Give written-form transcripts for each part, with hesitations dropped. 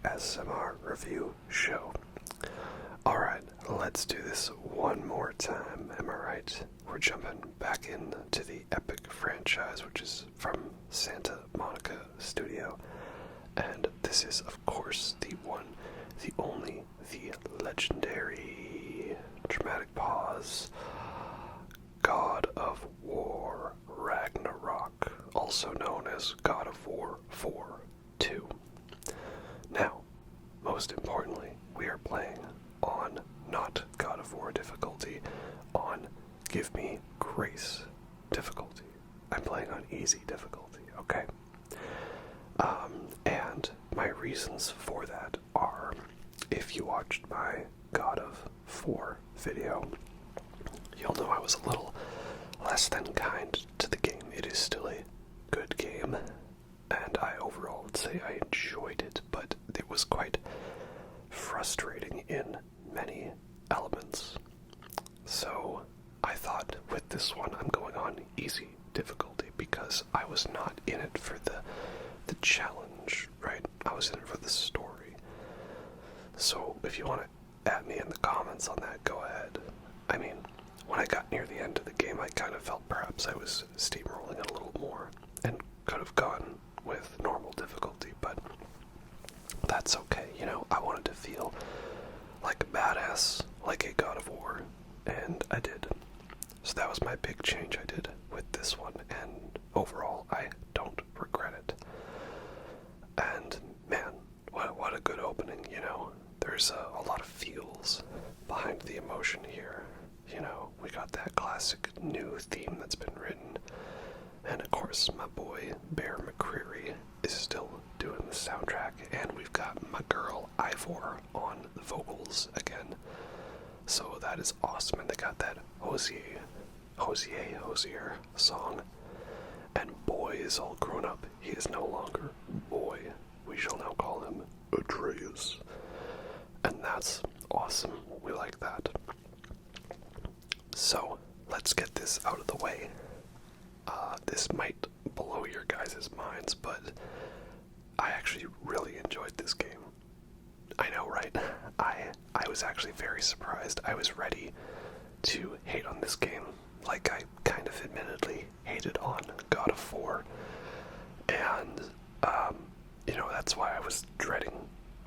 ASMR review show. Alright, let's do this one more time, am I right? We're jumping back into the epic franchise, which is from Santa Monica Studio. And this is, of course, the one, the only, the legendary, dramatic pause, God of War Ragnarok, also known as God of War 4-2. Now, most importantly, we are playing on not God of War difficulty, on Give Me Grace difficulty. I'm playing on easy difficulty, okay? And my reasons for that are, if you watched my God of 4 video, you'll know I was a little less than kind to the game. It is still a good game, and I overall would say I enjoyed it, but it was quite frustrating in many elements. So I thought with this one I'm going on easy difficulty because I was not in it for the challenge, right? I was in it for the story. So if you want to add me in the comments on that, go ahead. I mean, when I got near the end of the game, I kind of felt perhaps I was steamrolling it a little more and could have gone with normal difficulty, but that's okay. You know, I wanted to feel like a badass, like a God of War, and I did. So that was my big change I did with this one, and overall, I don't regret it. And man, what a good opening, you know. There's a lot of feels behind the emotion here. You know, we got that classic new theme that's been written. And of course, my boy, Bear McCreary, is still doing the soundtrack. And we've got my girl, Ivor, on the vocals again. So that is awesome. And they got that Hosier song. And boy is all grown up. He is no longer boy. We shall now call him Atreus. And that's awesome. We like that. So, let's get this out of the way. This might blow your guys' minds, but I actually really enjoyed this game. I know, right? I was actually very surprised. I was ready to hate on this game, like I kind of admittedly hated on God of War. And, you know, that's why I was dreading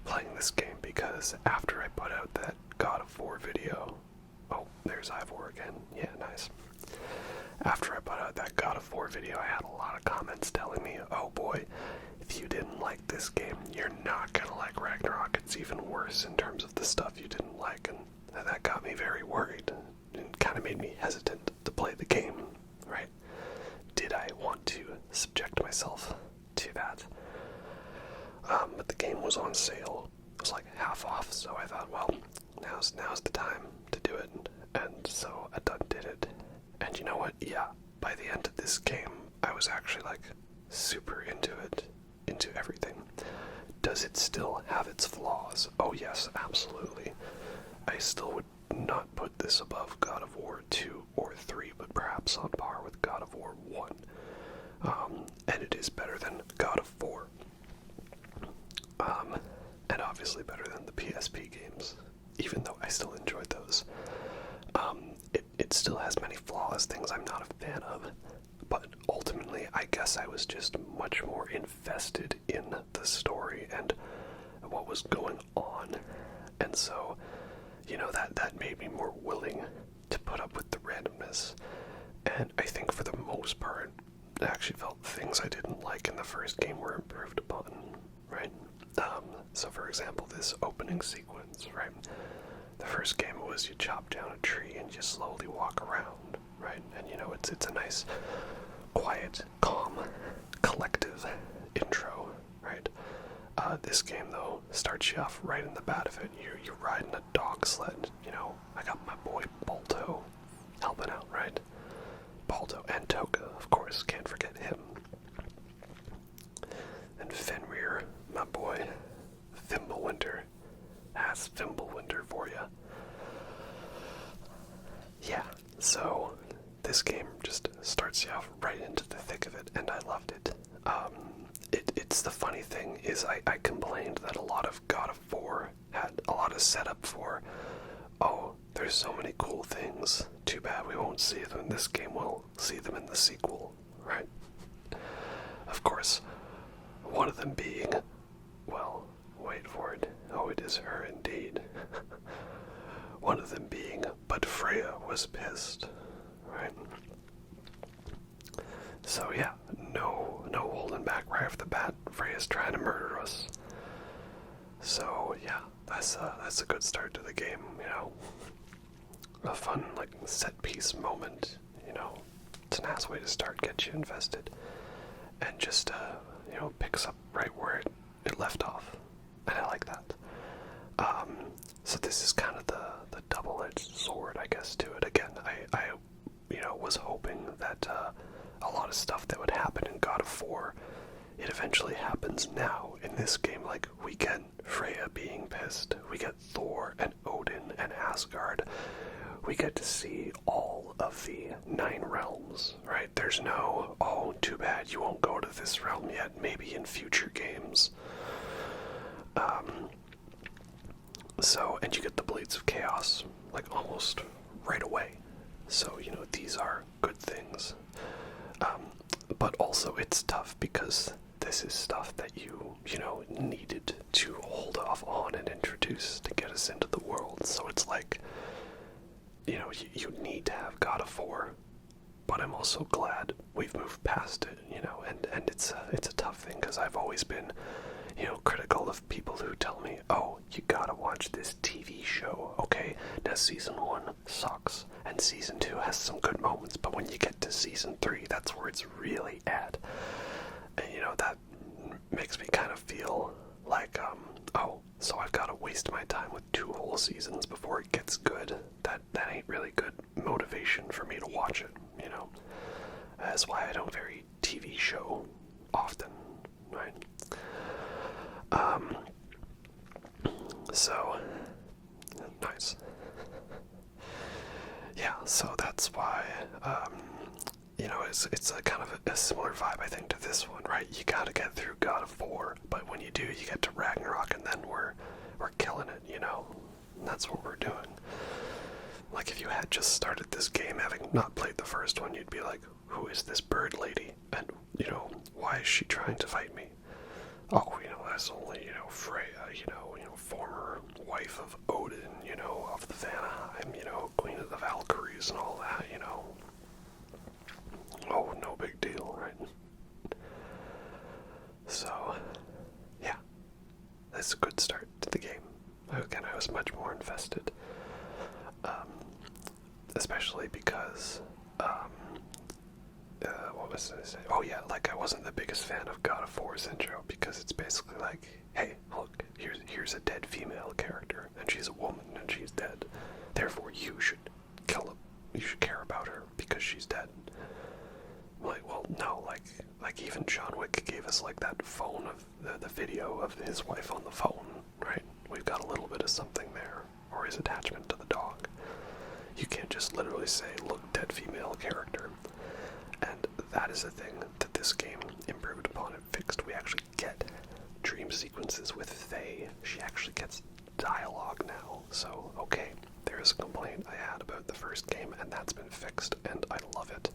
playing this game, because after I put out that God of War video... Oh, there's Ivor again. Yeah, nice. After I put out that God of War video, I had a lot of comments telling me, oh boy, if you didn't like this game, you're not gonna like Ragnarok. It's even worse in terms of the stuff you didn't like, and that got me very worried. It kind of made me hesitant to play the game, right? Did I want to subject myself to that? But the game was on sale. It was like half off, so I thought, well, now's the time to do it. And so I did it. And you know what? Yeah, by the end of this game, I was actually like super into it, into everything. Does it still have its flaws? Oh yes, absolutely. I still would not put this above God of War 2 or 3, but perhaps on par with God of War 1. And it is better than God of 4. And obviously better than the PSP games, even though I still enjoyed those. It still has many flaws, things I'm not a fan of, but ultimately I guess I was just much more invested in the story and what was going on, and so, you know, that made me more willing to put up with the randomness. And I think for the most part, I actually felt things I didn't like in the first game were improved upon, right? So for example, this opening sequence, right? The first game was you chop down a tree and you slowly walk around, right? And you know, it's a nice, quiet, calm, collective intro, right? This game, though, starts you off right in the bat of it. You're riding a dog sled, you know. I got my boy Balto helping out, right? Balto and Toka, of course, can't forget him. And Fenrir, my boy, Fimbulwinter. That's Fimbulwinter for you. Yeah, so this game just starts you off right into the thick of it, and I loved it. it's the funny thing is I complained that a lot of God of War had a lot of setup for, oh, there's so many cool things. Too bad we won't see them in this game. We'll see them in the sequel, right? Of course, one of them being, well, wait for it. Oh, it is her indeed. One of them being, but Freya was pissed, right? So yeah, no holding back right off the bat. Freya's trying to murder us. So yeah, that's a good start to the game, you know. A fun, like, set piece moment, you know. It's a nice way to start, get you invested. And just, you know, picks up right where it left off. And I like that. So this is kind of the double-edged sword, I guess, to it. Again, I you know, was hoping that a lot of stuff that would happen in God of War, it eventually happens now in this game. Like, we get Freya being pissed, we get Thor and Odin and Asgard, we get to see all of the 9 realms, right? There's no, oh, too bad you won't go to this realm yet, maybe in future games. So, and you get the Blades of Chaos, like, almost right away. So, you know, these are good things. But also it's tough because this is stuff that you know, needed to hold off on and introduce to get us into the world. So it's like, you know, you need to have God of War, but I'm also glad we've moved past it, you know, and it's a tough thing because I've always been, you know, critical of people who tell me, oh, you gotta watch this TV show, okay? Now season 1 sucks, and season 2 has some good moments, but when you get to season 3, that's where it's really at. And, you know, that makes me kind of feel like, oh, so I've gotta waste my time with 2 whole seasons before it gets good. That ain't really good motivation for me to watch it, you know? That's why I don't very TV show often, right? So, nice. Yeah, so that's why, you know, it's a kind of a similar vibe, I think, to this one, right? You gotta get through God of War, but when you do, you get to Ragnarok, and then we're killing it, you know? And that's what we're doing. Like, if you had just started this game having not played the first one, you'd be like, who is this bird lady? And, you know, why is she trying to fight me? Oh, you know, that's only, you know, Freya, you know, former wife of Odin, you know, of the Vanaheim, you know, Queen of the Valkyries and all that, you know. Oh, no big deal, right? So, yeah, that's a good start to the game. Again, I was much more invested, especially because, what was I say? Oh yeah, like, I wasn't the biggest fan of God of War's intro, because it's basically like, hey, look, here's a dead female character, and she's a woman, and she's dead. Therefore, you should kill her. You should care about her because she's dead. I'm like, well, no, like even John Wick gave us, like, that phone of the video of his wife on the phone, right? We've got a little bit of something there, or his attachment to the dog. You can't just literally say, look, dead female character. And that is a thing that this game improved upon and fixed. We actually get dream sequences with Faye. She actually gets dialogue now. So, okay, there is a complaint I had about the first game, and that's been fixed, and I love it.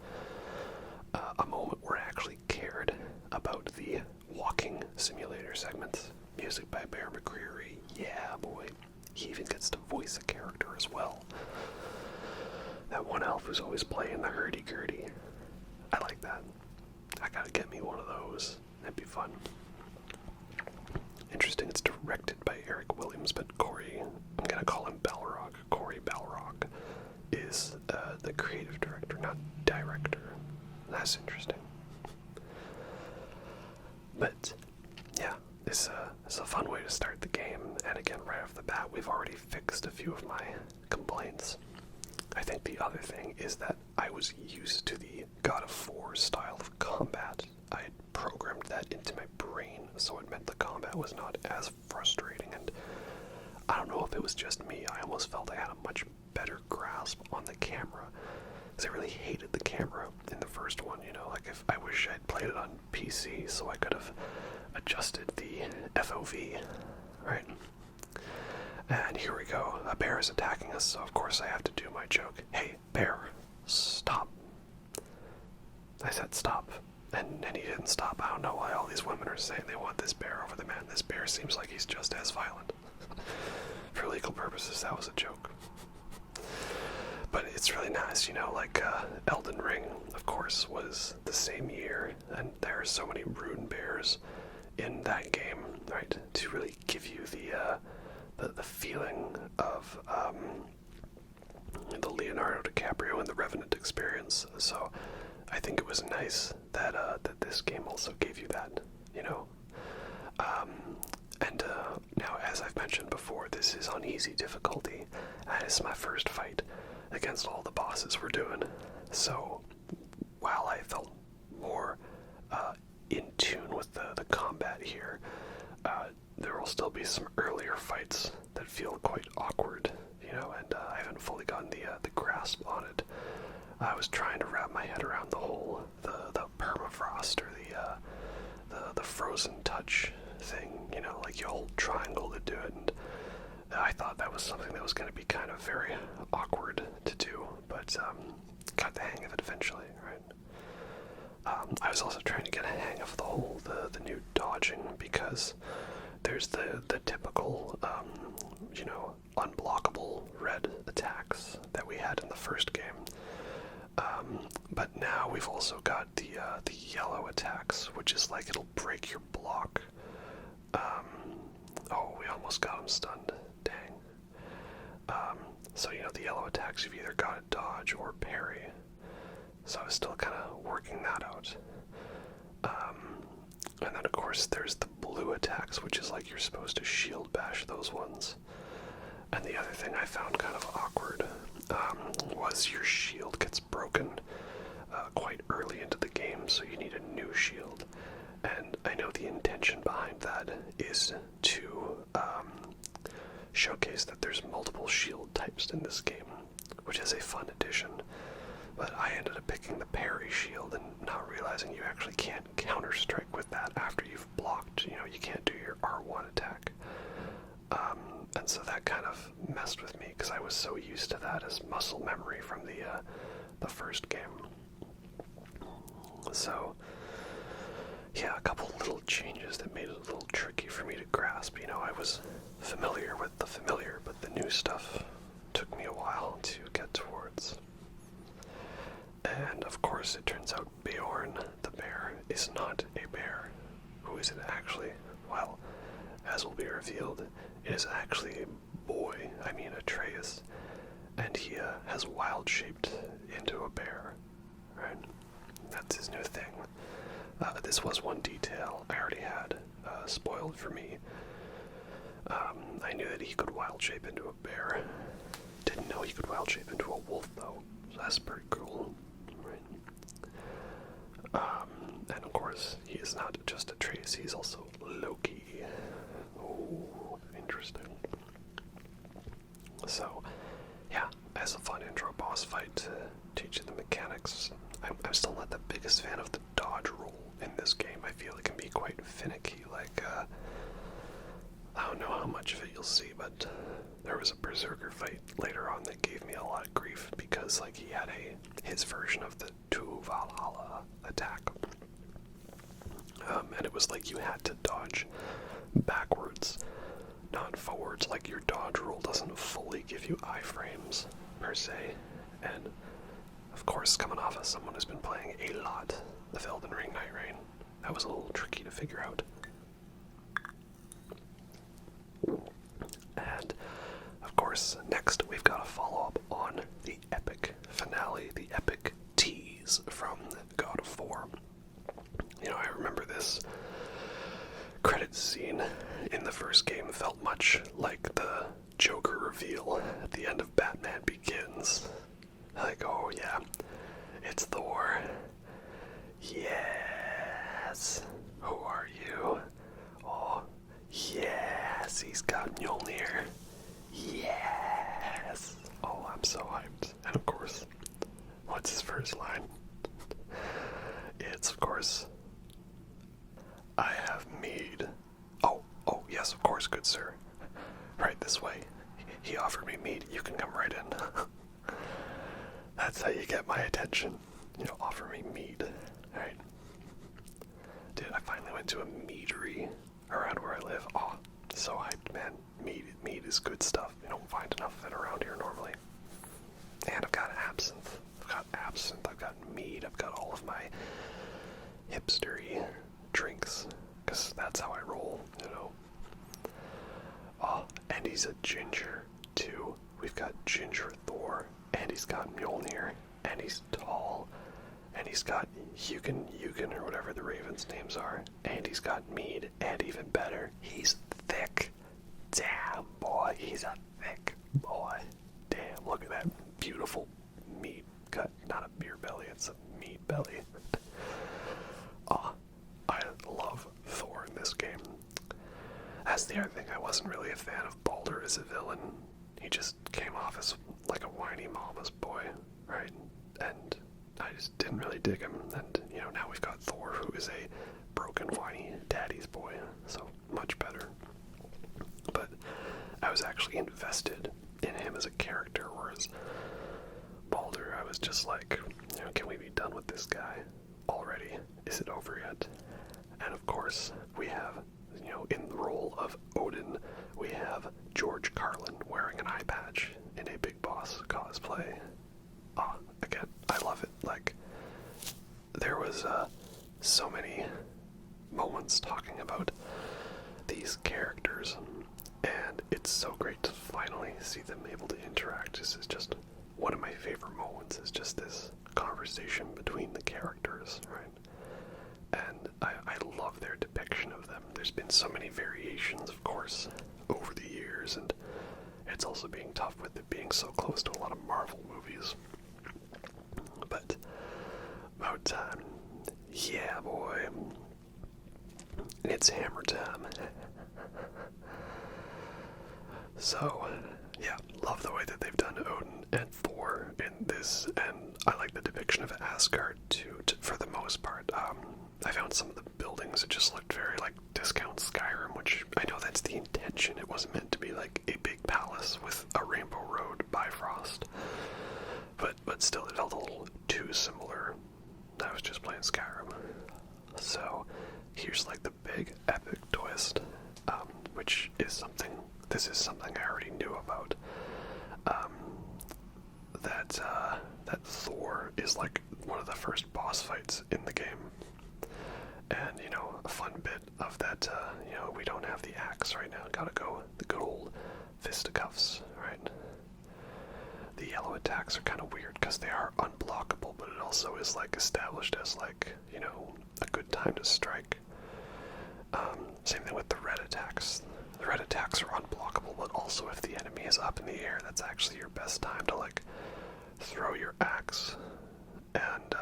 A moment where I actually cared about the walking simulator segments. Music by Bear McCreary. Yeah, boy. He even gets to voice a character as well. That one elf who's always playing the hurdy-gurdy. I like that. I gotta get me one of those. That'd be fun. Interesting, it's directed by Eric Williams, but Corey, I'm gonna call him Balrog. Corey Balrog is the creative director, not director. That's interesting. But, yeah, it's a fun way to start the game, and again, right off the bat, we've already fixed a few of my complaints. I think the other thing is that I was used to the God of War style of combat. I had programmed that into my brain, so it meant the combat was not as frustrating, and I don't know if it was just me, I almost felt I had a much better grasp on the camera. because I really hated the camera in the first one, you know, like if I wish I'd played it on PC so I could have adjusted the FOV, right? And here we go, a bear is attacking us, so of course I have to do my joke. Hey, bear, stop. I said stop, and he didn't stop. I don't know why all these women are saying they want this bear over the man. This bear seems like he's just as violent. For legal purposes, that was a joke. But it's really nice, you know, like Elden Ring, of course, was the same year, and there are so many rune bears in that game, right, to really give you the feeling of the Leonardo DiCaprio and the Revenant experience. So I think it was nice that that this game also gave you that, you know. And now, as I've mentioned before, this is on easy difficulty, and it's my first fight against all the bosses we're doing. So while I felt more in tune with the combat here, there will still be some earlier fights that feel quite awkward, you know, and I haven't fully gotten the grasp on it. I was trying to wrap my head around the whole the permafrost or the frozen touch thing, you know, like you hold triangle to do it, and I thought that was something that was going to be kind of very awkward to do, but got the hang of it eventually, right? I was also trying to get a hang of the new dodging, because there's the typical, you know, unblockable red attacks that we had in the first game. But now we've also got the yellow attacks, which is like it'll break your block. Oh, we almost got him stunned. Dang. So, you know, the yellow attacks, you've either got to dodge or parry. So I was still kind of working that out. And then, of course, there's the blue attacks, which is like you're supposed to shield bash those ones. And the other thing I found kind of awkward was your shield gets broken quite early into the game, so you need a new shield. And I know the intention behind that is to showcase that there's multiple shield types in this game, which is a fun addition. But I ended up picking the parry shield and not realizing you actually can't counter-strike with that after you've blocked. You know, you can't do your R1 attack. And so that kind of messed with me, because I was so used to that as muscle memory from the first game. So, yeah, a couple little changes that made it a little tricky for me to grasp. You know, I was familiar with the familiar, but the new stuff took me a while to get towards. And of course, it turns out Bjorn, the bear, is not a bear. Who is it actually? Well, as will be revealed, it is actually a boy, Atreus, and he has wild-shaped into a bear, right? That's his new thing. This was one detail I already had spoiled for me. I knew that he could wild-shape into a bear. Didn't know he could wild-shape into a wolf, though, so that's pretty cool, right? And of course, he is not just Atreus, he's also Loki. Oh, interesting. So, yeah, as a fun intro boss fight to teach you the mechanics. I'm still not the biggest fan of the dodge roll in this game. I feel it can be quite finicky, like, I don't know how much of it you'll see, but there was a Berserker fight later on that gave me a lot of grief, because, like, he had his version of the To Valhalla attack. And it was like you had to dodge backwards, not forwards. Like, your dodge roll doesn't fully give you iframes, per se. And, of course, coming off of someone who's been playing a lot of Elden Ring Night Rain, that was a little tricky to figure out. And, of course, next we've got a follow-up on the epic finale, the epic tease from God of Thor. You know, I remember this credits scene in the first game felt much like the Joker reveal at the end of Batman Begins. Like, oh yeah, it's Thor. Yes. Who are you? Oh, yes, he's got Mjolnir. Yes. Oh, I'm so hyped. And of course, what's Yes, of course, good sir. Right this way. He offered me meat. You can come right in. That's how you get my attention. You know, offer me meat. Right? Dude, I finally went to a meadery around where I live. Oh, so hyped, man. Meat is good stuff. You don't find enough of it around here normally. And I've got absinthe. I've got mead, I've got all of my hipstery drinks, because that's how I roll, you know. Oh, and he's a ginger, too. We've got ginger Thor, and he's got Mjolnir, and he's tall, and he's got Hugin, or whatever the Raven's names are, and he's got mead, and even better, he's thick. Damn, boy, he's a thick boy. Damn, look at that beautiful meat cut. Not a beer belly, it's a meat belly. Oh, I love Thor in this game. That's the other thing, I wasn't really a fan of Baldur as a villain. He just came off as like a whiny mama's boy, right? And I just didn't really dig him. And, you know, now we've got Thor, who is a broken, whiny daddy's boy, so much better. But I was actually invested in him as a character, whereas Baldur, I was just like, you know, can we be done with this guy already? Is it over yet? And of course, we have, you know, in the role of Odin, we have George Carlin wearing an eye patch in a Big Boss cosplay. Again, I love it. Like, there was so many moments talking about these characters, and it's so great to finally see them able to interact. This is just one of my favorite moments, is just this conversation between the characters, right? And I love their depiction of them. There's been so many variations, of course, over the years, and it's also being tough with it being so close to a lot of Marvel movies. But about time. Yeah, boy. It's hammer time. So, yeah, love the way that they've done Odin and Thor in this, and I like the depiction of Asgard too, for the most part. I found some of the buildings that just looked very like discount Skyrim, which I know that's the intention. It wasn't meant to be like a big palace with a Rainbow Road Bifrost, but still it felt a little too similar. I was just playing Skyrim. So here's like the big epic twist, which is something. This is something I already knew about. That Thor is like one of the first boss fights in the game. And, you know, a fun bit of that, you know, we don't have the axe right now. Gotta go the good old fisticuffs, right? The yellow attacks are kind of weird because they are unblockable, but it also is like established as like, you know, a good time to strike. Same thing with the red attacks. The red attacks are unblockable, but also if the enemy is up in the air, that's actually your best time to, like, throw your axe. And,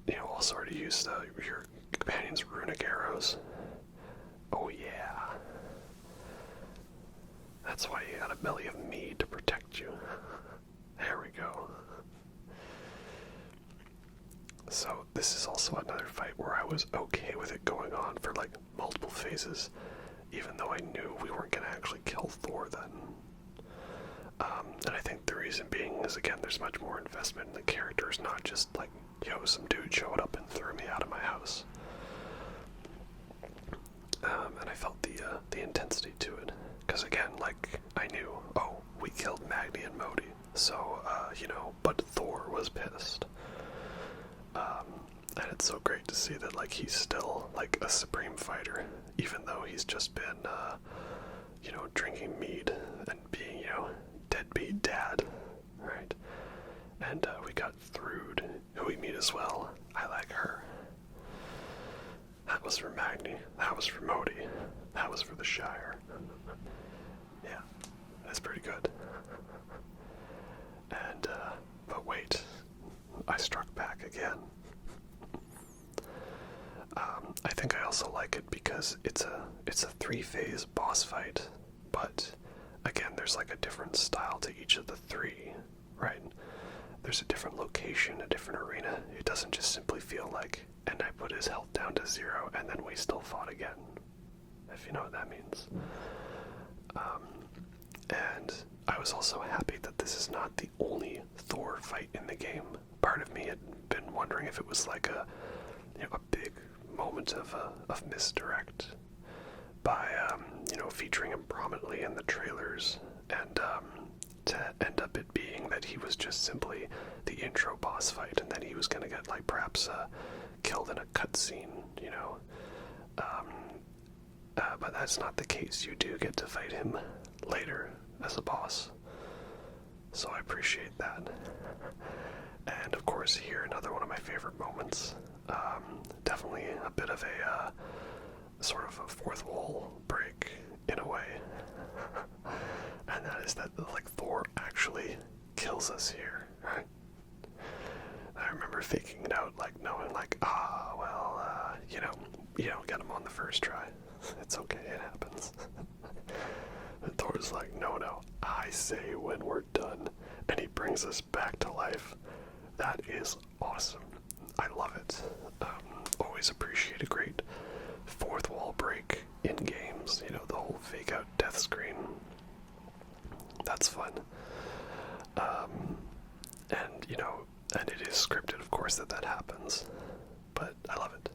you know, also to use your companion's runic arrows. Oh, yeah. That's why you got a belly of mead to protect you. There we go. So, this is also another fight where I was okay with it going on for, like, multiple phases, even though I knew we weren't going to actually kill Thor then. And I think the reason being is, again, there's much more investment in the characters, not just like, yo, some dude showed up and threw me out of my house. And I felt the intensity to it. Because again, like, I knew, oh, we killed Magni and Modi, so, you know, but Thor was pissed. And it's so great to see that, like, he's still, like, a supreme fighter, even though he's just been, you know, drinking mead and being, you know, deadbeat dad, right? And, we got Thrud, who we meet as well. I like her. That was for Magni. That was for Modi. That was for the Shire. Yeah, that's pretty good. And, but wait. I struck back again. I think I also like it because it's a 3-phase boss fight, but again, there's like a different style to each of the 3, right? There's a different location, a different arena. It doesn't just simply feel like, and I put his health down to 0, and then we still fought again. if you know what that means. And I was also happy that this is not the only Thor fight in the game. Part of me had been wondering if it was like a big moment of misdirect by featuring him prominently in the trailers, and to end up it being that he was just simply the intro boss fight, and then he was gonna get like perhaps killed in a cutscene, but that's not the case. You do get to fight him later as a boss, so I appreciate that. And of course here, another one of my favorite moments, definitely a bit of a sort of a fourth wall break in a way, and that is that like Thor actually kills us here, right? I remember faking it out, like knowing like, you don't get him on the first try. It's okay, it happens. And Thor's like, no, I say when we're done, and he brings us back to life. That is awesome. I love it. Always appreciate a great fourth wall break in games. The whole fake out death screen. That's fun. And it is scripted, of course, that happens. But I love it.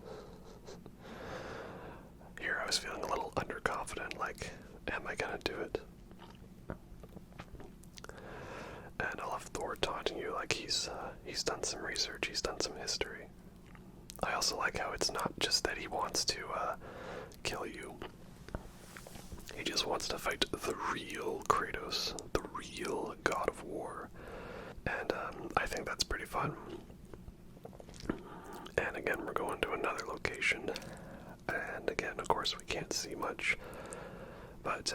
Here I was feeling a little underconfident, like, am I gonna do it? And I love Thor taunting you like he's done some research, he's done some history. I also like how it's not just that he wants to kill you. He just wants to fight the real Kratos, the real God of War. And I think that's pretty fun. And again, we're going to another location. And again, of course, we can't see much. But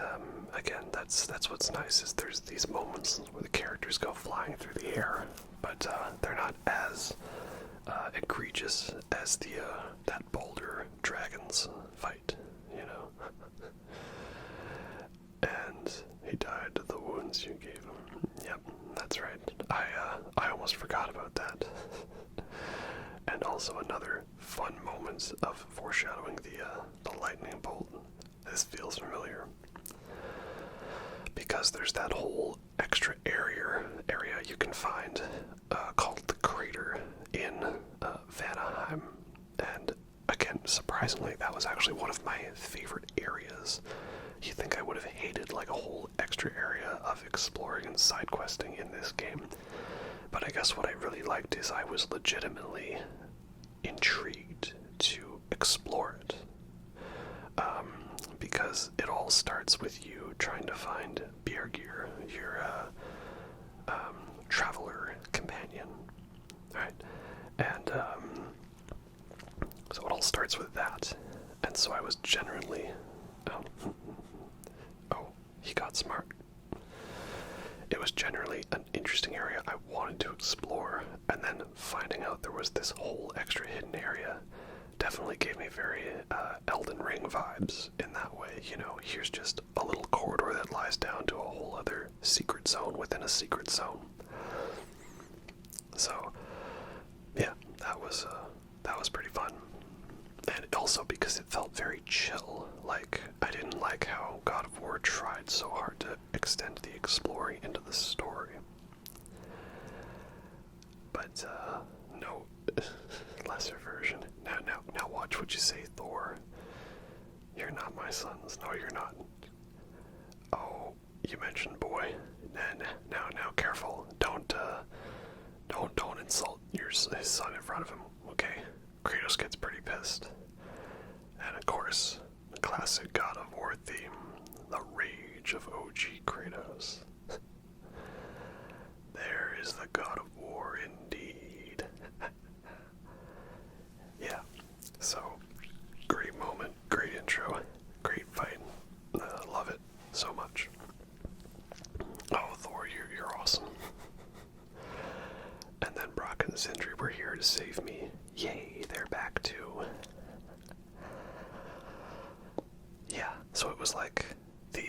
again, that's what's nice, is there's these moments where the characters go flying through the air, but they're not as egregious as that Boulder Dragons fight, And he died to the wounds you gave him. Yep, that's right. I almost forgot about that. And also another fun moment of foreshadowing the lightning bolt. This feels familiar, because there's that whole extra area you can find called the crater in Vanaheim, and again, surprisingly, that was actually one of my favorite areas. You'd think I would have hated like a whole extra area of exploring and side questing in this game, but I guess what I really liked is I was legitimately intrigued to explore it. Because it all starts with you trying to find Bjorn, your traveler companion, right? And so it all starts with that, and so I was genuinely, he got smart. It was generally an interesting area I wanted to explore, and then finding out there was this whole extra hidden area definitely gave me very Elden Ring vibes in that way. Here's just a little corridor that lies down to a whole other secret zone within a secret zone. So, yeah, that was pretty fun. And also because it felt very chill. Like, I didn't like how God of War tried so hard to extend the exploring into the story. But, no, lesser version. Now watch what you say, Thor. You're not my sons. No, you're not. Oh, you mentioned boy. Now, careful. Don't insult his son in front of him, okay? Kratos gets pretty pissed. And of course, the classic God of War theme, the rage of OG Kratos. There is the God of War indeed. Yeah, so, great moment, great intro, great fight. Love it so much. Oh, Thor, you're awesome. And then Brock and Sindri were here to save me. Yay, they're back too. Yeah, so it was like the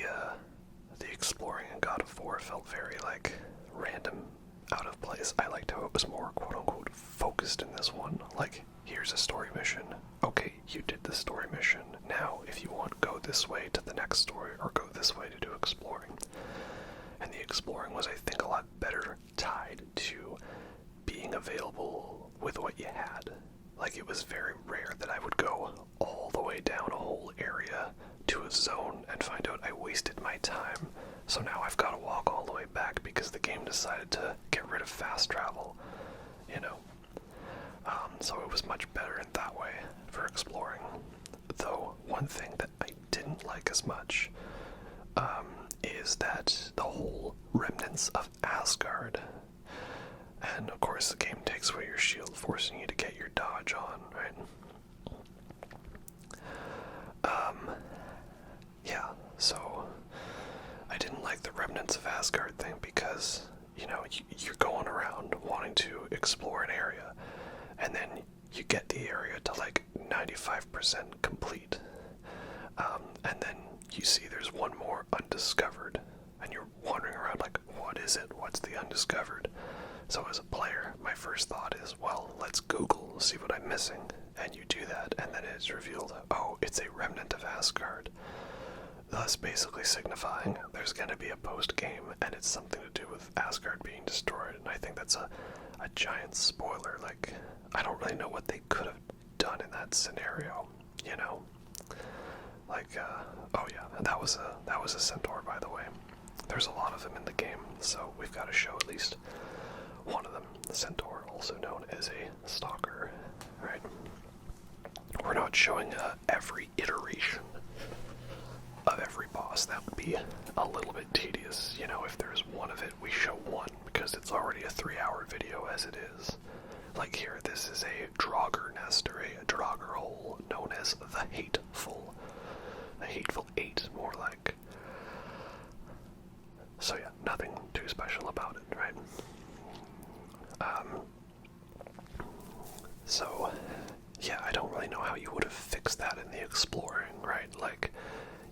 exploring in God of War felt very like random out of place. I liked how it was more quote-unquote focused in this one. Like, here's a story mission. Okay, you did the story mission. Now, if you want, go this way to the next story, or go this way to do exploring. And the exploring was, I think, a lot better tied to being available with what you had. Like, it was very rare that I would go all the way down a whole area to a zone and find out I wasted my time. So now I've got to walk all the way back because the game decided to get rid of fast travel, you know. So it was much better in that way for exploring. Though, one thing that I didn't like as much is that the whole remnants of Asgard. And of course the game takes away your shield, forcing you to get your dodge on, right? Yeah, so I didn't like the remnants of Asgard thing because, you know, you're going around wanting to explore an area, and then you get the area to like 95% complete, and then you see there's one more undiscovered, and you're wandering around like, what is it? What's the undiscovered? So as a player, my first thought is, well, let's Google, see what I'm missing, and you do that, and then it's revealed, oh, it's a remnant of Asgard, thus basically signifying there's going to be a post-game, and it's something to do with Asgard being destroyed, and I think that's a giant spoiler. Like, I don't really know what they could have done in that scenario, you know? Like, oh yeah, and that was a centaur, by the way. There's a lot of them in the game, so we've got to show at least one of them, the centaur, also known as a stalker, right? We're not showing every iteration of every boss. That would be a little bit tedious, you know. If there's one of it, we show one, because it's already a 3-hour video as it is. Like here, this is a Draugr nest, or a Draugr hole, known as the Hateful. The Hateful 8, more like. So yeah, nothing too special about it, right? So, yeah, I don't really know how you would have fixed that in the exploring, right? Like,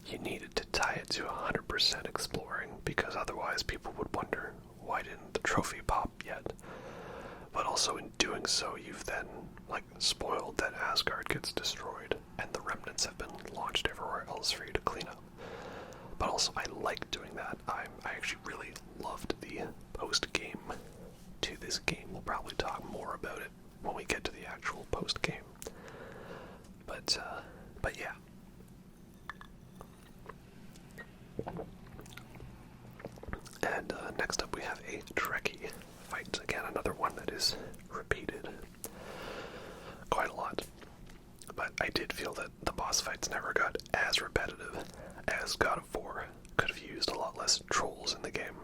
you needed to tie it to 100% exploring, because otherwise people would wonder, why didn't the trophy pop yet? But also in doing so, you've then, like, spoiled that Asgard gets destroyed, and the remnants have been launched everywhere else for you to clean up. But also, I like doing that. I actually really loved the post-game to this game. We'll probably talk more about it when we get to the actual post-game. But yeah. And next up we have a Dreki fight. Again, another one that is repeated quite a lot. But I did feel that the boss fights never got as repetitive as God of War. Could have used a lot less trolls in the game.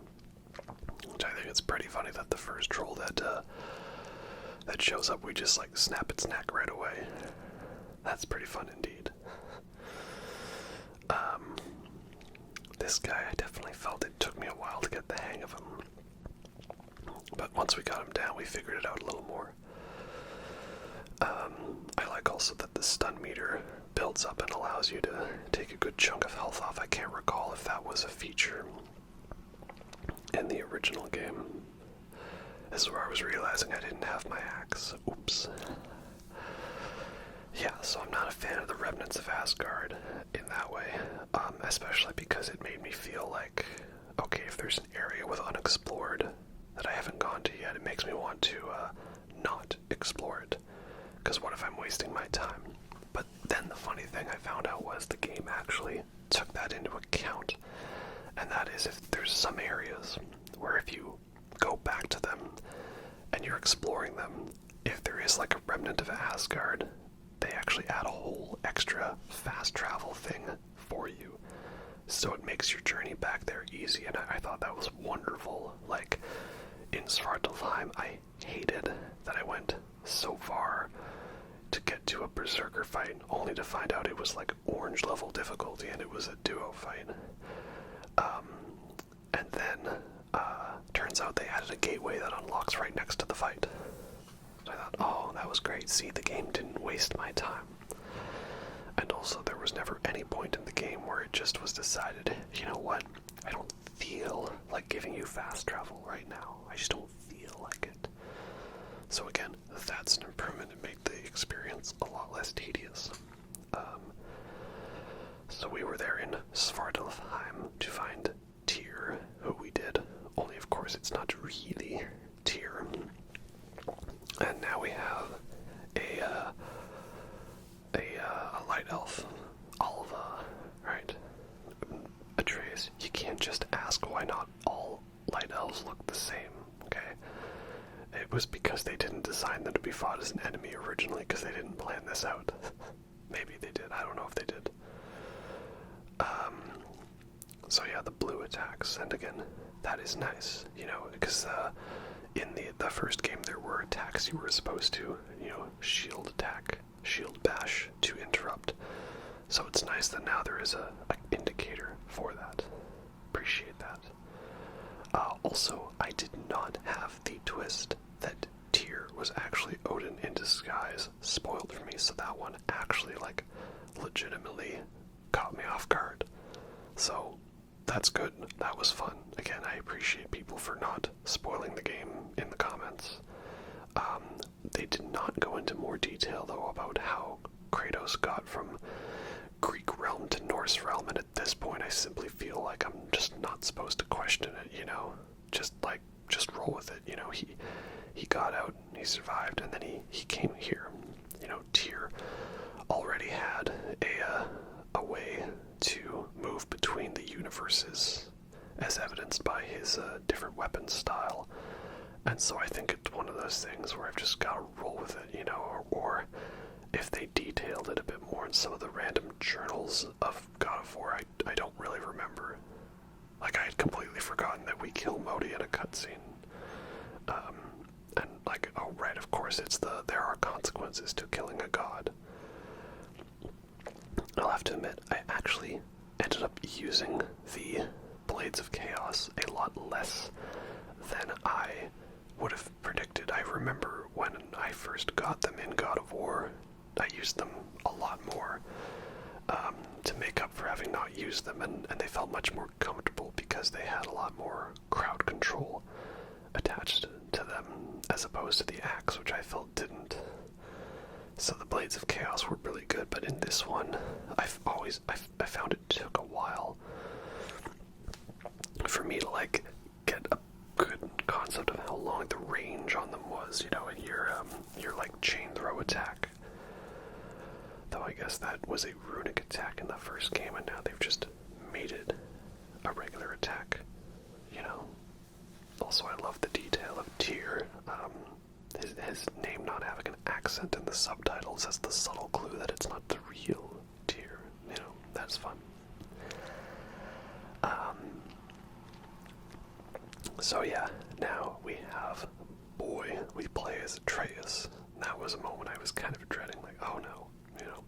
Which I think it's pretty funny that the first troll that shows up, we just like snap its neck right away. That's pretty fun indeed. This guy, I definitely felt it took me a while to get the hang of him. But once we got him down, we figured it out a little more. I like also that the stun meter builds up and allows you to take a good chunk of health off. I can't recall if that was a feature in the original game. This is where I was realizing I didn't have my axe. Oops. Yeah, so I'm not a fan of the remnants of Asgard in that way, especially because it made me feel like, okay, if there's an area with unexplored that I haven't gone to yet, it makes me want to not explore it, because what if I'm wasting my time? But then the funny thing I found out was the game actually took that into account, and that is if there's some areas where if you go back to them and you're exploring them, if there is like a remnant of Asgard, they actually add a whole extra fast travel thing for you. So it makes your journey back there easy, and I thought that was wonderful. Like, in Svartalfheim, I hated that I went so far to get to a Berserker fight, only to find out it was like orange level difficulty and it was a duo fight. And then, turns out they added a gateway that unlocks right next to the fight. So I thought, oh, that was great. See, the game didn't waste my time. And also, there was never any point in the game where it just was decided, you know what, I don't feel like giving you fast travel right now. I just don't feel So again, that's an improvement. It made the experience a lot less tedious. So we were there in Svartalfheim to find Tyr, who we did. Only, of course, it's not really Tyr. And now we have a light elf, Alva, right? Atreus, you can't just ask why not all light elves look the same, okay? It was because they didn't design them to be fought as an enemy originally, because they didn't plan this out. Maybe they did, I don't know if they did. So yeah, the blue attacks, and again, that is nice, you know, because in the first game there were attacks you were supposed to, you know, shield attack, shield bash to interrupt. So it's nice that now there is a indicator for that. Appreciate that. Also, I did not have the twist that Tyr was actually Odin in disguise spoiled for me, so that one actually, like, legitimately caught me off guard. So, that's good. That was fun. Again, I appreciate people for not spoiling the game in the comments. They did not go into more detail, though, about how Kratos got from Greek realm to Norse realm, and at this point I simply feel like I'm just not supposed to question it, you know? Just roll with it, you know? He got out, he survived, and then he came here. You know, Tyr already had a way to move between the universes, as evidenced by his different weapon style. And so I think it's one of those things where I've just got to roll with it, you know, or if they detailed it a bit more in some of the random journals of God of War, I don't really remember. Like, I had completely forgotten that we kill Modi in a cutscene. And like, oh right, of course, there are consequences to killing a god. I'll have to admit, I actually ended up using the Blades of Chaos a lot less than I would have predicted. I remember when I first got them in God of War, I used them a lot more to make up for having not used them, and they felt much more comfortable because they had a lot more crowd control attached to them as opposed to the axe, which I felt didn't. So the Blades of Chaos were really good, but in this one, I found it took a while for me to like get a good concept of how long the range on them was, you know, in your like chain throw attack. Though I guess that was a runic attack in the first game, and now they've just made it a regular attack, you know. Also, I love the detail of Tyr. His name not having an accent in the subtitles as the subtle clue that it's not the real Tyr. You know, that's fun. So yeah, now we have Boy. We play as Atreus. That was a moment I was kind of dreading, like, oh no, you know,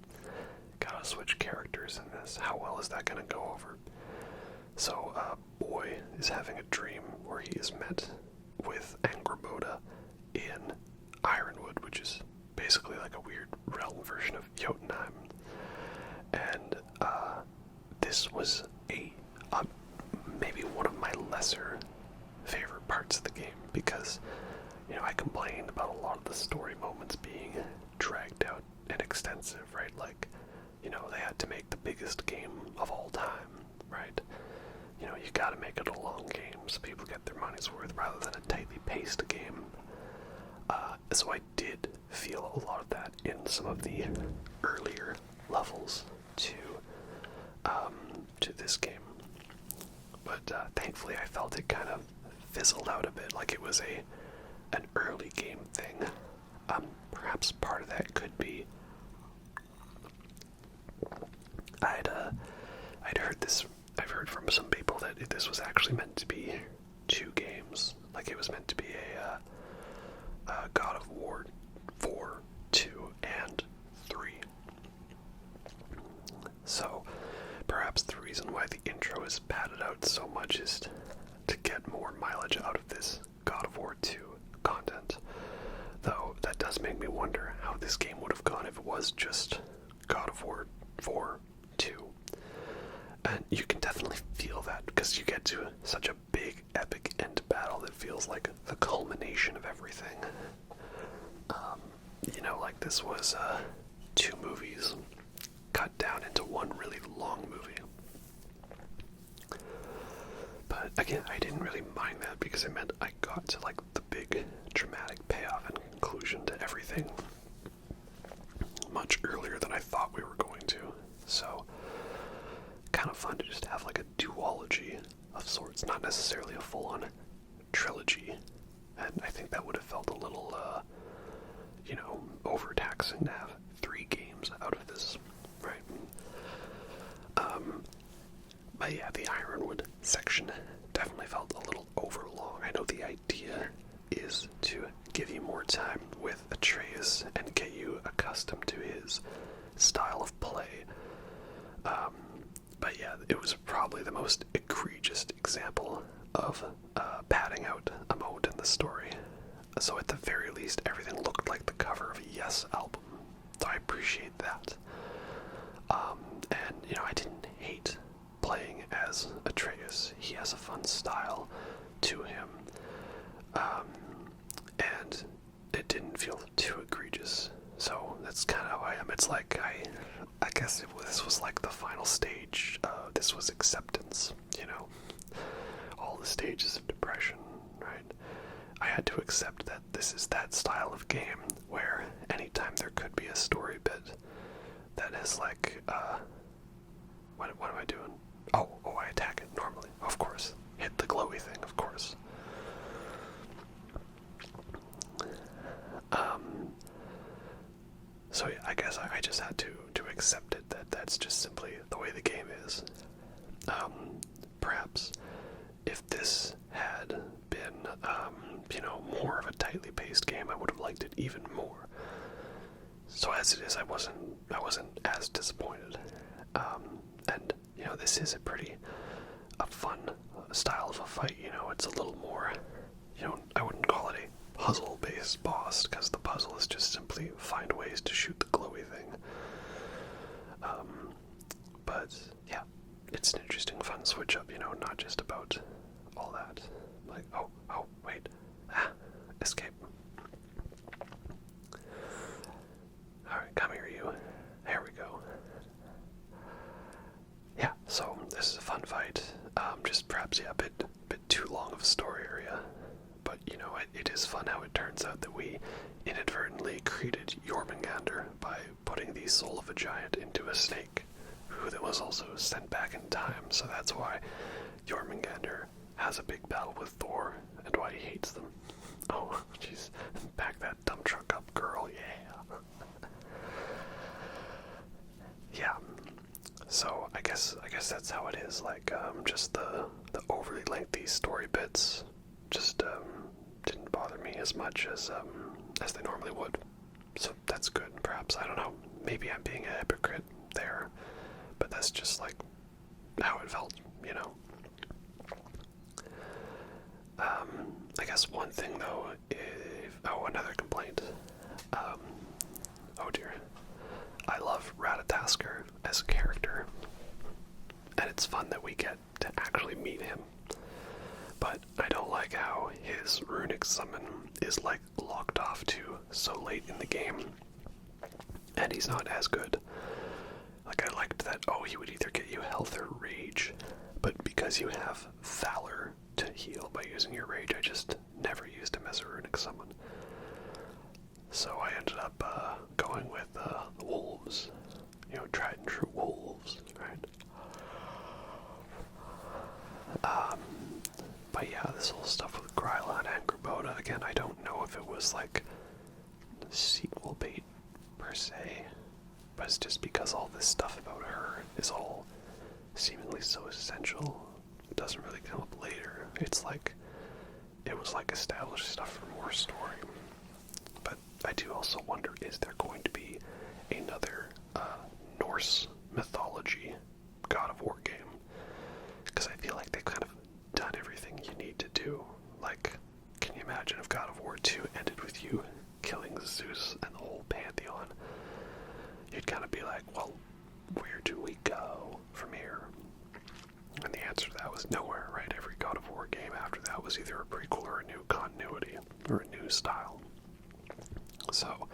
gotta switch characters in this. How well is that gonna go over? So, Boy is having a dream where he is met with Angrboda in Ironwood, which is basically like a weird realm version of Jotunheim. And this was maybe one of my lesser favorite parts of the game, because, you know, I complained about a lot of the story moments being dragged out and extensive, right? Like, you know, they had to make the biggest game of all time, right? You know, you gotta make it a long game so people get their money's worth rather than a tightly paced game. So I did feel a lot of that in some of the earlier levels to this game. But thankfully I felt it kind of fizzled out a bit, like it was an early game thing. Perhaps part of that could be I'd heard this. I've heard from some people that this was actually meant to be 2 games. Like, it was meant to be a God of War 4, 2, and 3. So, perhaps the reason why the intro is padded out so much is to get more mileage out of this God of War 2 content. Though, that does make me wonder how this game would have gone if it was just God of War 4, 2. And you can definitely feel that, because you get to such a big, epic end battle that feels like the culmination of everything. this was 2 movies cut down into one really long movie. But again, I didn't really mind that because it meant I got to like the big dramatic payoff and conclusion to everything much earlier than I thought we were going to. So kind of fun to just have like a duology of sorts, not necessarily a full-on trilogy. And I think that would have felt a little, overtaxing to have 3 games out of this, right? But yeah, the Ironwood section definitely felt a little overlong. I know the idea is to give you more time with Atreus and get you accustomed to his style of play. But yeah, it was probably the most egregious example of padding out a mode in the story. So at the very least, everything looked like the cover of a Yes album. So I appreciate that. And, I didn't hate playing as Atreus. He has a fun style to him. And it didn't feel too egregious. So that's kind of how I am. It's like, I guess this was like the final stage. This was acceptance, all the stages of depression, right? I had to accept that this is that style of game where anytime there could be a story bit that is like, what am I doing? Oh, I attack it normally, of course. Hit the glowy thing, of course. So yeah, I guess I just had to accept it, that's just simply the way the game is. Perhaps if this had been, more of a tightly paced game, I would have liked it even more. So as it is, I wasn't as disappointed. And this is a fun style of a fight. It's a little more, I wouldn't call it a puzzle-based boss, because the puzzle is just simply find ways to shoot the glowy thing. But yeah, it's an interesting, fun switch up, not just about all that. Like, oh, wait. Escape. Alright, come here, you. There we go. Yeah, so this is a fun fight. Just perhaps, a bit too long of a story area. But, it is fun how it turns out that we inadvertently created Jormungandr by putting the soul of a giant into a snake, who that was also sent back in time. So that's why Jormungandr has a big battle with Thor, and why he hates them. Oh, jeez. Back that dump truck up, girl, yeah. Yeah. So I guess that's how it is. Like, just the overly lengthy story bits just didn't bother me as much as they normally would. So that's good, perhaps. I don't know. Maybe I'm being a hypocrite there, but that's just like how it felt, I guess one thing though, another complaint. Oh dear. I love Ratatoskr as a character, and it's fun that we get to actually meet him. But I don't like how his runic summon is like locked off to so late in the game, and he's not as good. Like, I liked that, he would either get you health or rage, but because you have Valor to heal by using your rage, I just never used him as a runic summon. So I ended up going with the wolves, tried and true wolves, right? But yeah, this whole stuff with Gryla and Angrboda, again, I don't know if it was like sequel bait per se, but it's just because all this stuff about her is all seemingly so essential. It doesn't really come up later. It's like, it was like established stuff for more story. But I do also wonder, is there going to be another Norse mythology God of War game? Because I feel like they've kind of done everything you need to do. Like, can you imagine if God of War 2 ended with you killing Zeus and the whole pantheon? You'd kind of be like, well, where do we go from here? And the answer to that was nowhere, right? Every God of War game after that was either a prequel or a new continuity or a new style. So,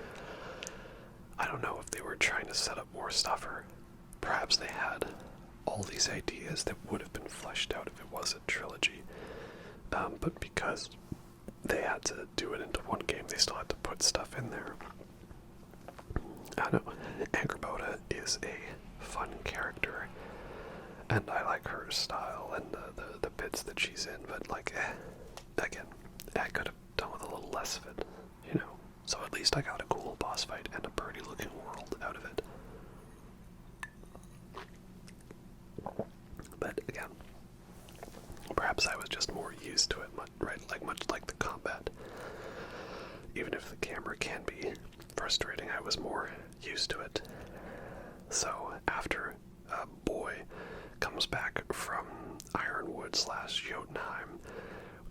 I don't know if they were trying to set up more stuff, or perhaps they had all these ideas that would have been fleshed out if it was a trilogy. But because they had to do it into one game, they still had to put stuff in there. I don't know. Angrboda is a fun character, and I like her style and the bits that she's in, but like, again, I could have done with a little less of it, you know? So at least I got a cool boss fight and a pretty looking world out of it. But again, perhaps I was just more used to it, right? Like much like the combat. Even if the camera can be frustrating, I was more used to it. So after Boy comes back from Ironwood / Jotunheim,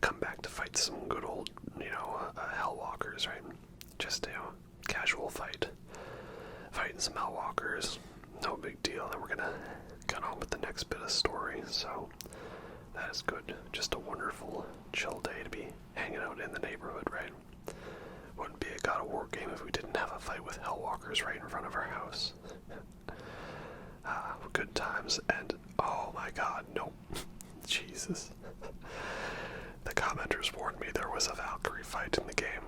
come back to fight some good old, Hellwalkers, right? Just, casual fight. Fighting some Hellwalkers, no big deal. Then we're gonna get on with the next bit of story, so that is good. Just a wonderful, chill day to be hanging out in the neighborhood, right? Wouldn't be a God of War game if we didn't have a fight with Hellwalkers right in front of our house. Good times, and oh my god, no. Jesus. The commenters warned me there was a Valkyrie fight in the game.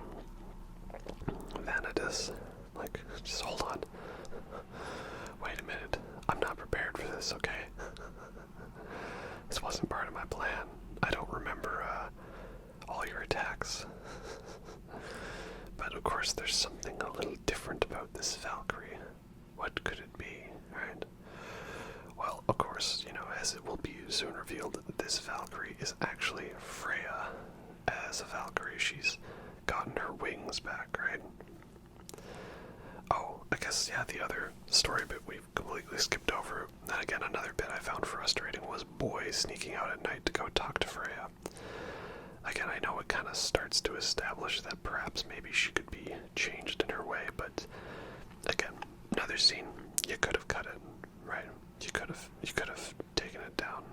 Vanadis. Like, just hold on. Wait a minute. I'm not prepared for this, okay? This wasn't part of my plan. I don't remember, all your attacks. But of course there's something a little different about this Valkyrie. What could it be, right? Well, of course, as it will be soon revealed, this Valkyrie is actually Freya. As a Valkyrie, she's gotten her wings back, right? Oh, I guess, yeah, the other story bit we've completely skipped over. And again, another bit I found frustrating was Boy sneaking out at night to go talk to Freya. Again, I know it kind of starts to establish that perhaps maybe she could be changed in her way, but again, another scene, you could have cut it, right? You could have taken it down.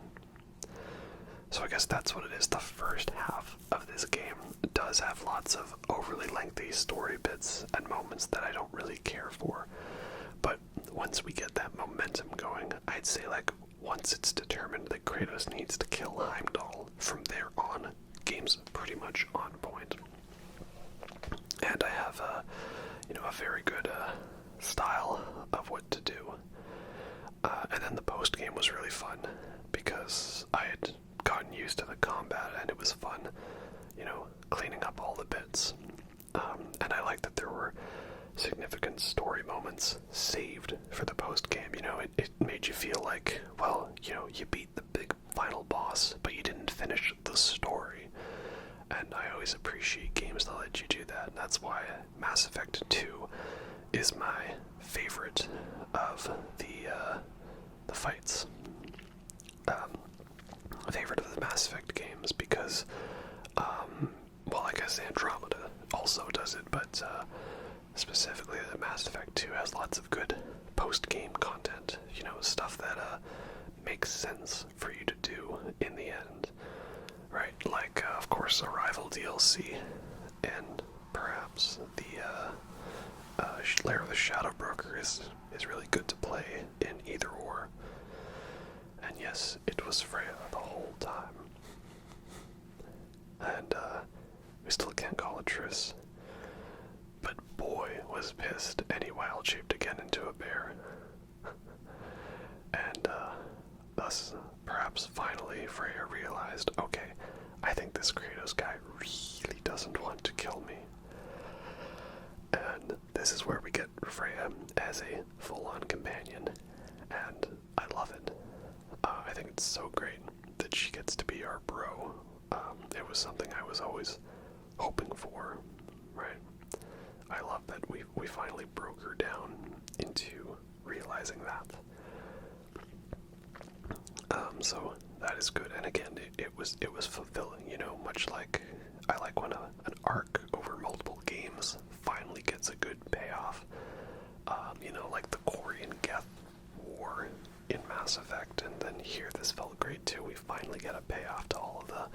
So I guess that's what it is. The first half of this game does have lots of overly lengthy story bits and moments that I don't really care for. But once we get that momentum going, I'd say like once it's determined that Kratos needs to kill Heimdall, from there on, game's pretty much on point. And I have a very good style of what to do. And then the post game was really fun because I had gotten used to the combat and it was fun, cleaning up all the bits. And I liked that there were significant story moments saved for the post game. It made you feel like, well, you beat the big final boss, but you didn't finish the story. And I always appreciate games that let you do that. And that's why Mass Effect 2 is my favorite of the fights. Favorite of the Mass Effect games because, well, I guess Andromeda also does it, but specifically the Mass Effect 2 has lots of good post-game content, stuff that makes sense for you to do in the end, right? Like, of course, Arrival DLC, and perhaps the Lair of the Shadow Broker is really good to play in either or. And yes, it was Freya the whole time. And we still can't call it Hrist. But Boy was pissed, and he wild shaped again into a bear. And thus, perhaps finally, Freya realized, okay, I think this Kratos guy really doesn't want to kill me. And this is where we get Freya as a full-on companion, and I love it. I think it's so great that she gets to be our bro. It was something I was always hoping for, right? I love that we finally broke her down into realizing that. So that is good, and again, it was fulfilling. Much like I like when an arc over multiple games finally gets a good payoff. Like the Quarian Geth War in Mass Effect, and then here this felt great too. We finally get a payoff to all of the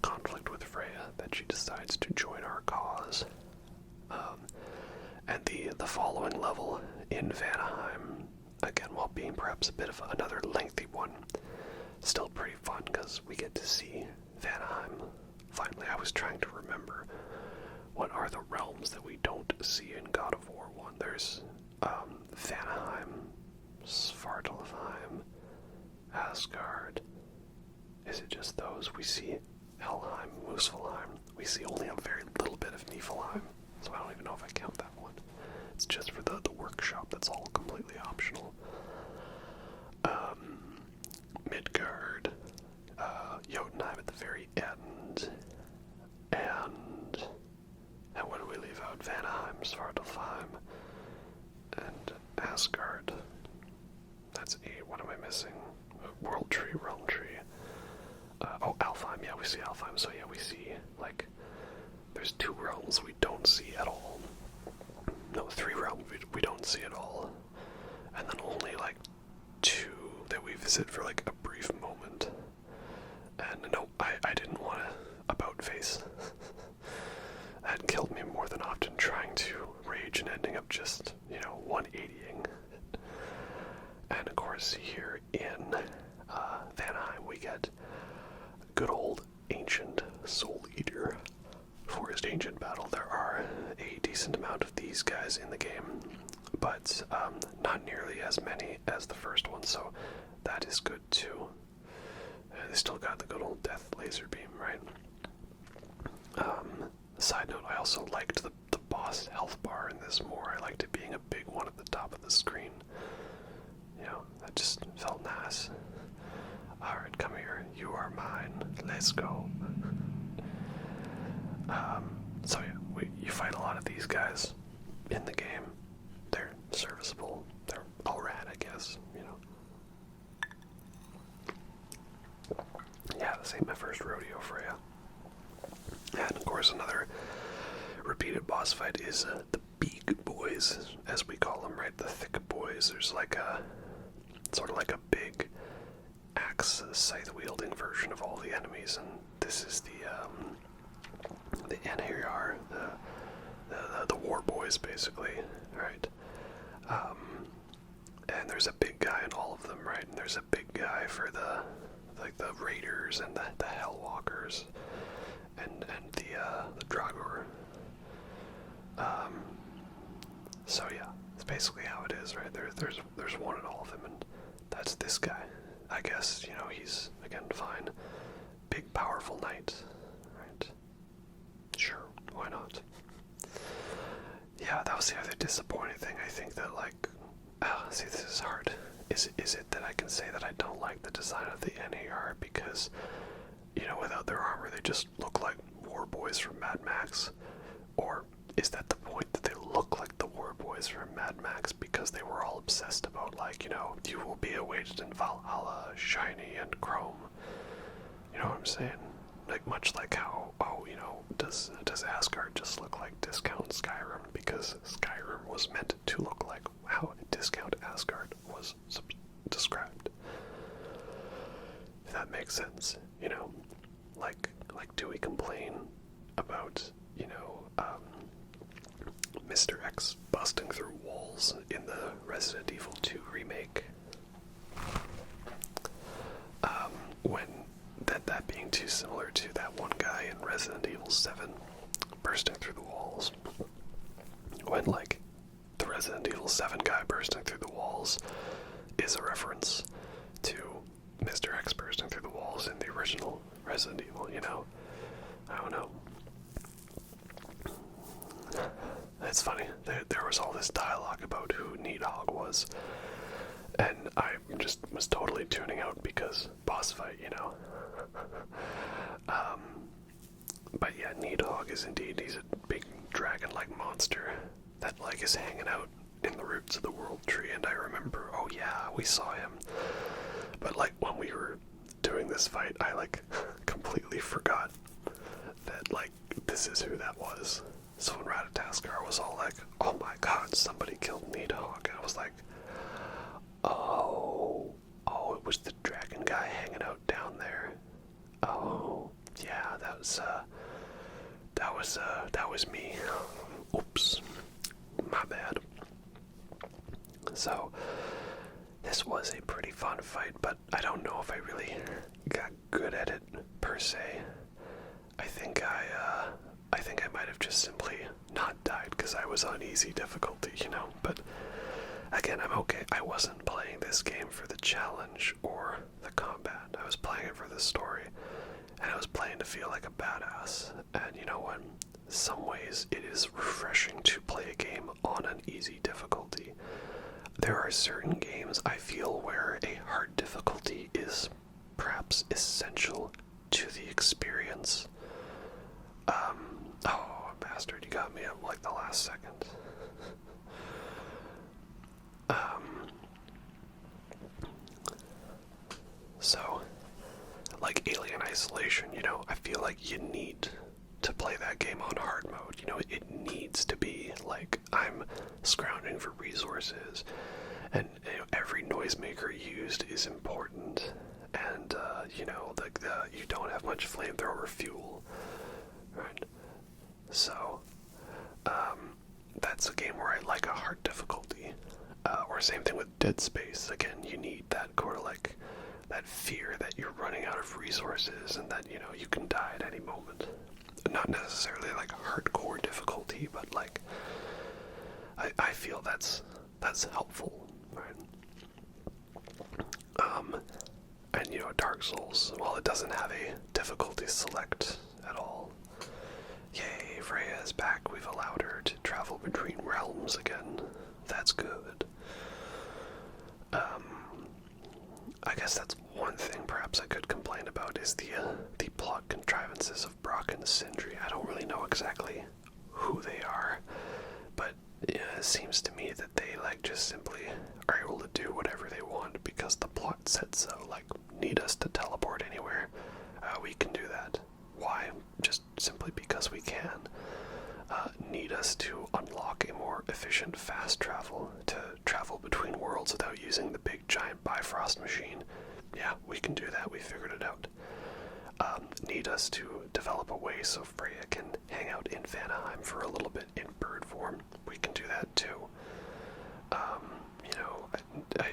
conflict with Freya, that she decides to join our cause. And the following level in Vanaheim, again, while being perhaps a bit of another lengthy one, still pretty fun because we get to see Vanaheim. Finally, I was trying to remember what are the realms that we don't see in God of War 1. There's Vanaheim, Svartalfheim, Asgard. Is it just those? We see Helheim, Muspelheim. We see only a very little bit of Niflheim, so I don't even know if I count that one. It's just for the workshop. That's all completely optional. Midgard, Jotunheim at the very end, and what do we leave out? Vanaheim, Svartalfheim, and Asgard. That's 8. What am I missing? World Tree, Realm Tree. Alfheim. Yeah, we see Alfheim. So yeah, we see, like, there's 2 realms we don't see at all. No, 3 realms we don't see at all. And then only, like, 2 that we visit for, like, a brief moment. And no, I didn't want to about face. That killed me more than often, trying to rage and ending up just, 180ing. And of course, here in Vanaheim, we get good old ancient Soul Eater Forest Ancient Battle. There are a decent amount of these guys in the game, but not nearly as many as the first one, so that is good too. They still got the good old death laser beam, right? Side note, I also liked the boss health bar in this more. I liked it being a big one at the top of the screen. That just felt nice. Alright, come here. You are mine. Let's go. So yeah, you fight a lot of these guys in the game. They're serviceable. They're all rad, I guess, Yeah, this ain't my first rodeo, Freya. And of course, another repeated boss fight is the big boys, as we call them, right? The thick boys. There's like sort of like a big axe scythe-wielding version of all the enemies, and this is the Anhir, the war boys, basically, right? And there's a big guy in all of them, right? And there's a big guy for the raiders and the hellwalkers and the Draugr. So yeah, it's basically how it is, right? There's one in all of them, and that's this guy. I guess, he's, again, fine. Big, powerful knight, right? Sure, why not? Yeah, that was the other disappointing thing. I think that, see, this is hard. Is it that I can say that I don't like the design of the NAR because, without their armor, they just look like war boys from Mad Max? Or is that the point that they look like the war boys from Mad Max because they were all obsessed about, you will be awaited in Valhalla, shiny and chrome? You know what I'm saying? Much like how, does Asgard just look like discount Skyrim because Skyrim was meant to look like how discount Asgard was described? If that makes sense, do we complain about, Mr. X busting through walls in the Resident Evil 2 remake? When that being too similar to that one guy in Resident Evil 7 bursting through the walls. When, the Resident Evil 7 guy bursting through the walls is a reference to Mr. X bursting through the walls in the original Resident Evil, I don't know. It's funny, there was all this dialogue about who Nidhogg was, and I just was totally tuning out because boss fight, But yeah, Nidhogg is indeed, he's a big dragon-like monster that, is hanging out in the roots of the World Tree, and I remember, oh yeah, we saw him. But, when we were doing this fight, I, completely forgot that, this is who that was. So when Ratataskar was all like, oh my god, somebody killed Nidhogg, I was like, oh, it was the dragon guy hanging out down there. Oh, yeah, that was me. Oops, My bad. So, this was a pretty fun fight, but I don't know if I really got good at it, per se. I think I might have just simply not died because I was on easy difficulty, you know, but again, I'm okay. I wasn't playing this game for the challenge or the combat. I was playing it for the story, and I was playing to feel like a badass. And you know what? In some ways, it is refreshing to play a game on an easy difficulty. There are certain games I feel where a hard difficulty is perhaps essential to the experience. Oh, bastard, you got me at like the last second. So, like Alien Isolation, you know, I feel like you need to play that game on hard mode. You know, it needs to be like I'm scrounging for resources, and you know, every noisemaker used is important. And you know, you don't have much flamethrower fuel, right? So, that's a game where I like a hard difficulty. Or same thing with Dead Space. Again, you need that kind of like that fear that you're running out of resources and that, you know, you can die at any moment. Not necessarily like hardcore difficulty, but like I feel that's helpful, right? And you know, Dark Souls, well, it doesn't have a difficulty select at all. Yay, Freya is back. We've allowed her to travel between realms again. That's good. I guess that's one thing perhaps I could complain about is the plot contrivances of Brock and Sindri. I don't really know exactly who they are, but it seems to me that they like just simply are able to do whatever they want because the plot said so. Like, need us to teleport anywhere, we can do that. Why? Just simply because we can. Need us to unlock a more efficient fast travel to travel between worlds without using the big giant Bifrost machine. Yeah, we can do that. We figured it out. Need us to develop a way so Freya can hang out in Vanaheim for a little bit in bird form. We can do that too. You know,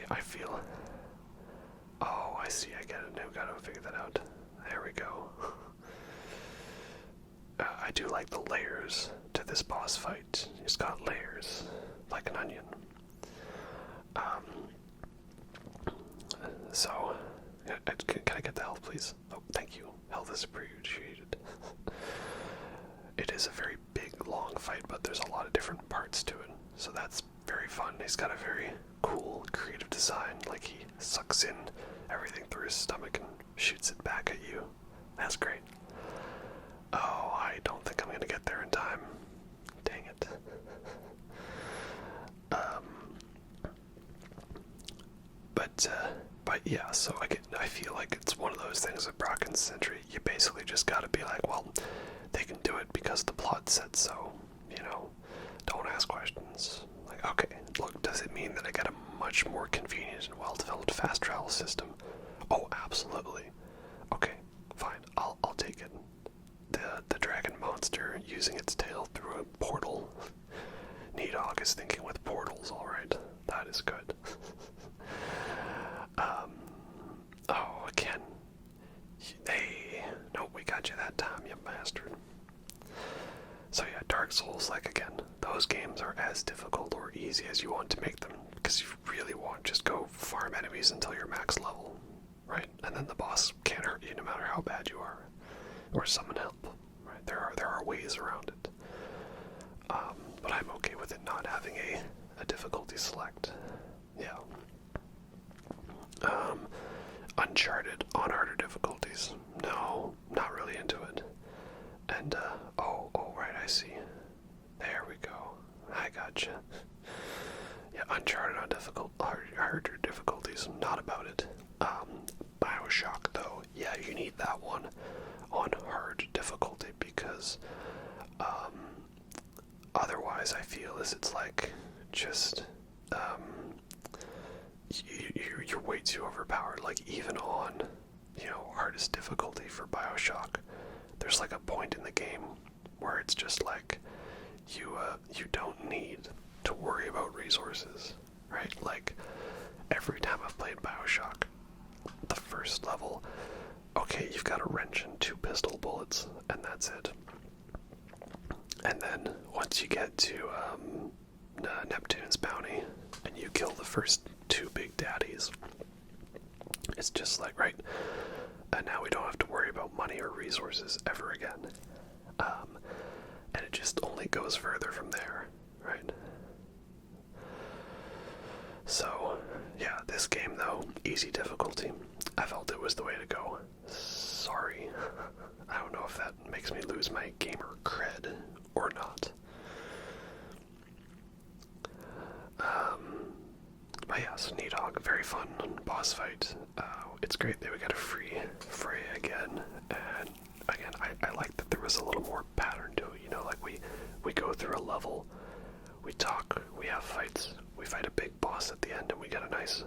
I feel... Oh, I see. I get it now. Gotta figure that out. There we go. I do like the layers to this boss fight. It's got layers, like an onion. So, can I get the health, please? Oh, thank you. Health is appreciated. It is a very big, long fight, but there's a lot of different parts to it, so that's very fun. He's got a very cool, creative design, like he sucks in everything through his stomach and shoots it back at you. That's great. Oh, I don't think I'm gonna get there in time. Dang it. But yeah, so I feel like it's one of those things with Brock and Sindri. You basically just gotta be like, well, they can do it because the plot said so. You know, don't ask questions. Like, okay, look, does it mean that I get a much more convenient and well-developed fast travel system? Oh, absolutely. Okay, fine, I'll take it. The dragon monster using its tail through a portal. Nidhogg is thinking with portals, alright. That is good. Oh, again. Hey, no, we got you that time, you bastard. So yeah, Dark Souls, like again, those games are as difficult or easy as you want to make them. Because you really want, just go farm enemies until you're max level, right? And then the boss can't hurt you no matter how bad you are. Or summon help, right? There are ways around it. But I'm okay with it not having a difficulty select. Yeah. Uncharted on harder difficulties. No, not really into it. And, oh, right, I see. There we go. I gotcha. Yeah, Uncharted on harder difficulties. Not about it. Bioshock, though. Yeah, you need that one on hard difficulty because, otherwise I feel it's like, just, you're way too overpowered. Like, even on, you know, hardest difficulty for Bioshock, there's like a point in the game where it's just like, you don't need to worry about resources, right? Like, every time I've played Bioshock, the first level, okay, you've got a wrench and 2 pistol bullets, and that's it. And then, once you get to Neptune's bounty, and you kill the first 2 big daddies, it's just like, right, and now we don't have to worry about money or resources ever again. And it just only goes further from there, right? So, yeah, this game though, easy difficulty. I felt it was the way to go. Sorry. I don't know if that makes me lose my gamer cred or not. But yeah, so Nidhogg, very fun boss fight. It's great that we got a free Freya again, and again, I like that there was a little more pattern to it, you know, like we go through a level, we talk, we have fights, we fight a big boss at the end, and we get a nice,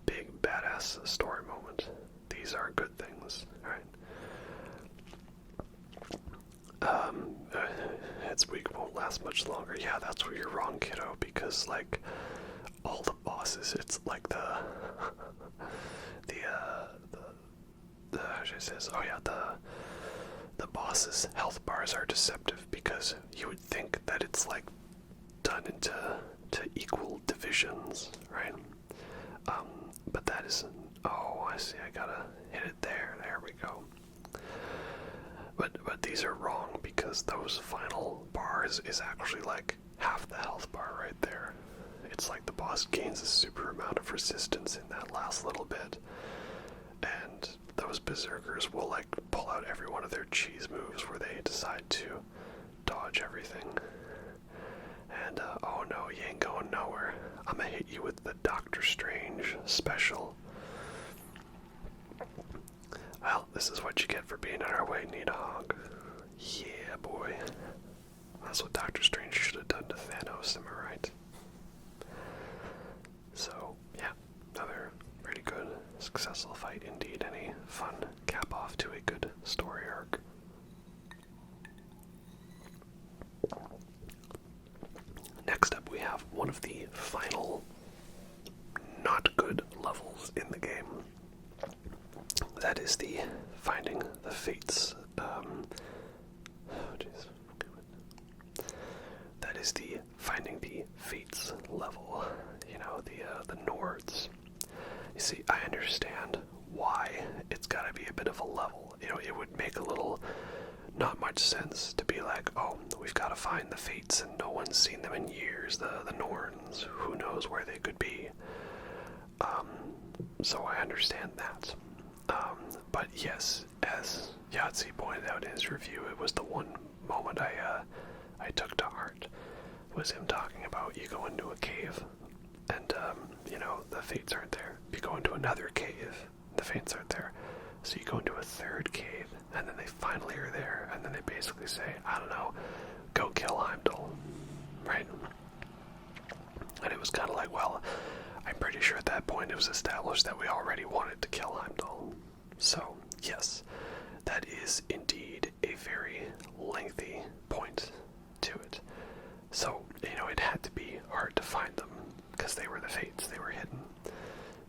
big, badass story moment. These are good things, right? Its week won't last much longer. Yeah, that's where you're wrong, kiddo, because, like, all the bosses, it's like how should I say this? Oh yeah, the boss's health bars are deceptive, because you would think that it's like done into equal divisions, right? But that isn't. Oh, I see. I gotta hit it there. There we go. But these are wrong, because those final bars is actually like half the health bar right there. It's like the boss gains a super amount of resistance in that last little bit, and those Berserkers will like pull out every one of their cheese moves where they decide to dodge everything. And oh no, you ain't going nowhere. I'm gonna hit you with the Doctor Strange special. Well, this is what you get for being in our way, Nidhogg. Yeah, boy. That's what Doctor Strange should have done to Thanos, am I right? So, yeah, another pretty good, successful fight indeed. Any fun cap off to a good story arc. Next up, we have one of the final not good levels in the game. That is the Finding the Fates. That is the Finding the Fates level. You know, the Nords. You see, I understand why it's gotta be a bit of a level. You know, it would make a little not much sense to be like, oh, we've got to find the Fates and no one's seen them in years, the Norns, who knows where they could be. So I understand that. But yes, as Yahtzee pointed out in his review, it was the one moment I took to heart, was him talking about you go into a cave and, you know, the Fates aren't there. You go into another cave, the Fates aren't there. So you go into a third cave, and then they finally are there, and then they basically say, I don't know, go kill Heimdall, right? And it was kind of like, well, I'm pretty sure at that point it was established that we already wanted to kill Heimdall. So, yes, that is indeed a very lengthy point to it. So, you know, it had to be hard to find them, because they were the Fates, they were hidden.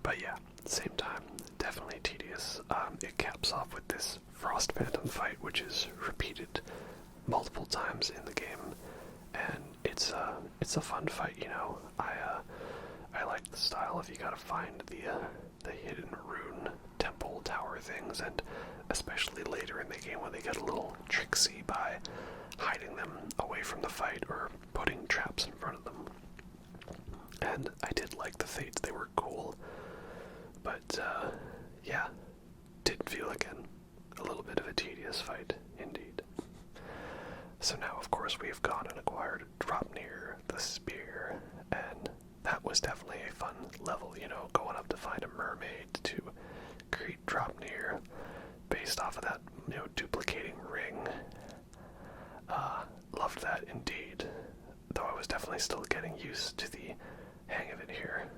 But yeah, at the same time, definitely tedious. It caps off with this Frost Phantom fight, which is repeated multiple times in the game, and it's a fun fight, you know. I like the style of you gotta find the hidden rune temple tower things, and especially later in the game when they get a little tricksy by hiding them away from the fight or putting traps in front of them. And I did like the Fates, they were cool. But, yeah, did feel again a little bit of a tedious fight, indeed. So now, of course, we have gone and acquired Draupnir, the spear, and that was definitely a fun level, you know, going up to find a mermaid to create Draupnir based off of that, you know, duplicating ring. Loved that indeed, though I was definitely still getting used to the hang of it here.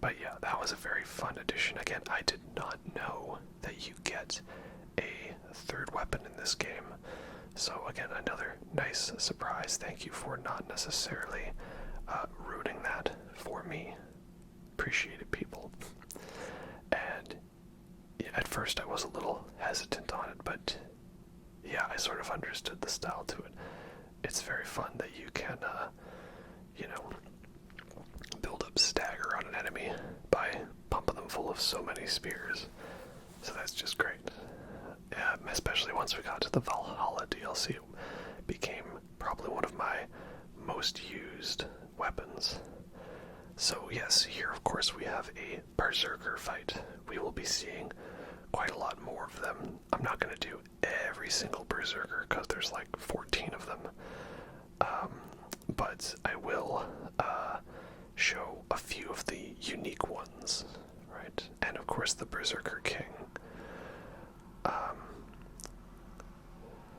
But yeah, that was a very fun addition. Again, I did not know that you get a third weapon in this game. So again, another nice surprise. Thank you for not necessarily rooting that for me. Appreciate it, people. And yeah, at first I was a little hesitant on it, but yeah, I sort of understood the style to it. It's very fun that you can, build up stagger on an enemy by pumping them full of so many spears. So that's just great. Especially once we got to the Valhalla DLC, it became probably one of my most used weapons. So yes, here of course we have a Berserker fight. We will be seeing quite a lot more of them. I'm not going to do every single Berserker because there's like 14 of them. But I will show a few of the unique ones, right? And of course the Berserker King.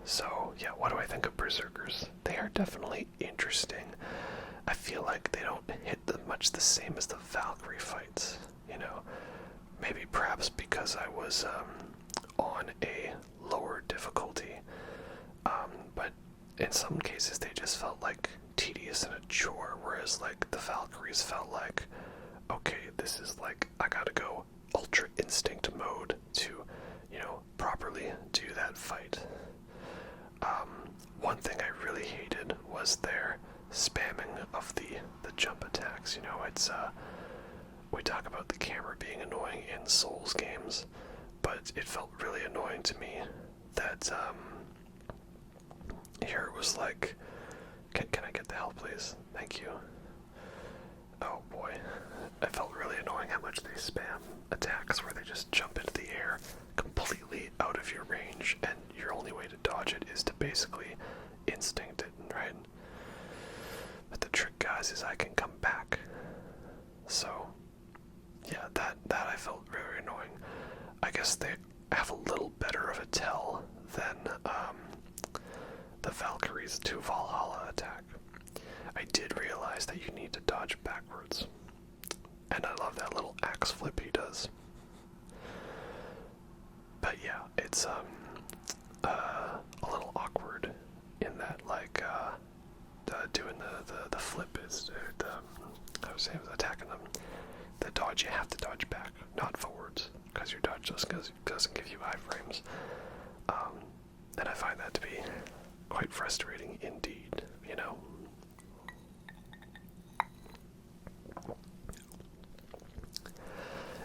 So yeah, what do I think of Berserkers? They are definitely interesting. I feel like they don't hit much the same as the Valkyrie fights, Maybe perhaps because I was on a lower difficulty. But in some cases they just felt like tedious and a chore, whereas like the Valkyries felt like, okay, this is like, I gotta go ultra instinct mode to, properly do that fight. One thing I really hated was their spamming of the jump attacks. It's we talk about the camera being annoying in Souls games, but it felt really annoying to me that here it was like, can I get the help, please? Thank you. Oh boy, it felt really annoying how much they spam attacks where they just jump into the air completely out of your range, and your only way to dodge it is to basically instinct it, right? But the trick, guys, is I can come back. So yeah, that I felt very annoying. I guess they have a little better of a tell than the Valkyries to Valhalla attack. I did realize that you need to dodge backwards, and I love that little axe flip he does. But yeah, it's a little awkward in that, like, doing the flip is, I was attacking them. The dodge, you have to dodge back, not forwards, because your dodge doesn't give you iframes. And I find that to be quite frustrating indeed,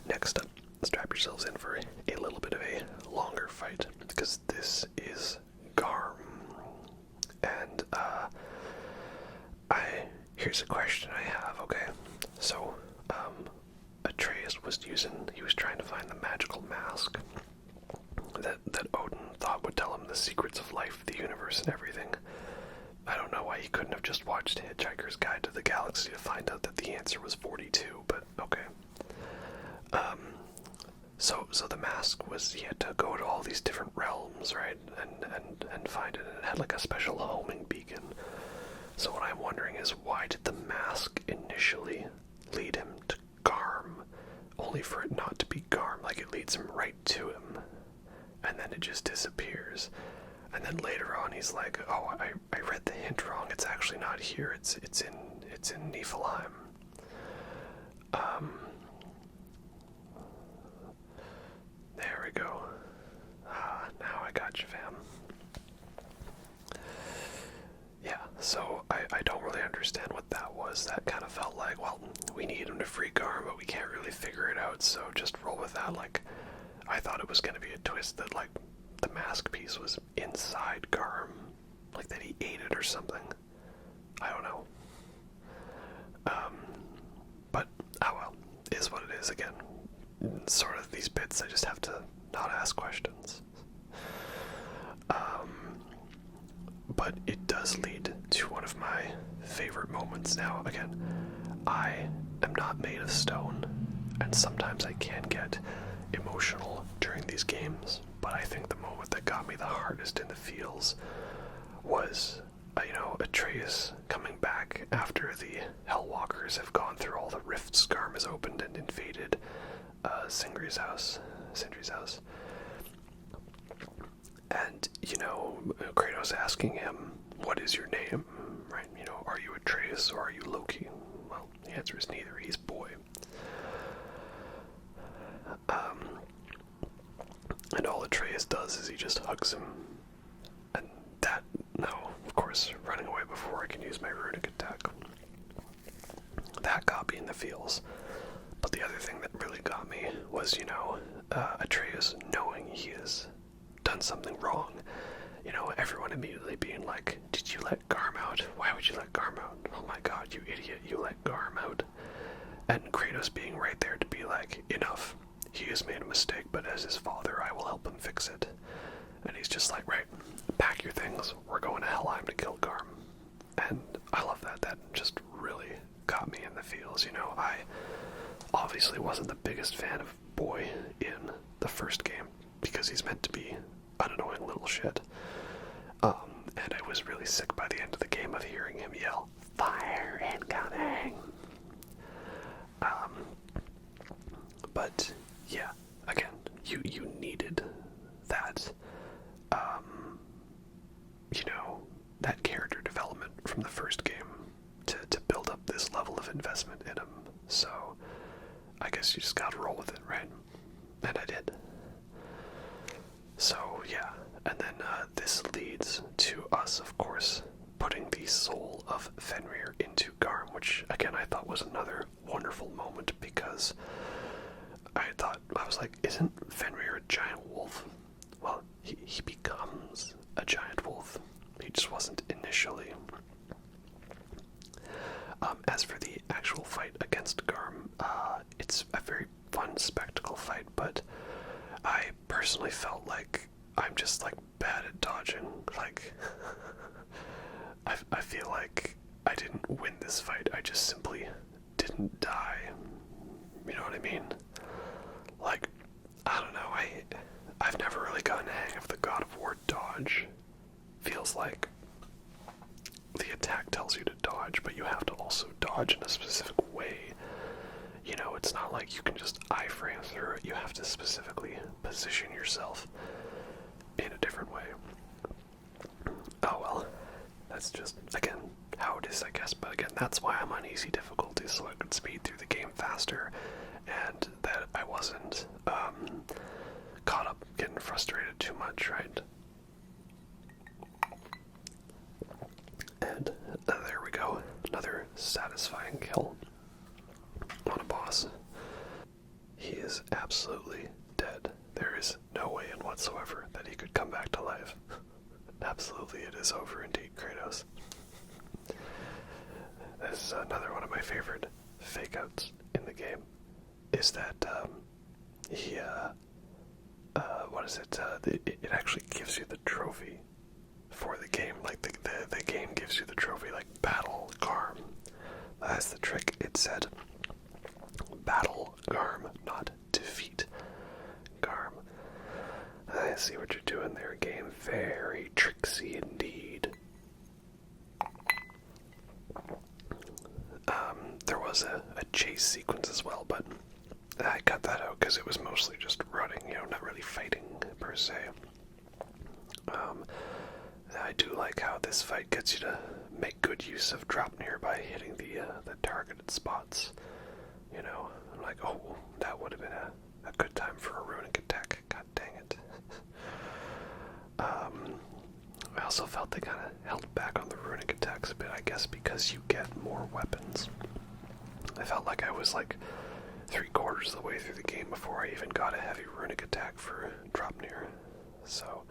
Next up, strap yourselves in for a little bit of a longer fight, because this is Garm. And here's a question I have, okay? So, Atreus he was trying to find the magical mask that Odin thought would tell him the secrets of life, the universe, and everything. I don't know why he couldn't have just watched Hitchhiker's Guide to the Galaxy to find out that the answer was 42, but okay. So the mask was, he had to go to all these different realms, right, and find it, and it had like a special homing beacon. So what I'm wondering is, why did the mask initially lead him to Garm, only for it not to be Garm? Like, it leads him right to him, and then it just disappears. And then later on he's like, oh, I read the hint wrong, it's actually not here, it's in Niflheim. There we go. Now I got you, fam. Yeah, so I don't really understand what that was. That kind of felt like, well, we need him to free Garm, but we can't really figure it out, so just roll with that. Like, I thought it was going to be a twist that, like, the mask piece was inside Garm, like that he ate it or something. I don't know. But, oh well, is what it is. Again, sort of these bits, I just have to not ask questions. But it does lead to one of my favorite moments. Now, again, I am not made of stone, and sometimes I can get emotional during these games, but I think the moment that got me the hardest in the feels was, Atreus coming back after the Hellwalkers have gone through all the rifts. Garm has opened and invaded Sindri's house. you know, Kratos asking him, what is your name, right? You know, are you Atreus or are you Loki? Well, the answer is neither. He's boy. And all Atreus does is he just hugs him. And that, no, of course, running away before I can use my runic attack. That got me in the feels. But the other thing that really got me was, you know, Atreus knowing he has done something wrong. You know, everyone immediately being like, did you let Garm out? Why would you let Garm out? Oh my god, you idiot, you let Garm out. And Kratos being right there to be like, enough. He has made a mistake, but as his father, I will help him fix it. And he's just like, right, pack your things. We're going to Helheim to kill Garm. And I love that. That just really got me in the feels. You know, I obviously wasn't the biggest fan of Boy in the first game because he's meant to be an annoying little shit. And I was really sick by the end of the game of hearing him yell, "Fire incoming!" But yeah, again, you needed that, you know, that character development from the first game to build up this level of investment in him. So I guess you just gotta roll with it, right? And I did. So yeah, and then this leads to us, of course, putting the soul of Fenrir into Garm, which again I thought was another wonderful moment because I was like, isn't Fenrir a giant wolf? Well, he becomes a giant wolf. He just wasn't initially. As for the actual fight against Garm, it's a very fun spectacle fight, but I personally felt like I'm just like bad at dodging. Like, I feel like I didn't win this fight. I just simply didn't die. You know what I mean? Like, I don't know. I've never really gotten a hang of the God of War dodge. Feels like the attack tells you to dodge, but you have to also dodge in a specific way. You know, it's not like you can just iframe through it. You have to specifically position yourself in a different way. Oh well, that's just, again, how it is, I guess. But again, that's why I'm on easy difficulty, so I could speed through the game faster, and that I wasn't caught up getting frustrated too much, right? And there we go, another satisfying kill on a boss. He is absolutely dead. There is no way in whatsoever that he could come back to life. Absolutely, it is over indeed, Kratos. This is another one of my favorite fake-outs in the game, is that he, what is it? It actually gives you the trophy for the game. Like, the game gives you the trophy, like, Battle Garm. That's the trick. It said, Battle Garm, not defeat Garm. I see what you're doing there, game. Very tricksy indeed. There was a chase sequence as well, but I cut that out because it was mostly just running, you know, not really fighting per se. I do like how this fight gets you to make good use of Draupnir by hitting the targeted spots. You know, I'm like, oh, that would have been a good time for a runic attack. God dang it. I also felt they kind of held back on the runic attacks a bit, I guess, because you get more weapons. I felt like I was like 3/4 of the way through the game before I even got a heavy runic attack for Draupnir. So,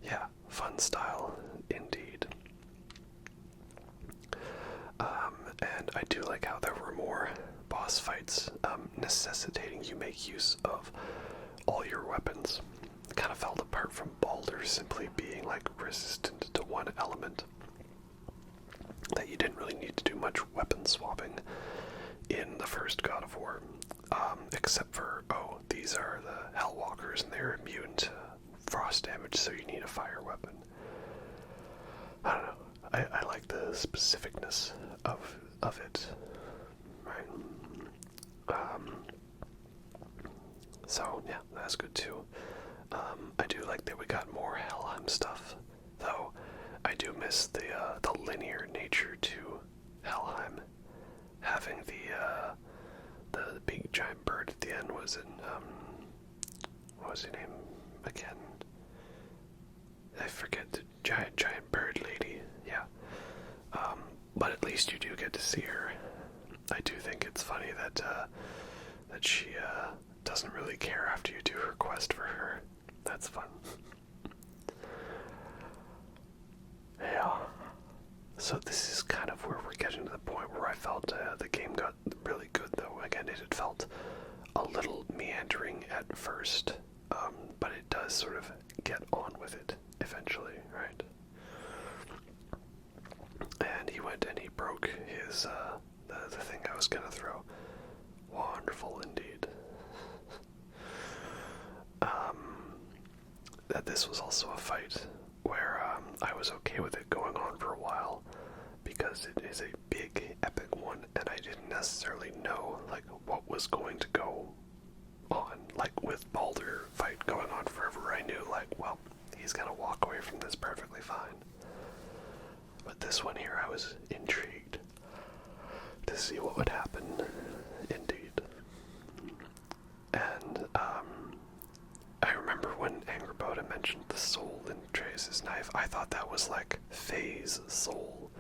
yeah, fun style indeed. And I do like how there were more boss fights necessitating you make use of all your weapons. It kind of felt apart from Baldur simply being like resistant to one element. That you didn't really need to do much weapon swapping in the first God of War. Except for, oh, these are the Hellwalkers and they're immune to frost damage, so you need a fire weapon. I don't know. I like the specificness of it. Right? So, yeah, that's good too. I do like that we got more Helheim stuff. again. I forget the giant bird lady. Yeah. But at least you do get to see her. I do think it's funny that she doesn't really care after you do her quest for her. That's fun. Yeah. So this is kind of where we're getting to the point where I felt the game got really good, though. Again, it had felt a little meandering at first, but it does sort of get on with it eventually, right? And he went and he broke his, the thing I was gonna throw. Wonderful indeed. That this was also a fight where I was okay with it going on for a while, because it is a big, epic one, and I didn't necessarily know, like, what was going to go on. Like, with Baldur fight going on forever, I knew, like, well, he's gonna walk away from this perfectly fine. But this one here, I was intrigued to see what would happen, indeed. And, I remember when Angerboda mentioned the soul in Atreus' knife, I thought that was like Faye's soul.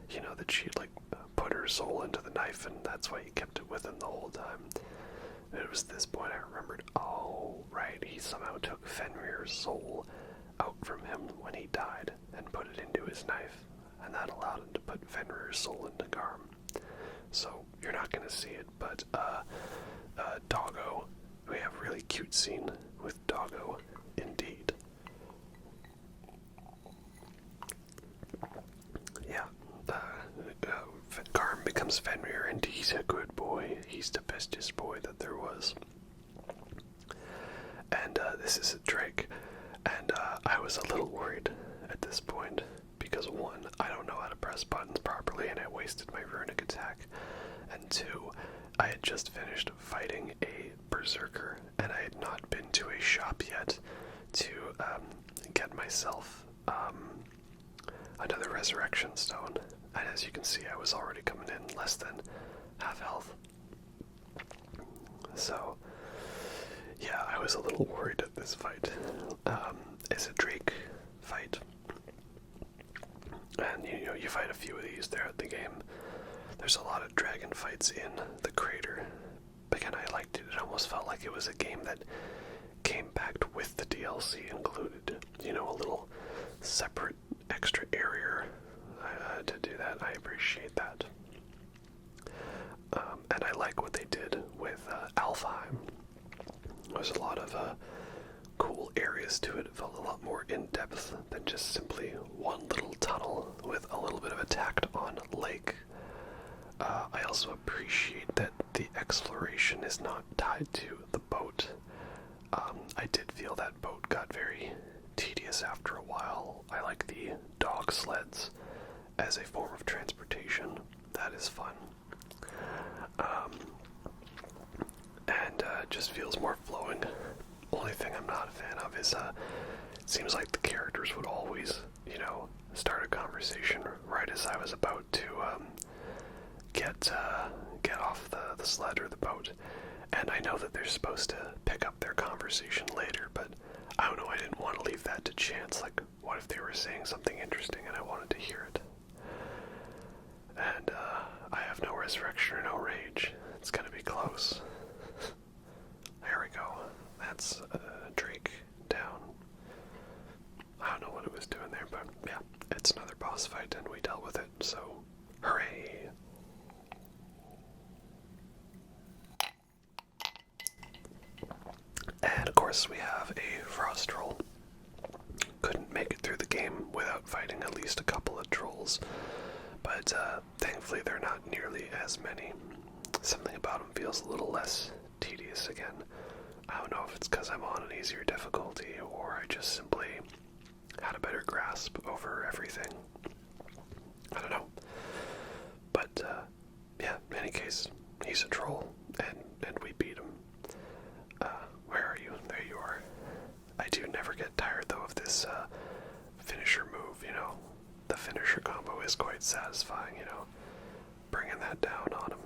You know, that she'd like put her soul into the knife and that's why he kept it with him the whole time. And it was this point I remembered, oh, right, he somehow took Fenrir's soul out from him when he died and put it into his knife. And that allowed him to put Fenrir's soul into Garm. So, you're not going to see it, but Doggo, we have a really cute scene with Doggo, indeed. Yeah, Garm becomes Fenrir, and he's a good boy. He's the bestest boy that there was. And this is a Drake, and I was a little worried at this point, because one, I don't know how to press buttons properly, and I wasted my runic attack, and two, I had just finished fighting a Berserker, and I had not been to a shop yet to get myself another resurrection stone. And as you can see, I was already coming in less than half health. So, yeah, I was a little worried at this fight. It's a Drake fight. And, you fight a few of these throughout the game. There's a lot of dragon fights in the crater. Again, I liked it. It almost felt like it was a game that came packed with the DLC included. A little separate extra area to do that. I appreciate that. And I like what they did with Alfheim. There's a lot of cool areas to it. It felt a lot more in-depth than just simply one little tunnel with a little bit of a tacked-on lake. I also appreciate that the exploration is not tied to the boat. I did feel that boat got very tedious after a while. I like the dog sleds as a form of transportation. That is fun. And it just feels more flowing. Only thing I'm not a fan of is it seems like the characters would always, start a conversation right as I was about to get off the sled or the boat. And I know that they're supposed to pick up their conversation later, but I don't know, I didn't want to leave that to chance. Like, what if they were saying something interesting and I wanted to hear it? And I have no resurrection or no rage. It's gonna be close. There we go. That's Drake down. I don't know what it was doing there, but yeah, it's another boss fight and we dealt with it, so hooray! And of course we have a frost troll. Couldn't make it through the game without fighting at least a couple of trolls, but thankfully they're not nearly as many. Something about them feels a little less tedious again. I don't know if it's because I'm on an easier difficulty or I just simply had a better grasp over everything. I don't know. But yeah, in any case, he's a troll and we beat him. Where are you? There you are. I do never get tired though of this finisher move, The finisher combo is quite satisfying, Bringing that down on him.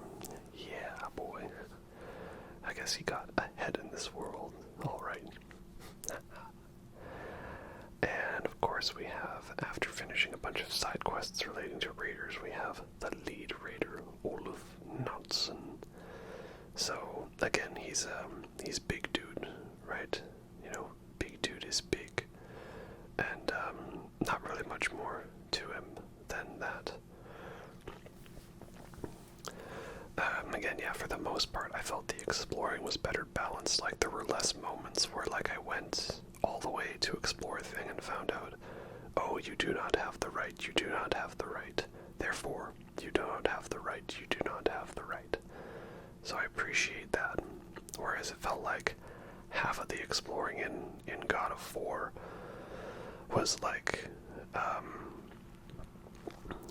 Yeah, boy. I guess he got ahead in this world. Alright. course, we have, after finishing a bunch of side quests relating to raiders, we have the lead raider, Oluf Nautson. So, again, he's big dude, right? You know, big dude is big. And, not really much more to him than that. Again, yeah, for the most part, I felt the exploring was better balanced. Like, there were less moments where, like, I went all the way to explore a thing and found out, oh, you do not have the right, you do not have the right. Therefore, you do not have the right, you do not have the right. So I appreciate that. Whereas it felt like half of the exploring in God of War was like,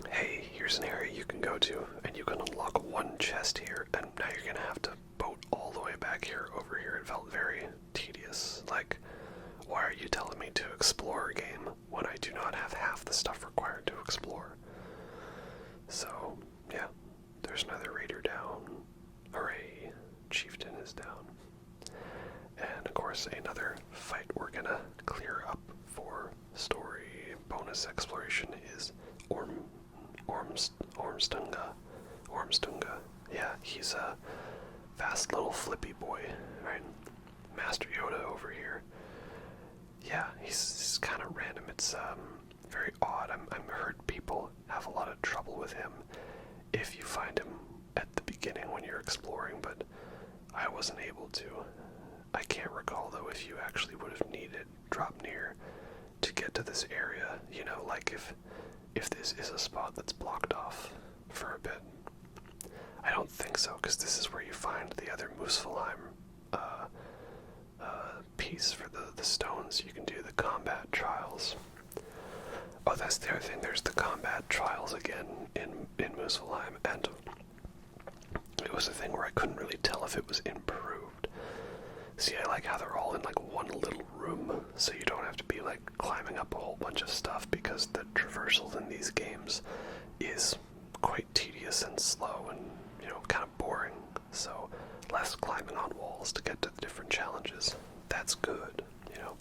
hey, here's an area you can go to, and you can unlock one chest here, and now you're gonna have to boat all the way back here over here. It felt very tedious. Like, why are you telling me to explore a game when I do not have half the stuff required to explore? So, yeah, there's another raider down. Hooray, chieftain is down. And of course, another fight we're gonna clear up for story bonus exploration is Ormstunga. Yeah, he's a fast little flippy boy, right? Master Yoda over here. Yeah, he's kind of random. It's very odd. I'm heard people have a lot of trouble with him if you find him at the beginning when you're exploring, but I wasn't able to. I can't recall though if you actually would have needed drop near to get to this area. You know, like if this is a spot that's blocked off for a bit. I don't think so, because this is where you find the other Muspelheim piece for the stones. You can do the combat trials. Oh, that's the other thing. There's the combat trials again in Muspelheim, and it was a thing where I couldn't really tell if it was improved. See, I like how they're all in like one little room, so you don't have to be like climbing up a whole bunch of stuff, because the traversal in these games is quite tedious and slow and, you know, kind of boring. So less climbing on walls to get to the different challenges. That's good, you know.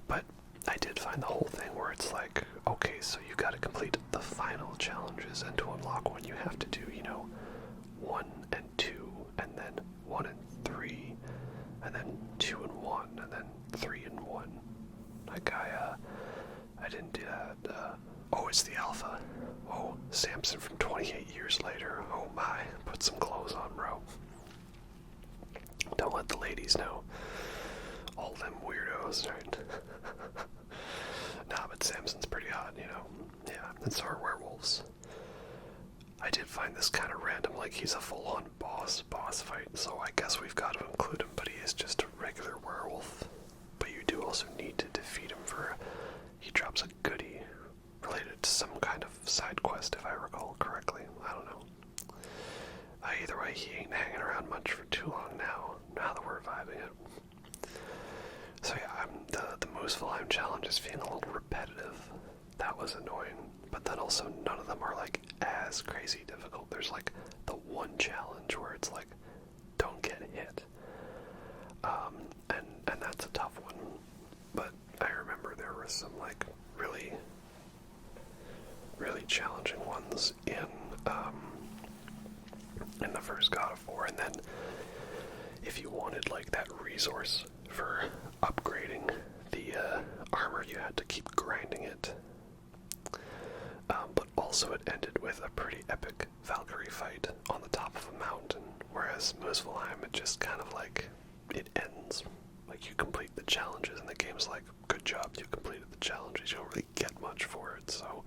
But I did find the whole thing where it's like, okay, so you gotta complete the final challenges, and to unlock one you have to do, you know, 1 and 2, and then 1 and 3, and then 2 and 1, and then 3 and 1. Like, I didn't do that. Oh, it's the Alpha. Oh, Samson from 28 years later. Oh my, put some clothes on, bro. Don't let the ladies know. All them weirdos, right? Nah, but Samson's pretty hot, you know. Yeah, and so are werewolves. I did find this kind of random, like he's a full-on boss fight, so I guess we've got to include him, but he is just a regular werewolf. But you do also need to defeat him he drops a goodie related to some kind of side quest, if I recall correctly. I don't know. Either way, he ain't hanging around much for too long now that we're vibing it. So yeah, the Muspelheim challenge is feeling a little repetitive. That was annoying. But then also none of them are like as crazy difficult. There's like the one challenge where it's like, don't get hit. And that's a tough one. But I remember there were some like really, really challenging ones in the first God of War. And then if you wanted like that resource for upgrading the armor, you had to keep grinding it. But also it ended with a pretty epic Valkyrie fight on the top of a mountain, whereas Muspelheim, it just kind of like, it ends. Like, you complete the challenges and the game's like, good job, you completed the challenges. You don't really get much for it, so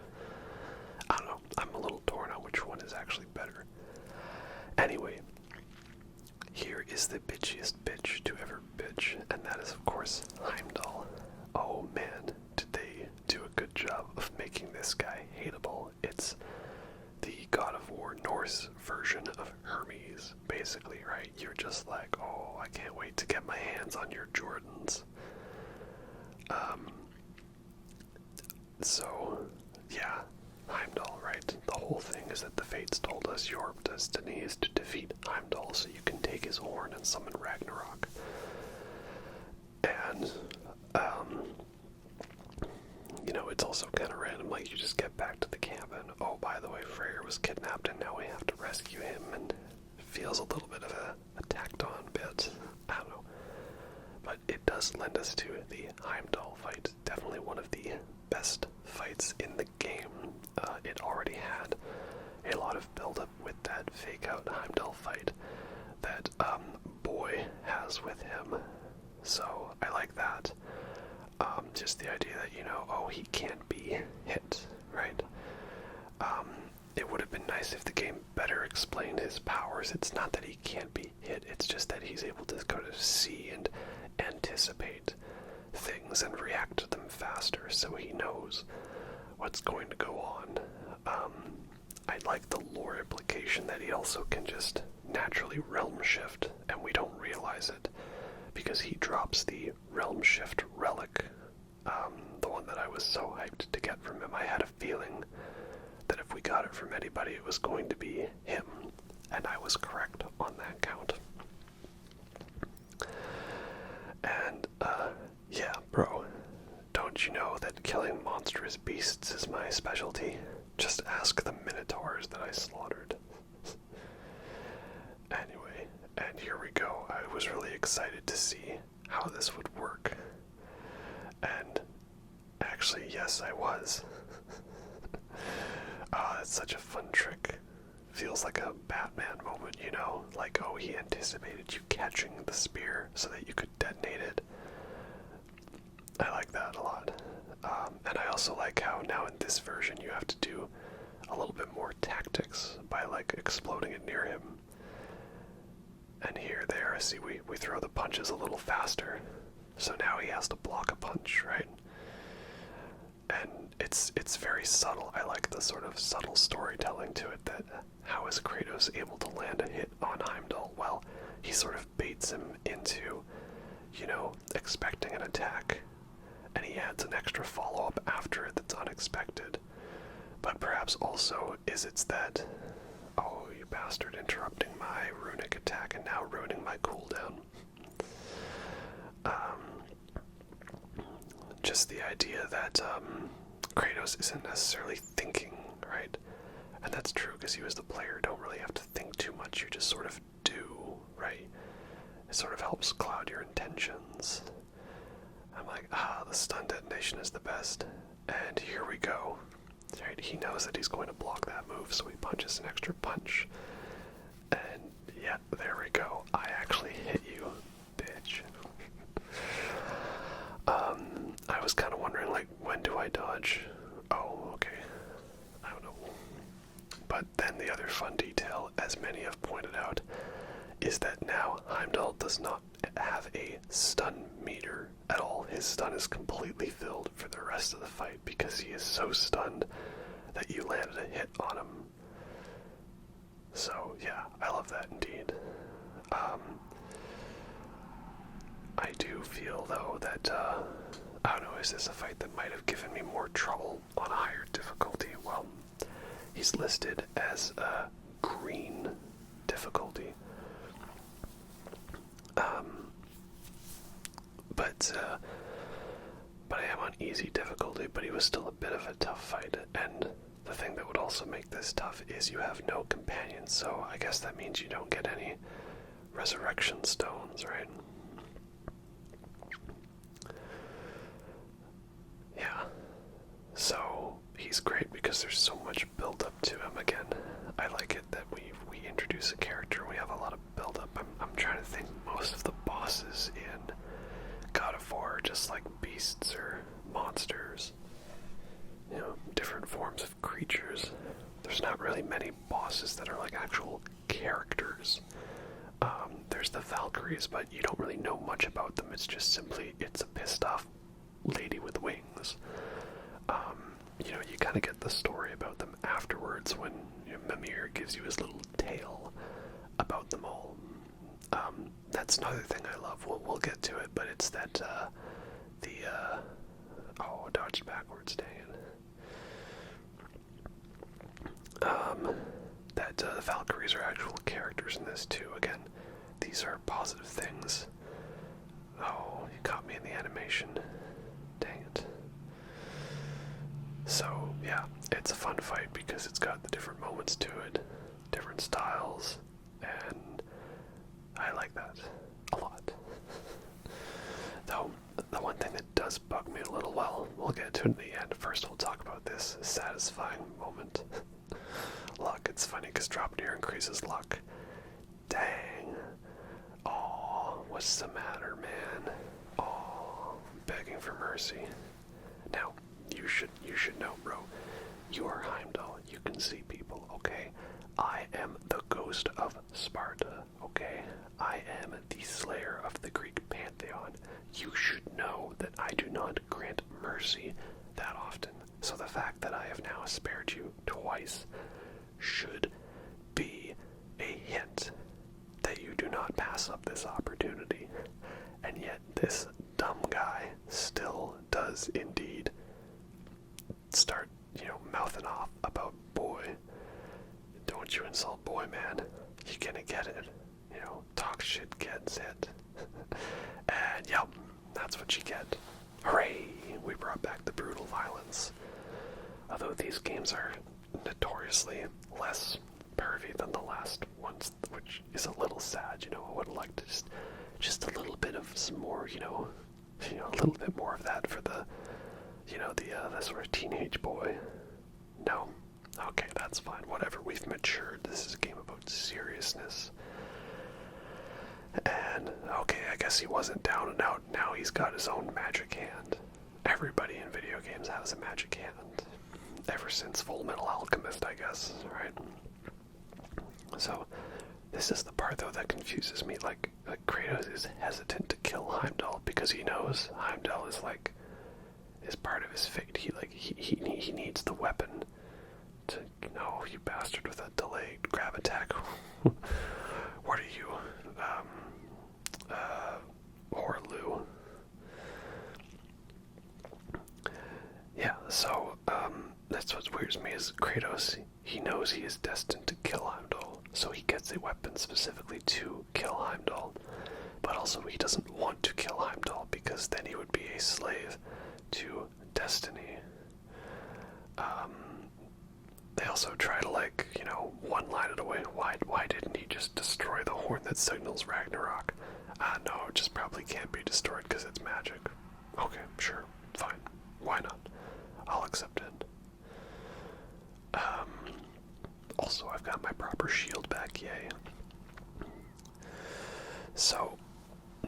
I don't know. I'm a little torn on which one is actually better. Anyway, here is the bitchiest bitch to ever bitch, and that is, of course, Heimdall. Oh man, did they do a good job of making this guy hateable. It's the God of War Norse version of Hermes, basically, right? You're just like, oh, I can't wait to get my hands on your Jordans. So, yeah, Heimdall, right? The whole thing is that the Fates told us your destiny is to defeat Heimdall so you can take his horn and summon Ragnarok. And, you know, it's also kind of random. Like, you just get back to the camp and, oh, by the way, Freya was kidnapped and now we have to rescue him, and it feels a little bit of a tacked on bit. I don't know. But it does lend us to the Heimdall fight. Definitely one of the best fights in the game. It already had a lot of build-up with that fake-out Heimdall fight that Boy has with him. So I like that. Just the idea that, you know, oh, he can't be hit, right? It would have been nice if the game better explained his powers. It's not that he can't be hit, it's just that he's able to kind of see and anticipate things and react to them faster, so he knows what's going to go on. I like the lore implication that he also can just naturally realm shift, and we don't realize it, because he drops the realm shift relic, the one that I was so hyped to get from him. I had a feeling that if we got it from anybody, it was going to be him, and I was correct on that count. And, yeah, bro, don't you know that killing monstrous beasts is my specialty? Just ask the minotaurs that I slaughtered. Anyway, and here we go. I was really excited to see how this would work. And actually, yes, I was. It's such a fun trick. Feels like a Batman moment, you know? Like, oh, he anticipated you catching the spear so that you could detonate it. I like that a lot. And I also like how now in this version you have to do a little bit more tactics by, like, exploding it near him. And here, there, see, we throw the punches a little faster. So now he has to block a punch, right? And it's very subtle. I like the sort of subtle storytelling to it, that how is Kratos able to land a hit on Heimdall? Well, he sort of baits him into, you know, expecting an attack, and he adds an extra follow-up after it that's unexpected. But perhaps also it's that, oh, you bastard, interrupting my runic attack and now ruining my cooldown. Just the idea that Kratos isn't necessarily thinking, right? And that's true, because you as the player don't really have to think too much, you just sort of do, right? It sort of helps cloud your intentions. I'm like, the stun detonation is the best. And here we go. Right? He knows that he's going to block that move, so he punches an extra punch. And yeah, there we go. I actually hit you, bitch. I was kind of wondering, like, when do I dodge? Oh, okay. I don't know. But then the other fun detail, as many have pointed out, is that now Heimdall does not have a stun meter at all. His stun is completely filled for the rest of the fight because he is so stunned that you landed a hit on him. So, yeah, I love that indeed. I do feel, though, that, I don't know, is this a fight that might have given me more trouble on a higher difficulty? Well, he's listed as a green difficulty. But I am on easy difficulty, but he was still a bit of a tough fight, and the thing that would also make this tough is you have no companions, so I guess that means you don't get any resurrection stones, right? Yeah, so he's great because there's so much build-up to him. Again, I like it that we introduce a character, we have a lot of build-up. I'm trying to think, most of the bosses in God of War are just like beasts or monsters, you know, different forms of creatures. There's not really many bosses that are like actual characters. There's the Valkyries, but you don't really know much about them. It's just simply, it's a pissed off lady with wings. You know, you kind of get the story about them afterwards when, you know, Mimir gives you his little tale about them all. That's another thing I love. We'll get to it, but it's that, dodged backwards, dang it. The Valkyries are actual characters in this too. Again, these are positive things. Oh, you caught me in the animation. Dang it. yeah, it's a fun fight because it's got the different moments to it, different styles, and I like that a lot. Though, the one thing that does bug me a little, well, we'll get to it in the end. First, we'll talk about this satisfying moment. Luck. It's funny because drop near increases luck. Dang. Oh, what's the matter, man? Oh, begging for mercy. Now, you should know, bro. You are Heimdall. You can see people, okay? I am the ghost of Sparta, okay? I am the slayer of the Greek pantheon. You should know that I do not grant mercy that often. So the fact that I have now spared you twice should be a hint that you do not pass up this opportunity. And yet this dumb guy still does indeed start, mouthing off about boy. Don't you insult boy, man. You're gonna get it. Talk shit gets it. And yep, that's what you get. Hooray! We brought back the brutal violence. Although these games are notoriously less pervy than the last ones, which is a little sad. I would like to just a little bit of some more, a little bit more of that for the sort of teenage boy. No. Okay, that's fine. Whatever. We've matured. This is a game about seriousness. And, okay, I guess he wasn't down and out. Now he's got his own magic hand. Everybody in video games has a magic hand. Ever since Full Metal Alchemist, I guess, right? So, this is the part, though, that confuses me. Like Kratos is hesitant to kill Heimdall because he knows Heimdall is part of his fate. He needs the weapon to, no, you bastard with a delayed grab attack. What are you? Horlu. Yeah, so, that's what weirds me is Kratos, he knows he is destined to kill Heimdall, so he gets a weapon specifically to kill Heimdall, but also he doesn't want to kill Heimdall because then he would be a slave to destiny. They also try to, one-line it away. Why didn't he just destroy the horn that signals Ragnarok? No, it just probably can't be destroyed because it's magic. Okay, sure, fine. Why not? I'll accept it. Also, I've got my proper shield back, yay. So,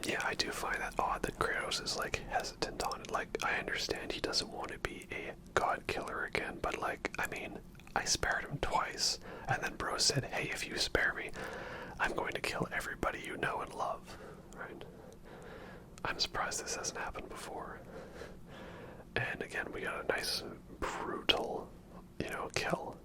yeah, I do find that odd that Kratos is, hesitant on it. I understand he doesn't want to be a god killer again, but, I spared him twice, and then bro said, hey, if you spare me, I'm going to kill everybody you know and love, right? I'm surprised this hasn't happened before. And again, we got a nice, brutal, kill.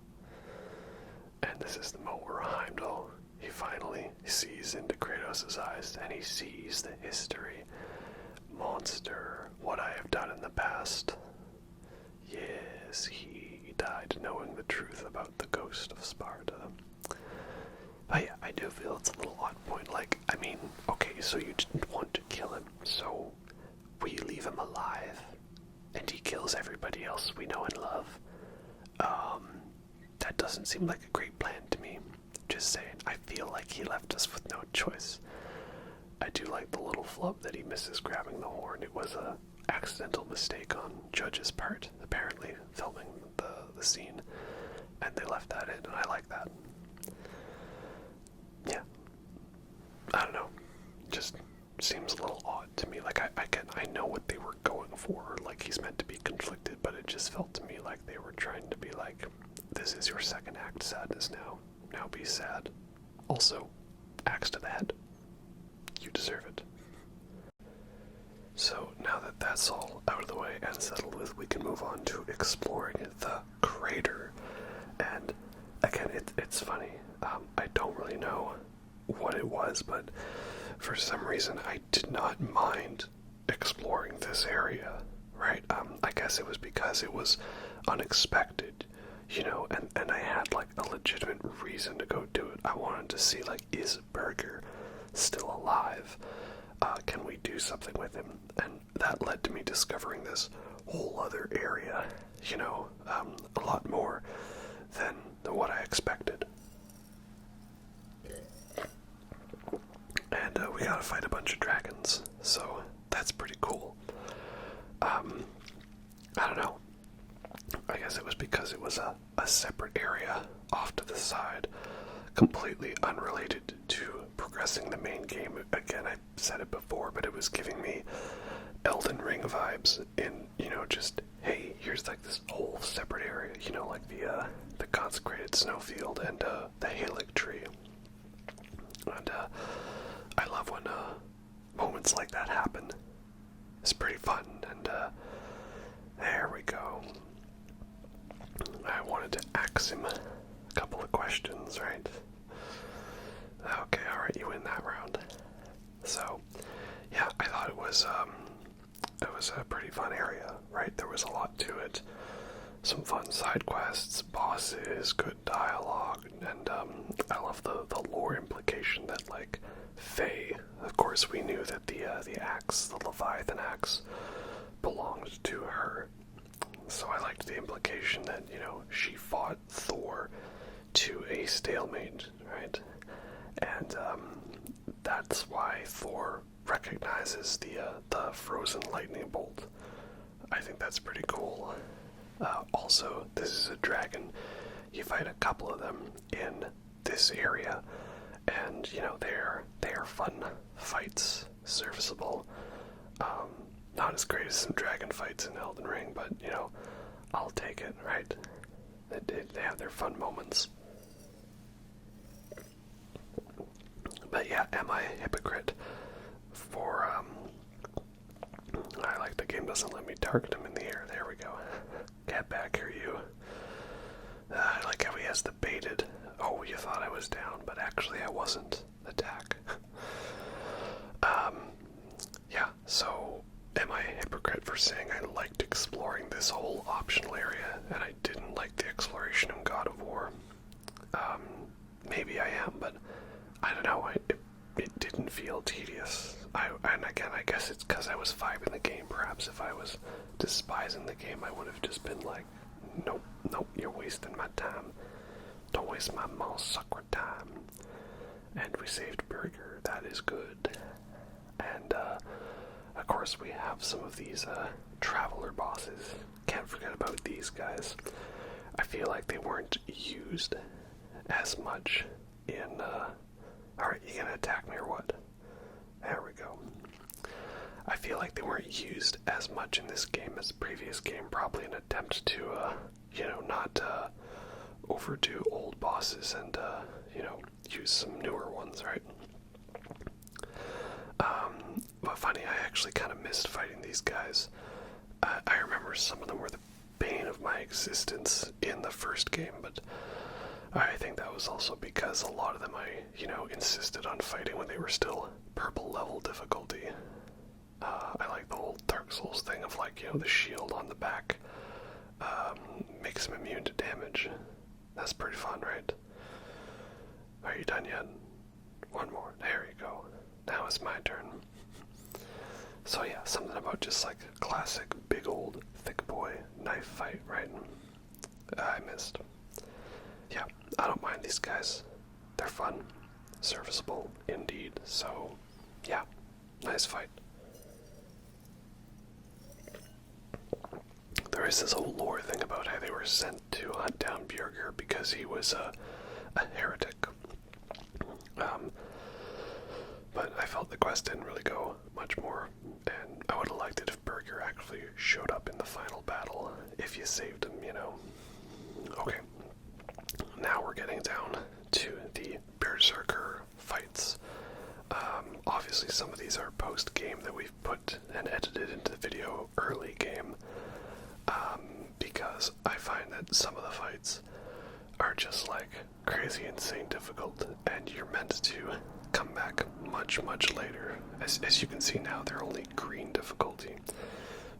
And this is the moment where Heimdall, he finally sees into Kratos' eyes, and he sees the history. Monster, what I have done in the past. Yes, he died knowing the truth about the ghost of Sparta. But yeah, I do feel it's a little odd point. Okay, so you didn't want to kill him, so will you leave him alive? And he kills everybody else we know and love. That doesn't seem like a great plan to me. Just saying, I feel like he left us with no choice. I do like the little flub that he misses grabbing the horn. It was a accidental mistake on Judge's part, apparently, filming the scene. And they left that in, and I like that. Yeah. I don't know. Just seems a little odd to me. I know what they were going for. He's meant to be conflicted, but it just felt to me like they were trying to be this is your second act sadness now. Now be sad. Also, axe to the head. You deserve it. So, now that that's all out of the way and settled with, we can move on to exploring the crater. And, again, it's funny. I don't really know what it was, but for some reason I did not mind exploring this area, right? I guess it was because it was unexpected, and I had a legitimate reason to go do it. I wanted to see is Berger still alive? Can we do something with him? And that led to me discovering this whole other area, a lot more than what I expected. And we gotta fight a bunch of dragons, so that's pretty cool. I don't know. I guess it was because it was a separate area off to the side, completely unrelated to progressing the main game. Again, I said it before, but it was giving me Elden Ring vibes in, just, hey, here's like this whole separate area, like the consecrated snowfield and the Halic tree. And I love when moments like that happen. It's pretty fun, and there we go. I wanted to ask him a couple of questions, right? Okay, alright, you win that round. So, yeah, I thought it was a pretty fun area, right? There was a lot to it. Some fun side quests, bosses, good dialogue, and I love the lore implication that, like, Faye, of course we knew that the axe, the Leviathan axe, belonged to her. So I liked the implication that, she fought Thor to a stalemate, right? And that's why Thor recognizes the frozen lightning bolt. I think that's pretty cool. Also, this is a dragon. You fight a couple of them in this area, and they're fun fights, serviceable. Not as great as some dragon fights in Elden Ring, but I'll take it, right? They have their fun moments. But yeah, am I a hypocrite for I like the game doesn't let me target him in the air. There we go. Get back here, you. I like how he has the baited, oh, you thought I was down, but actually I wasn't, attack. Yeah, so am I a hypocrite for saying I liked exploring this whole optional area, and I didn't like the exploration in God of War? Maybe I am, but I don't know, it didn't feel tedious. And again, I guess it's because I was 5 in the game. Perhaps if I was despising the game, I would have just been like, nope, you're wasting my time. Don't waste my most sacred time. And we saved Burger, that is good. And, of course, we have some of these traveler bosses. Can't forget about these guys. I feel like they weren't used as much in, alright, you gonna attack me or what? There we go. I feel like they weren't used as much in this game as the previous game, probably an attempt to, not overdo old bosses and, use some newer ones, right? But funny, I actually kind of missed fighting these guys. I remember some of them were the bane of my existence in the first game, but I think that was also because a lot of them I, insisted on fighting when they were still purple level difficulty. I like the whole Dark Souls thing of, like, the shield on the back makes him immune to damage. That's pretty fun, right? Are you done yet? One more. There you go. Now it's my turn. So yeah, something about just like a classic big old thick boy knife fight, right? I missed. Yeah, I don't mind these guys. They're fun. Serviceable, indeed. So, yeah, nice fight. There is this whole lore thing about how they were sent to hunt down Bjorn because he was a heretic. But I felt the quest didn't really go much more, and I would have liked it if Berger actually showed up in the final battle, if you saved him, Okay, now we're getting down to the Berserker fights. Obviously some of these are post-game that we've put and edited into the video early game, because I find that some of the fights are just like crazy insane difficult, and you're meant to come back much later. As you can see now, they're only green difficulty,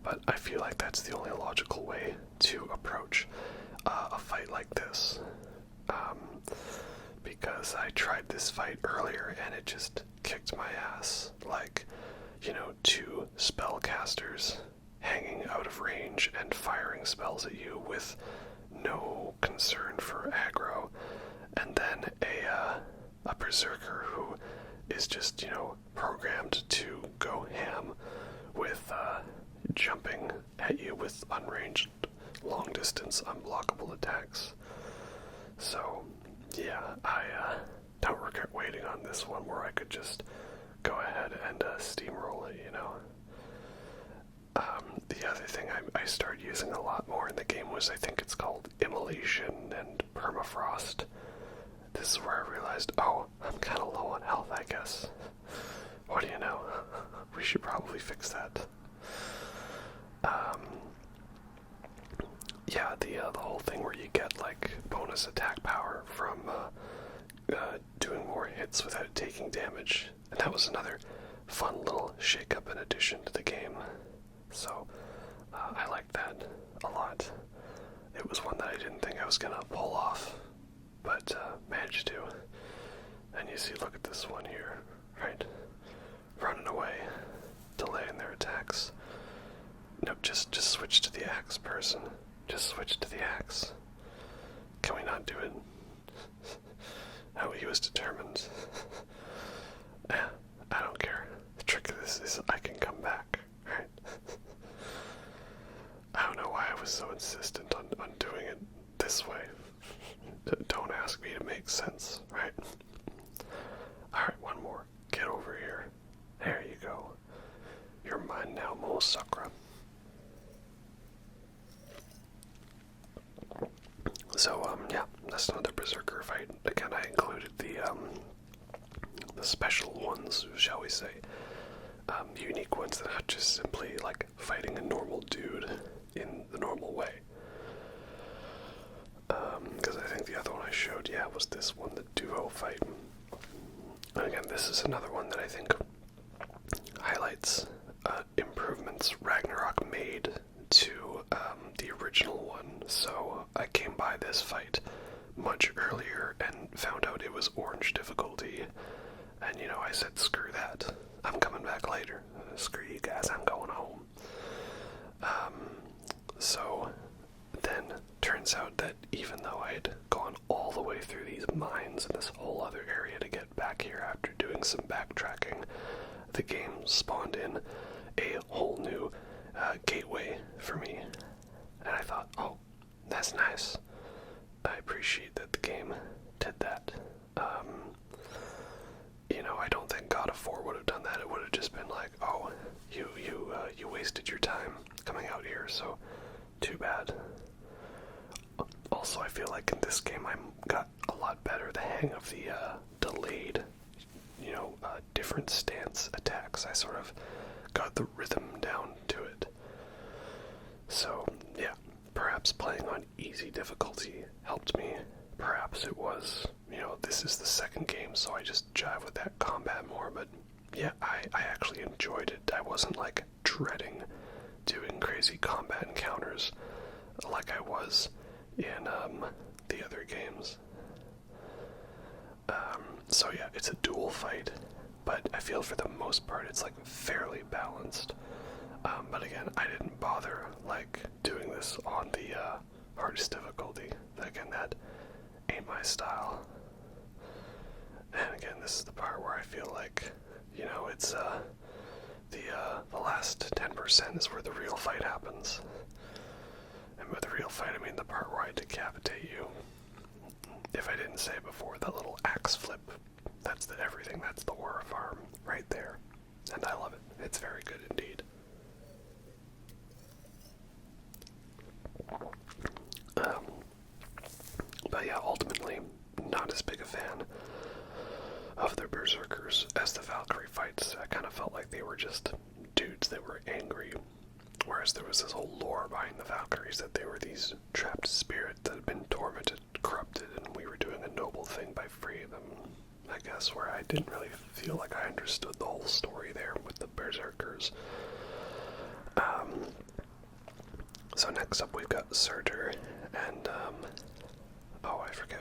but I feel like that's the only logical way to approach a fight like this, because I tried this fight earlier and it just kicked my ass. Like, 2 spellcasters hanging out of range and firing spells at you with no concern for aggro, and then a Berserker who is just, programmed to go ham with jumping at you with unranged, long-distance, unblockable attacks. So, yeah, I don't regret waiting on this one where I could just go ahead and steamroll it, The other thing I started using a lot more in the game was, I think it's called Immolation and Permafrost. This is where I realized, oh, I'm kind of low on health, I guess. What do you know? We should probably fix that. Yeah, the whole thing where you get, like, bonus attack power from doing more hits without taking damage. And that was another fun little shake-up and addition to the game. So, I liked that a lot. It was one that I didn't think I was gonna pull off, but managed to. And you see, look at this one here, right? Running away, delaying their attacks. No, just switch to the axe, person. Just switch to the axe. Can we not do it? Oh, he was determined. I don't care. The trick of this is I can come back, right? I don't know why I was so insistent on doing it this way. Don't ask me to make sense, right? Alright, one more. Get over here. There you go. You're mine now, Mo Sakura. So, yeah, that's another Berserker fight. Again, I included the special ones, shall we say. Unique ones that are just simply, like, fighting a normal dude in the normal way. Because I think the other one I showed, yeah, was this one, the duo fight. And again, this is another one that I think highlights improvements Ragnarok made to the original one. So I came by this fight much earlier and found out it was orange difficulty. And, I said, screw that. I'm coming back later. Screw you guys, I'm going home. So then turns out that even though I had gone all the way through these mines and this whole other area to get back here after doing some backtracking, the game spawned in a whole new gateway for me. And I thought, oh, that's nice. I appreciate that the game did that. I don't think God of 4 would have done that. It would have just been like, oh, you wasted your time coming out here, so too bad. Also, I feel like in this game I got a lot better the hang of the delayed, different stance attacks. I sort of got the rhythm down to it. So, yeah, perhaps playing on easy difficulty helped me. Perhaps it was, this is the second game, so I just jive with that combat more, but yeah, I actually enjoyed it. I wasn't, like, dreading doing crazy combat encounters like I was in the other games. So yeah, it's a dual fight, but I feel for the most part it's, like, fairly balanced. But again, I didn't bother, like, doing this on the hardest difficulty. Again, that ain't my style. And again, this is the part where I feel like, it's the last 10% is where the real fight happens. And by the real fight, I mean the part where I decapitate you. If I didn't say before, that little axe flip, that's the everything, that's the War of Arm right there. And I love it. It's very good indeed. But yeah, ultimately, not as big a fan of the Berserkers as the Valkyrie fights. I kind of felt like they were just dudes that were angry, whereas there was this whole lore behind the Valkyries that they were these trapped spirits that had been tormented, corrupted, and we were doing a noble thing by freeing them. I guess where I didn't really feel like I understood the whole story there with the Berserkers. So next up we've got Surtur and I forget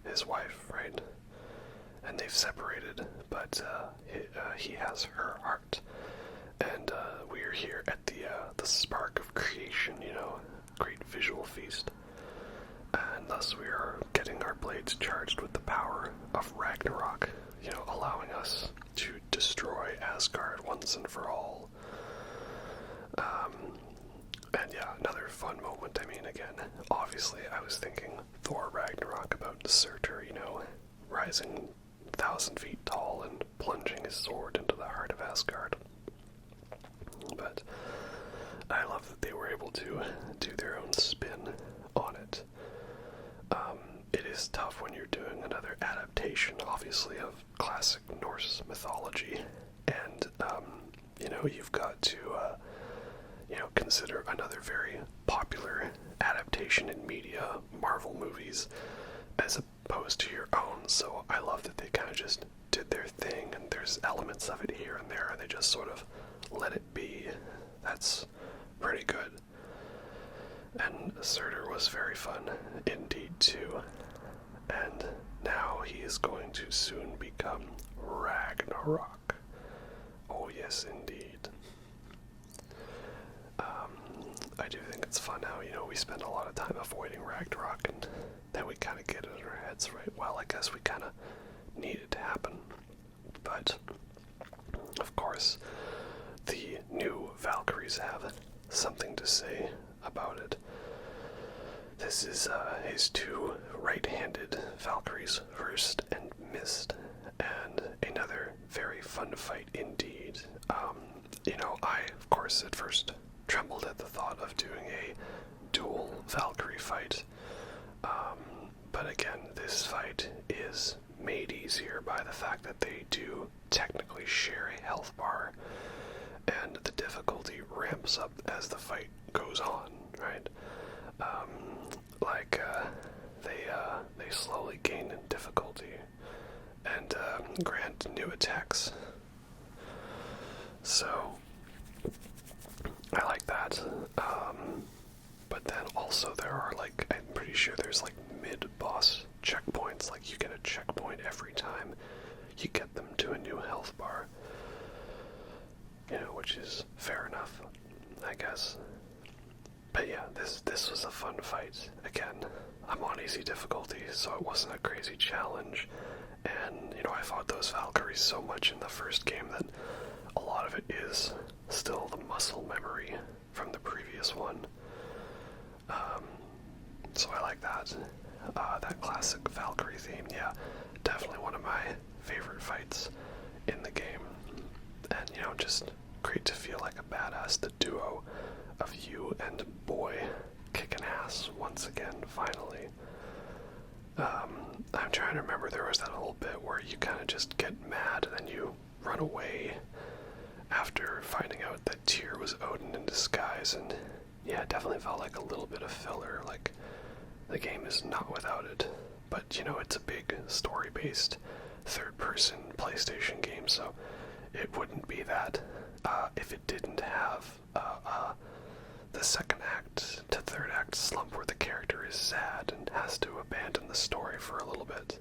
his wife, right? And they've separated, but he has her heart. And we are here at the spark of creation, great visual feast. And thus we are getting our blades charged with the power of Ragnarok, allowing us to destroy Asgard once and for all. And yeah, another fun moment. I mean, again, obviously I was thinking Thor Ragnarok about Surtur, rising 1,000 feet tall and plunging his sword into the heart of Asgard. But I love that they were able to do their own spin on it. It is tough when you're doing another adaptation, obviously, of classic Norse mythology, and you've got to consider another very popular adaptation in media, Marvel movies, as opposed to your own. So I love that they kind of just did their thing, and there's elements of it here and there, and they just sort of let it be. That's pretty good. And Surtur was very fun indeed too. And now he is going to soon become Ragnarok. Oh yes, indeed. I do think it's fun how, we spend a lot of time avoiding Ragnarok, and then we kind of get it in our heads, right? Well, I guess we kind of need it to happen. But, of course, the new Valkyries have something to say about it. This is his two right-handed Valkyries, Hrist and Mist, and another very fun fight indeed. I, of course, at first trembled at the thought of doing a dual Valkyrie fight, but again, this fight is made easier by the fact that they do technically share a health bar, and the difficulty ramps up as the fight goes on, right? They slowly gain in difficulty and grant new attacks. So I like that. But then also there are I'm pretty sure there's mid-boss checkpoints. You get a checkpoint every time you get them to a new health bar. Which is fair enough, I guess. But yeah, this was a fun fight. Again, I'm on easy difficulty, so it wasn't a crazy challenge. And, I fought those Valkyries so much in the first game that a lot of it is still the muscle memory from the previous one. So I like that. That classic Valkyrie theme, yeah, definitely one of my favorite fights in the game. And, just great to feel like a badass, the duo of you and Boy kicking ass once again, finally. I'm trying to remember, there was that whole bit where you kind of just get mad and then you run away after finding out that Tyr was Odin in disguise, and yeah, it definitely felt like a little bit of filler. The game is not without it, but it's a big story-based third-person PlayStation game, so it wouldn't be that if it didn't have the second act to third act slump where the character is sad and has to abandon the story for a little bit.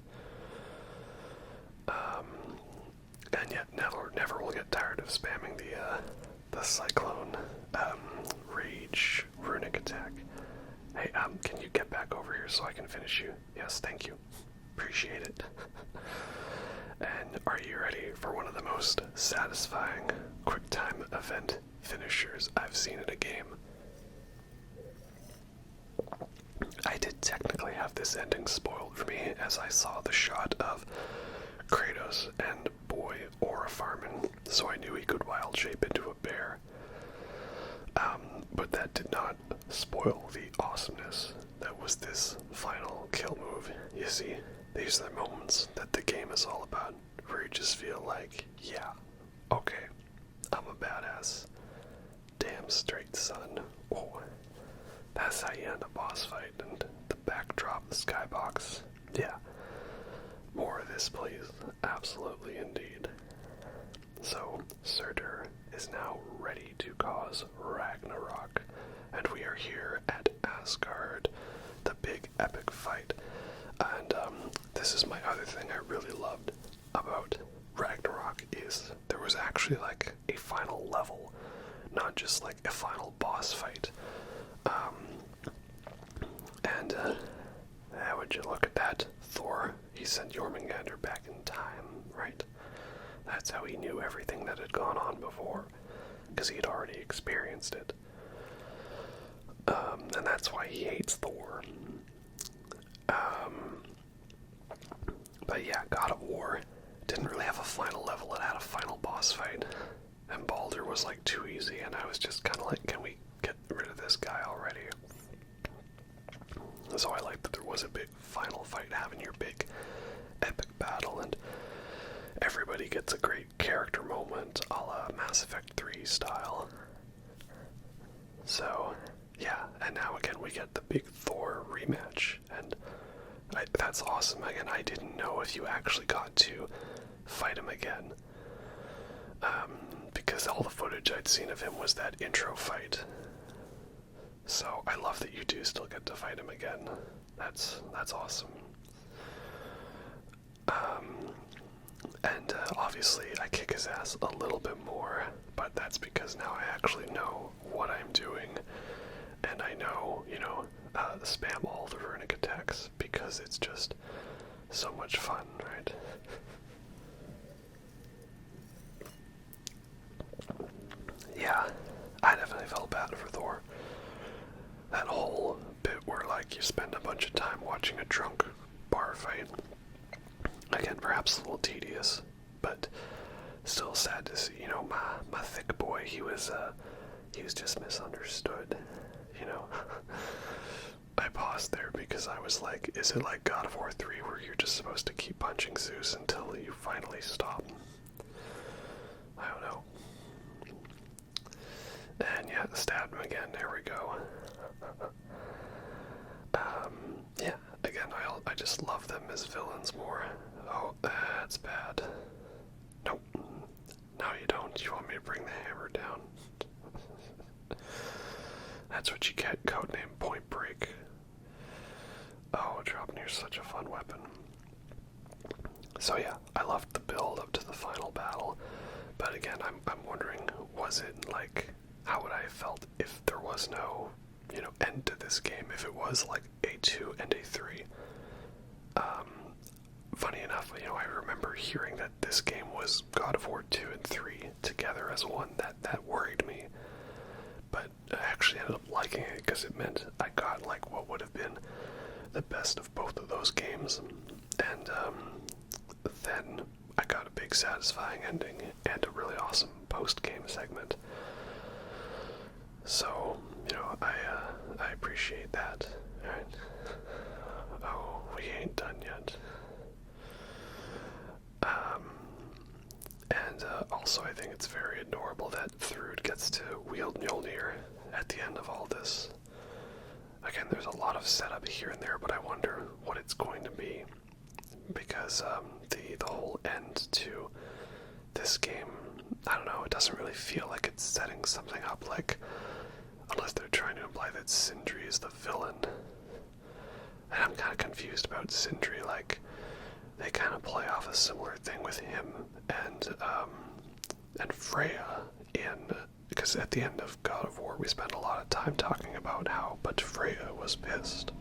And yet never will get tired of spamming the Cyclone Rage runic attack. Hey, can you get back over here so I can finish you? Yes, thank you. Appreciate it. And are you ready for one of the most satisfying quick-time event finishers I've seen in a game? I did technically have this ending spoiled for me as I saw the shot of Kratos and Boy aura farming, so I knew he could wild shape into a bear. But that did not spoil the awesomeness that was this final kill move. You see, these are the moments that the game is all about, where you just feel like, yeah, okay, I'm a badass. Damn straight, son. Oh, that's how you end a boss fight, and the backdrop, the skybox. Yeah, more of this, please. Absolutely, indeed. So, Surtur is now ready to cause Ragnarok, and we are here at Asgard, the big epic fight. And this is my other thing I really loved about Ragnarok, is there there was actually like a final level, not just like a final boss fight. Would you look at that? Thor, he sent Jormungandr back in time, right? That's how he knew everything that had gone on before, because he'd already experienced it. And that's why he hates Thor. But yeah, God of War didn't really have a final level. It had a final boss fight. And Baldur was like too easy, and I was just kind of like, can we get rid of this guy already? So I liked that there was a big final fight, having your big epic battle, and everybody gets a great character moment, a la Mass Effect 3 style. So, yeah, and now again we get the big Thor rematch, and that's awesome. Again, I didn't know if you actually got to fight him again, because all the footage I'd seen of him was that intro fight. So I love that you do still get to fight him again. That's awesome. And obviously I kick his ass a little bit more, but that's because now I actually know what I'm doing, and I know, spam all the runic attacks, because it's just so much fun, right? Yeah, I definitely felt bad for Thor. That whole bit where, like, you spend a bunch of time watching a drunk bar fight. Again, perhaps a little tedious, but still sad to see, my thick boy, he was just misunderstood, I paused there because I was like, is it like God of War 3 where you're just supposed to keep punching Zeus until you finally stop? I don't know. And yeah, stabbed him again, there we go. Yeah, again, I just love them as villains more. Oh, that's bad. Nope. No, you don't. You want me to bring the hammer down? That's what you get, codename Point Break. Oh, Draupnir's such a fun weapon. So yeah, I loved the build up to the final battle, but again, I'm wondering, was it like, how would I have felt if there was no, end to this game, if it was like a 2 and a 3? Funny enough, I remember hearing that this game was God of War 2 and 3 together as one. That worried me, but I actually ended up liking it because it meant I got like what would have been the best of both of those games, and then I got a big satisfying ending and a really awesome post-game segment. So, I appreciate that. Right? Oh, we ain't done yet. And also I think it's very adorable that Thrud gets to wield Mjolnir at the end of all this. Again, there's a lot of setup here and there, but I wonder what it's going to be, because the whole end to this game, I don't know, it doesn't really feel like it's setting something up, like, unless they're trying to imply that Sindri is the villain. And I'm kind of confused about Sindri, like, they kind of play off a similar thing with him and Freya because at the end of God of War we spent a lot of time talking about how, but Freya was pissed.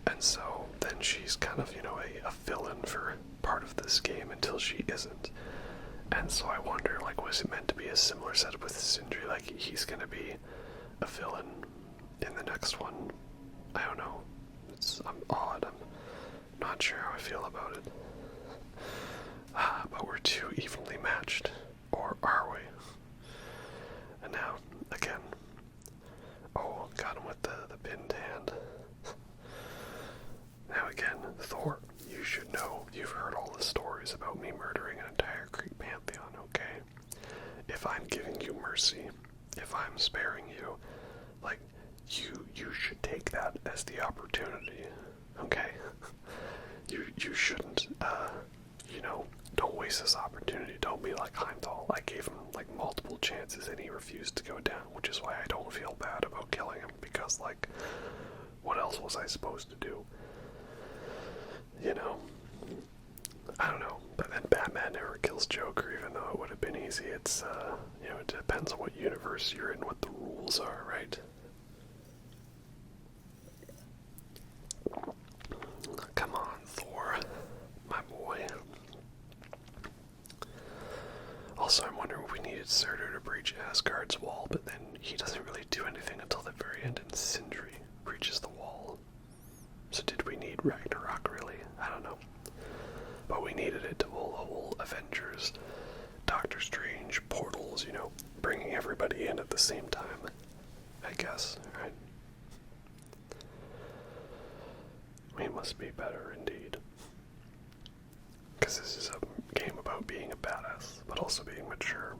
And so then she's kind of, a villain for part of this game until she isn't. And so I wonder, like, was it meant to be a similar setup with Sindri? Like, he's gonna be a villain in the next one? I don't know. I'm odd. I'm not sure how I feel about it. But we're too evenly matched. Or are we? And now, again. Oh, got him with the pinned hand. Now again, Thor, you should know. You've heard all the stories about me murdering an entire Greek pantheon, okay? If I'm giving you mercy, if I'm sparing you, like, you should take that as the opportunity, okay? You shouldn't, don't waste this opportunity. Don't be like Heimdall. I gave him, like, multiple chances and he refused to go down, which is why I don't feel bad about killing him, because, like, what else was I supposed to do? I don't know. But then Batman never kills Joker, even though it would have easy. It's, it depends on what universe you're in, what the rules are, right? Come on, Thor, my boy. Also, I'm wondering if we needed Surtur to breach Asgard's wall, but then he doesn't really do anything until the very end, and Sindri breaches the wall. So did we need Ragnarok, really? I don't know. But we needed it to pull the whole Avengers, Doctor Strange, portals, bringing everybody in at the same time, I guess, right? We must be better, indeed. Because this is a game about being a badass, but also being mature.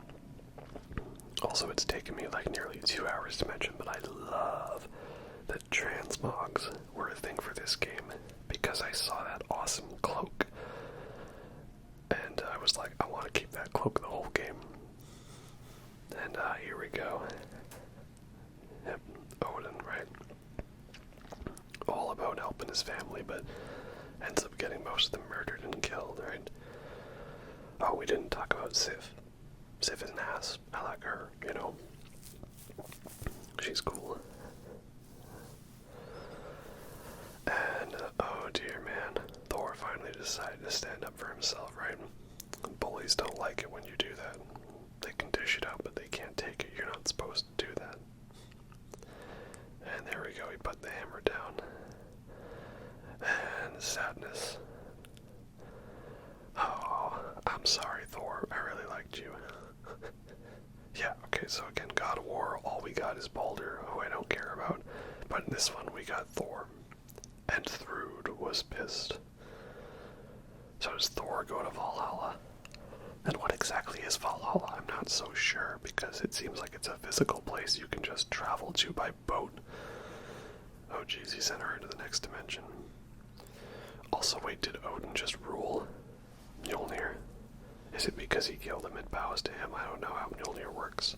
Also, it's taken me like nearly 2 hours to mention, but I love that transmogs were a thing for this game, because I saw that awesome cloak, and I was like, I want to keep that cloak the whole game. And here we go. Yep, Odin, right? All about helping his family, but ends up getting most of them murdered and killed, right? Oh, we didn't talk about Sif. Sif is an ass. I like her, She's cool. And, oh dear man, Thor finally decided to stand up for himself, right? Bullies don't like it when you do that. They can dish it out, but they can't take it. You're not supposed to do that. And there we go, he put the hammer down. And sadness. Oh, I'm sorry, Thor. I really liked you. Yeah, okay, so again, God of War, all we got is Baldur, who I don't care about. But in this one, we got Thor. And Thrud was pissed. So does Thor go to Valhalla? And what exactly is Valhalla? I'm not so sure, because it seems like it's a physical place you can just travel to by boat. Oh jeez, he sent her into the next dimension. Also, wait, did Odin just rule Mjolnir? Is it because he killed him, it bows to him? I don't know how Mjolnir works.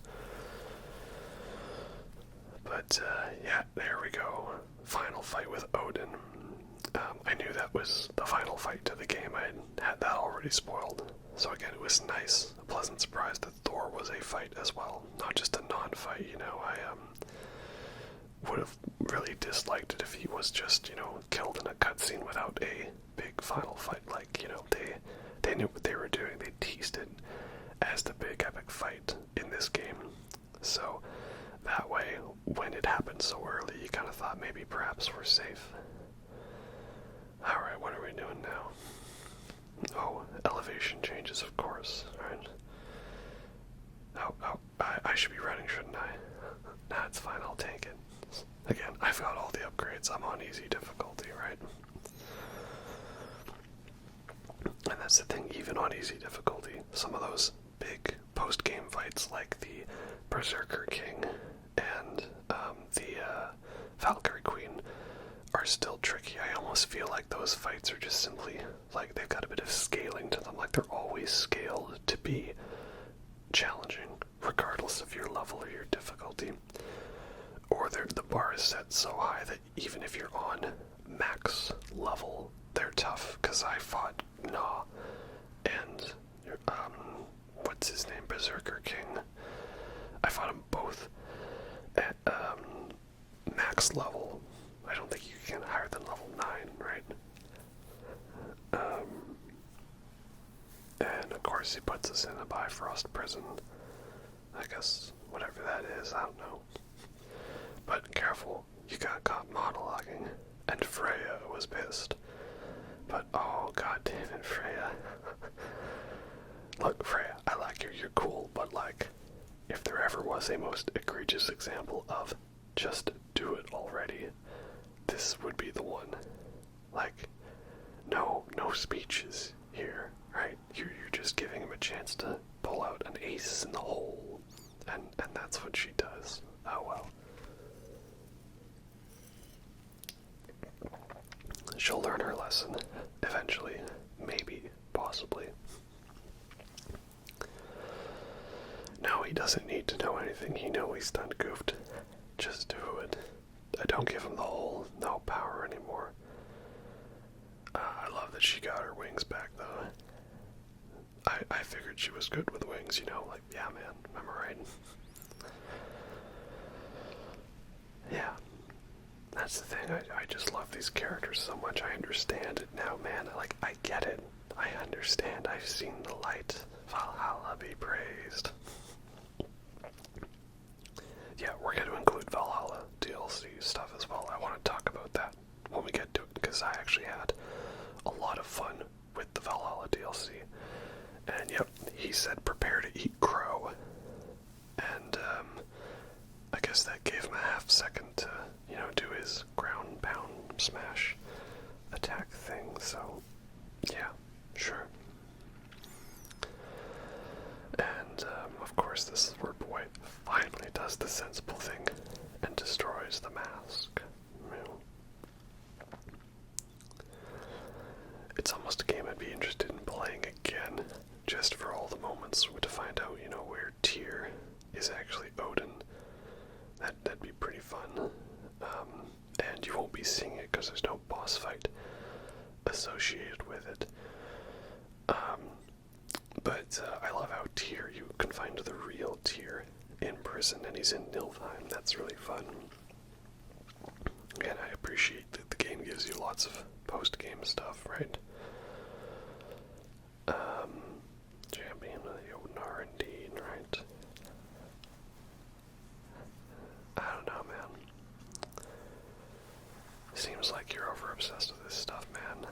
But, yeah, there we go. Final fight with Odin. I knew that was the final fight to the game. I had that already spoiled. So again, it was nice, a pleasant surprise that Thor was a fight as well. Not just a non-fight, I would have really disliked it if he was just, killed in a cutscene without a big final fight. Like, they knew what they were doing. They teased it as the big epic fight in this game. So that way, when it happened so early, you kind of thought maybe perhaps we're safe. Alright, what are we doing now? Oh, elevation changes, of course. Right. Oh, I should be running, shouldn't I? Nah, it's fine, I'll tank it. Again, I've got all the upgrades. I'm on easy difficulty, right? And that's the thing, even on easy difficulty, some of those big post-game fights, like the Berserker King and the Valkyrie Queen, are still tricky. I almost feel like those fights are just simply, like, they've got a bit of scaling to them, like they're always scaled to be challenging, regardless of your level or your difficulty. Or the bar is set so high that even if you're on max level, they're tough, because I fought Gnaw and, what's his name, Berserker King. I fought them both at, max level. I don't think you can get higher than level 9, right? And of course he puts us in a Bifrost prison. I guess, whatever that is, I don't know. But careful, you got caught monologuing, and Freya was pissed. But oh, god damn it, Freya. Look, Freya, I like you, you're cool, but like, if there ever was a most egregious example of just do it already, this would be the one. Like, no speeches here, right? You're just giving him a chance to pull out an ace in the hole, and that's what she does. Oh well. She'll learn her lesson eventually, maybe, possibly. No, he doesn't need to know anything. He knows he's done goofed. Just do it. Don't give him the whole no power anymore. I love that she got her wings back, though. I figured she was good with wings, you know, like, yeah, man, am I right? Yeah, that's the thing, I just love these characters so much. I understand it now, man. Like, I get it. I understand. I've seen the light. Valhalla be praised. Yeah, we're going to include Valhalla DLC stuff as well. I want to talk about that when we get to it, because I actually had a lot of fun with the Valhalla DLC. And yep, he said prepare to eat crow. And I guess that gave him a half second to, you know, do his ground pound smash attack thing. So, yeah, sure. And of course, this is where boy finally does the sensible thing and destroys the mask. It's almost a game I'd be interested in playing again, just for all the moments to find out, you know, where Tyr is actually Odin. That'd be pretty fun. And you won't be seeing it because there's no boss fight associated with it. But I love how Tyr, you can find the real Tyr in prison, and he's in Nilfheim. That's really fun. And I appreciate that the game gives you lots of post-game stuff, right? Champion of the Odnar, indeed, right? I don't know, man. Seems like you're over-obsessed with this stuff, man.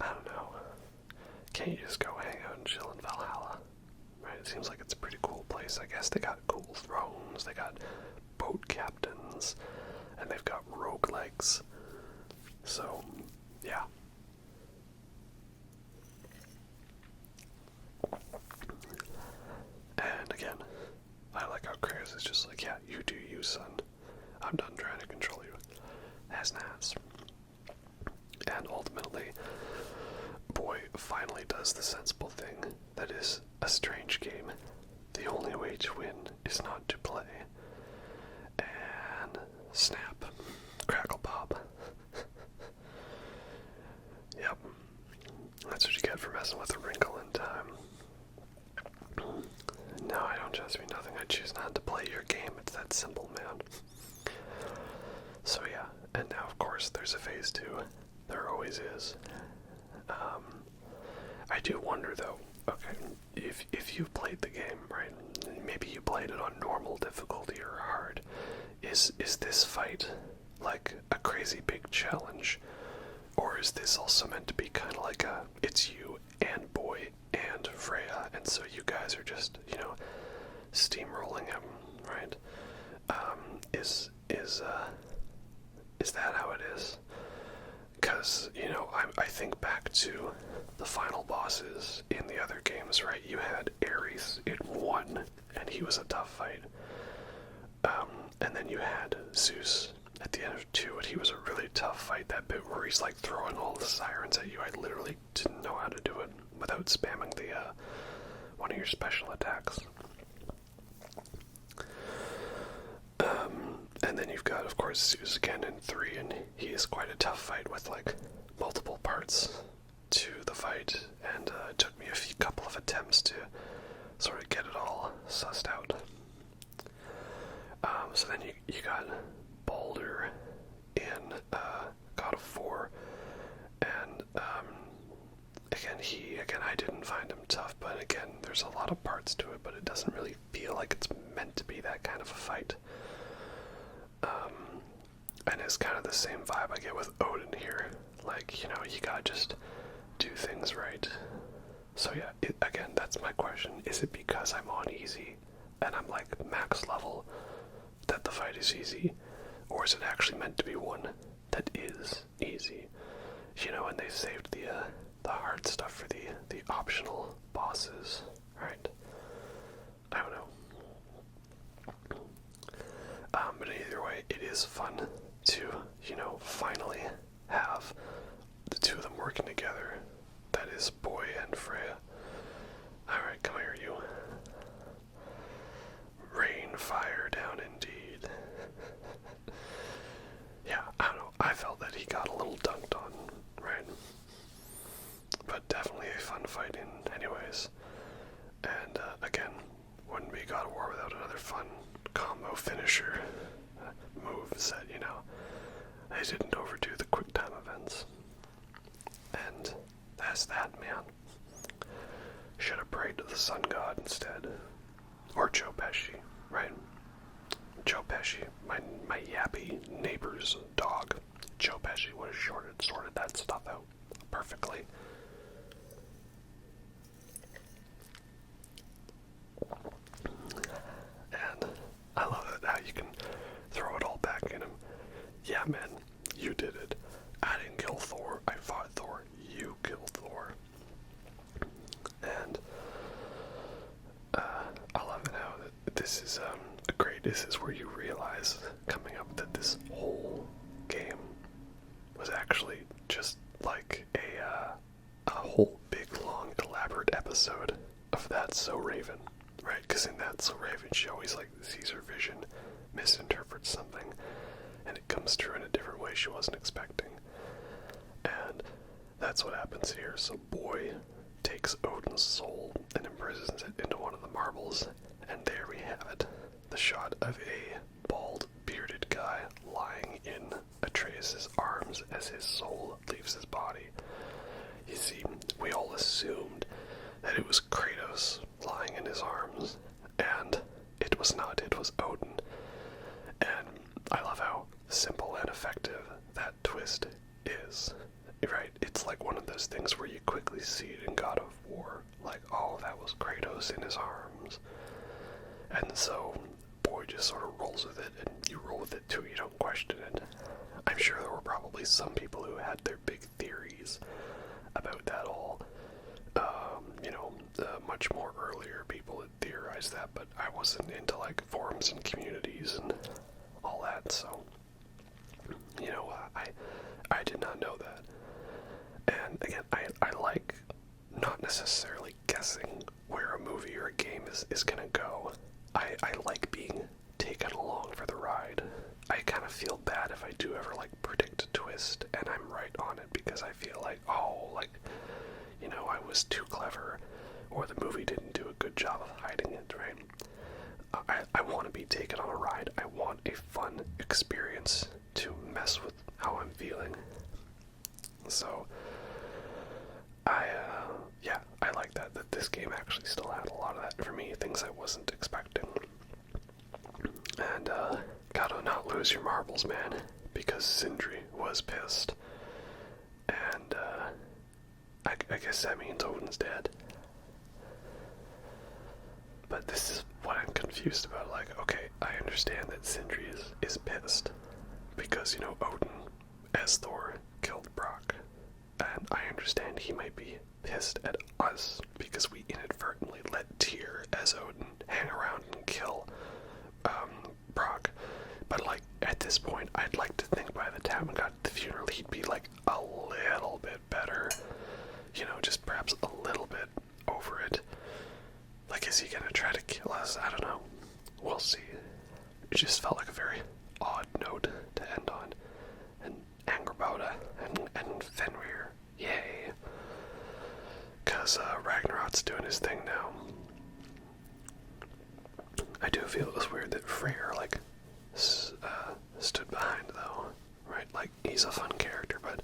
I don't know. Can't you just go hang out and chill in Valhalla? Right? It seems like it's a pretty cool place. I guess they got cool thrones, they got boat captains, and they've got roguelikes. So, yeah. And again, I like how Atreus is just like, yeah, you do you, son. I'm done trying to control you. As Naz. And ultimately, boy finally does the sensible thing that is a strange game. The only way to win is not to play. And snap. Crackle pop. Yep. That's what you get for messing with a wrinkle in time. No, I don't just mean nothing. I choose not to play your game. It's that simple, man. So yeah, and now of course there's a phase 2. There always is. I do wonder though, okay, if you've played the game, right, maybe you played it on normal difficulty or hard, is this fight like a crazy big challenge? Or is this also meant to be kind of like it's you and Boy and Freya, and so you guys are just, you know, steamrolling him, right? Is that how it is? Because, you know, I think back to the final bosses in the other games, right? You had Ares in 1, and he was a tough fight. And then you had Zeus at the end of 2, and he was a really tough fight. That bit where he's like throwing all the sirens at you, I literally didn't know how to do it without spamming the one of your special attacks. And then you've got, of course, Zeus again in 3, and he is quite a tough fight with like multiple parts to the fight, and it took me a couple of attempts to sort of get it all sussed out. So then you got Baldur in God of War, and again I didn't find him tough, but again there's a lot of parts to it, but it doesn't really feel like it's meant to be that kind of a fight. And it's kind of the same vibe I get with Odin here. Like, you know, you gotta just do things right. So yeah, again, that's my question. Is it because I'm on easy and I'm like max level that the fight is easy? Or is it actually meant to be one that is easy? You know, and they saved the hard stuff for the optional bosses, right? I don't know. But either way, it is fun to, you know, finally have the two of them working together. That is Boy and Freya. Alright, come here, you. Rain, fire down indeed. Yeah, I don't know. I felt that he got a little dunked on, right? But definitely a fun fight in anyways. God of War without another fun combo finisher move set, you know. They didn't overdo the quick time events. And that's that, man. Should have prayed to the sun god instead. Or Joe Pesci, right? Joe Pesci, my yappy neighbor's dog. Joe Pesci would have sorted that stuff out perfectly. And I love it how you can throw it all back in him. Yeah, man, you did it. I didn't kill Thor. I fought Thor. You killed Thor. And I love it how this is this is where you realize coming up that this whole game was actually just like a whole big long elaborate episode of That's So Raven, right? Because in That's So Raven she always like sees her vision, misinterprets something, and it comes true in a different way she wasn't expecting. And that's what happens here. So Boy takes Odin's soul and imprisons it into one of the marbles, and there we have it. The shot of a bald, bearded guy lying in Atreus' arms as his soul leaves his body. You see, we all assumed that it was Kratos lying in his arms, and it was not, it was Odin. And I love how simple and effective that twist is, right? It's like one of those things where you quickly see it in God of War, like, oh, that was Kratos in his arms. And so Boy just sort of rolls with it, and you roll with it too, you don't question it. I'm sure there were probably some people who had their big theories about that all. Much more earlier people had theorized that, but I wasn't into like forums and communities and all that, so I did not know that. And again, I like not necessarily guessing where a movie or a game is gonna go. I like being taken along for the ride. I kind of feel bad if I do ever like predict a twist and I'm right on it, because I feel like, I was too clever, or the movie didn't do a good job of hiding it, right? I want to be taken on a ride. I want a fun experience to mess with how I'm feeling. So, I like that this game actually still had a lot of that for me, things I wasn't expecting. And, gotta not lose your marbles, man, because Sindri was pissed. And, I guess that means Odin's dead. But this is what I'm confused about. Like, okay, I understand that Sindri is pissed because, Odin, as Thor, killed Brock. And I understand he might be pissed at us because we inadvertently let Tyr, as Odin, hang around and kill Brock. But, like, at this point, I'd like to think by the time we got to the funeral, he'd be, like, a little bit better. Just perhaps a little bit over it. Like, is he gonna try to kill us? I don't know. We'll see. It just felt like a very odd note to end on. And Angrboda and Fenrir. Yay. Because Ragnarok's doing his thing now. I do feel it was weird that Freya, like, stood behind, though. Right? Like, he's a fun character, but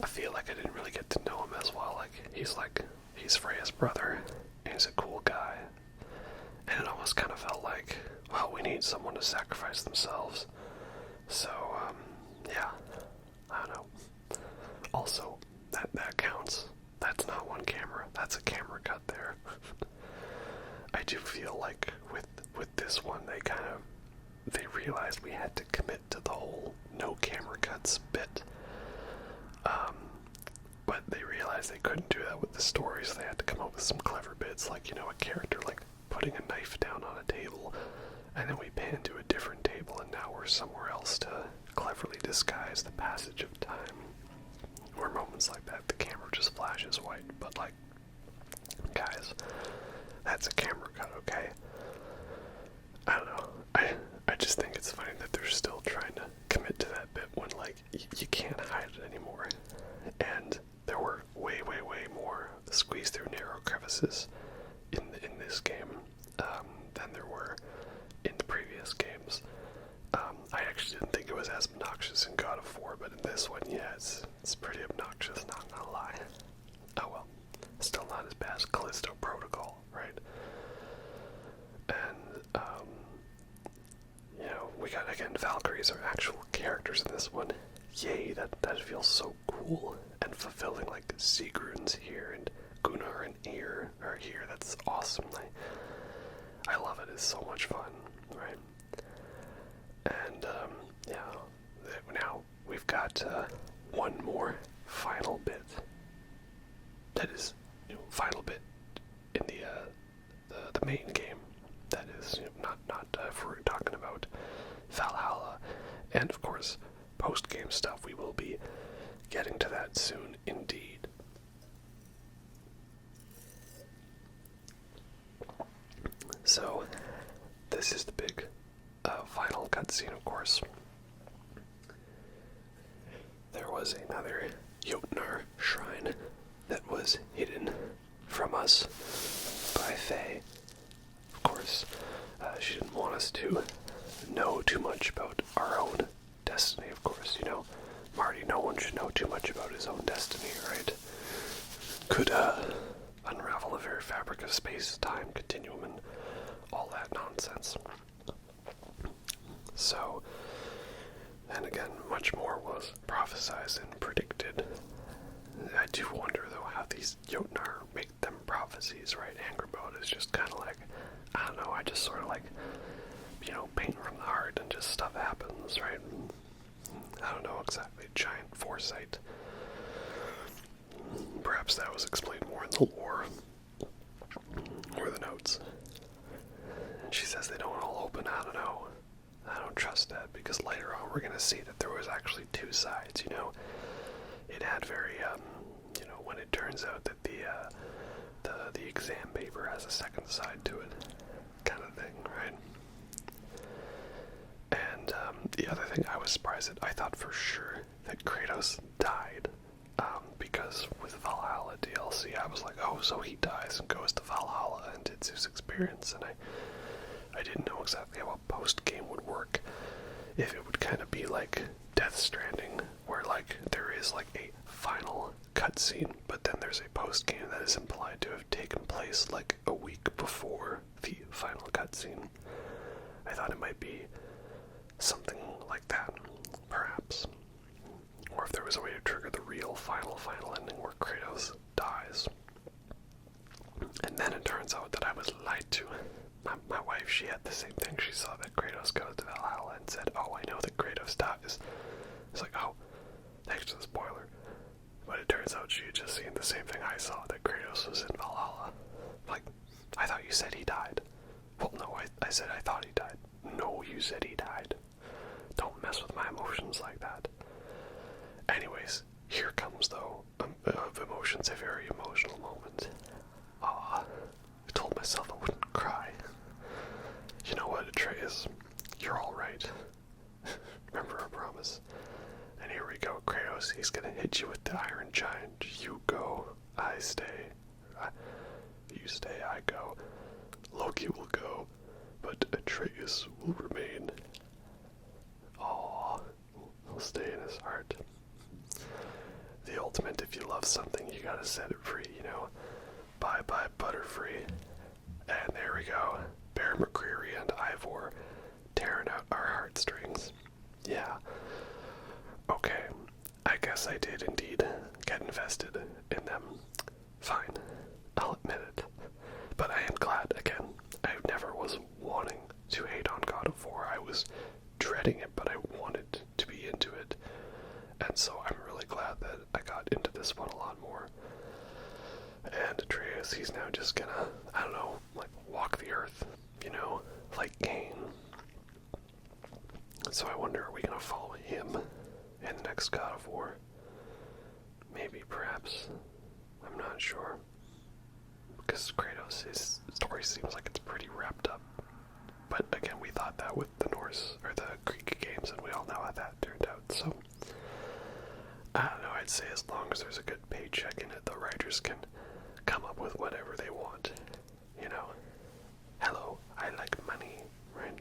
I feel like I didn't really get to know him as well. Like, he's Freya's brother. He's a cool guy. And it almost kind of felt like, well, we need someone to sacrifice themselves. So, yeah. I don't know. Also, that counts. That's not one camera. That's a camera cut there. I do feel like with this one, they realized we had to commit to the whole no camera cuts bit. But they realized they couldn't do that with the story, so they had to come up with some clever bits, like, a character, like, putting a knife down on a table, and then we pan to a different table, and now we're somewhere else to cleverly disguise the passage of time. Or moments like that, the camera just flashes white, but, like, guys, that's a camera cut, okay? I don't know. I just think it's funny that they're still trying to commit to that bit when, like, you can't hide it anymore. And there were way more squeeze through narrow crevices in this game than this one, yeah, it's pretty obnoxious, not gonna lie. Oh well, still not as bad as Callisto Protocol, right? And, you know, we got, again, Valkyries are actual characters in this one. Yay, that feels so cool and fulfilling, like Sigrun's here, and Gunnar and Eir are here. That's awesome. I love it. It's so much fun, right? And, yeah, now we've got one more final bit. That is, you know, final bit in the main game. That is, you know, not if we're talking about Valhalla, and of course post-game stuff. We will be getting to that soon, indeed. So, this is the big final cutscene, of course. There was another Jotnar shrine that was hidden from us by Faye. Of course, she didn't want us to know too much about our own destiny, of course. You know, Marty, no one should know too much about his own destiny, right? Could unravel the very fabric of space, time, continuum, and all that nonsense. So, and again, much more was prophesized and predicted. I do wonder, though, how these Jotnar make them prophecies, right? Angerboda is just kind of like, I don't know, I just sort of like, you know, paint from the heart and just stuff happens, right? I don't know exactly, giant foresight. Perhaps that was explained more in the lore, or the notes. And she says they don't all open, I don't know. I don't trust that, because later on we're going to see that there was actually two sides, you know. It had very, you know, when it turns out that the exam paper has a second side to it, kind of thing, right? And the other thing I was surprised at, I thought for sure that Kratos died, because with Valhalla DLC, I was like, oh, so he dies and goes to Valhalla, and it's his experience, and I didn't know exactly how a post-game would work, if it would kind of be like Death Stranding, where like there is like a final cutscene, but then there's a post-game that is implied to have taken place like a week before the final cutscene. I thought it might be something like that, perhaps. Or if there was a way to trigger the real final ending where Kratos dies. And then it turns out that I was lied to. My wife, she had the same thing. She saw that Kratos goes to Valhalla and said, oh, I know that Kratos dies. It's like, oh, thanks for the spoiler. But it turns out she had just seen the same thing I saw, that Kratos was in Valhalla. Like, I thought you said he died. Well, no, I said I thought he died. No, you said he died. Don't mess with my emotions like that. Anyways, here comes, though, of emotions, a very emotional moment. I told myself I wouldn't cry. You know what, Atreus? You're all right. Remember our promise. And here we go, Kratos. He's gonna hit you with the Iron Giant. You go, I stay. You stay, I go. Loki will go, but Atreus will remain. Aw, he'll stay in his heart. The ultimate, if you love something, you gotta set it free, you know. Bye-bye, Butterfree. And there we go. Bear McCreary and Ivor tearing out our heartstrings. Yeah. Okay. I guess I did indeed get invested in them. Fine. I'll admit it. But I am glad, again, I never was wanting to hate on God of War. I was dreading it, but I wanted to be into it. And so I'm really glad that I got into this one a lot more. And Atreus, he's now just gonna, I don't know, like, walk the earth, you know, like Cain. So I wonder, are we gonna follow him in the next God of War? Maybe, perhaps. I'm not sure. Because Kratos, his story seems like it's pretty wrapped up. But again, we thought that with the Norse, or the Greek games, and we all know how that turned out, so. I don't know, I'd say as long as there's a good paycheck in it, the writers can come up with whatever they want, you know. Hello, I like money, right?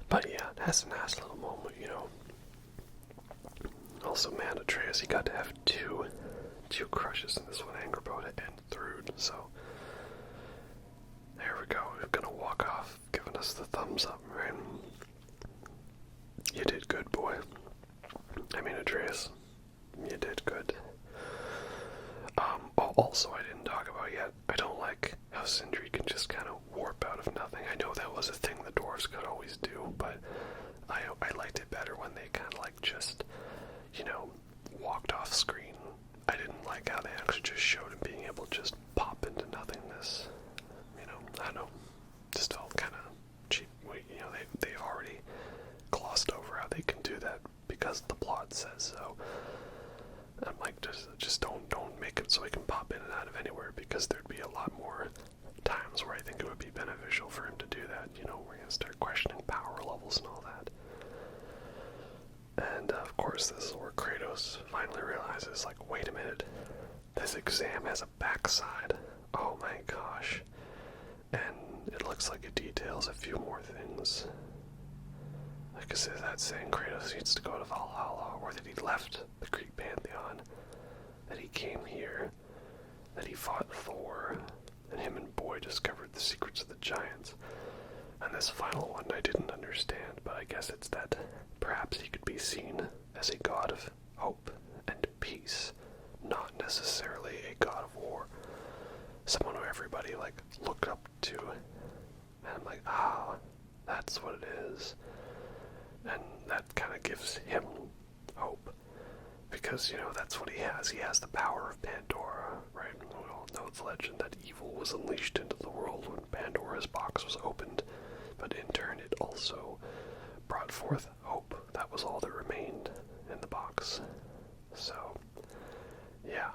But yeah, that's a nice little moment, you know. Also, man, Atreus, he got to have two crushes in this one, Angerboda and Thrud, so there we go. We're gonna walk off, giving us the thumbs up, right? You did good, boy. I mean, Atreus, you did good. Also, I didn't talk about yet, I don't like how Sindri can just kind of warp out of nothing. I know that was a thing the dwarves could always do, but I liked it better when they kind of like just, you know, walked off screen. I didn't like how they actually just showed him being able to just pop into nothingness. You know, I don't know, just felt kind of cheap. You know, they've already glossed over how they can do that because the plot says so. I'm like, just don't make it so he can pop in and out of anywhere, because there'd be a lot more times where I think it would be beneficial for him to do that. You know, we're gonna start questioning power levels and all that. And of course, this is where Kratos finally realizes, like, wait a minute, this exam has a backside. Oh my gosh. And it looks like it details a few more things. Like, is that saying Kratos needs to go to Valhalla, or that he left the Greek pantheon, that he came here, that he fought Thor, and him and Boy discovered the secrets of the giants. And this final one I didn't understand, but I guess it's that perhaps he could be seen as a god of hope and peace, not necessarily a god of war. Someone who everybody, like, looked up to. And I'm like, that's what it is. And that kind of gives him hope, because, you know, that's what he has. He has the power of Pandora, right? We all know the legend that evil was unleashed into the world when Pandora's box was opened, but in turn it also brought forth hope. That was all that remained in the box. So, yeah,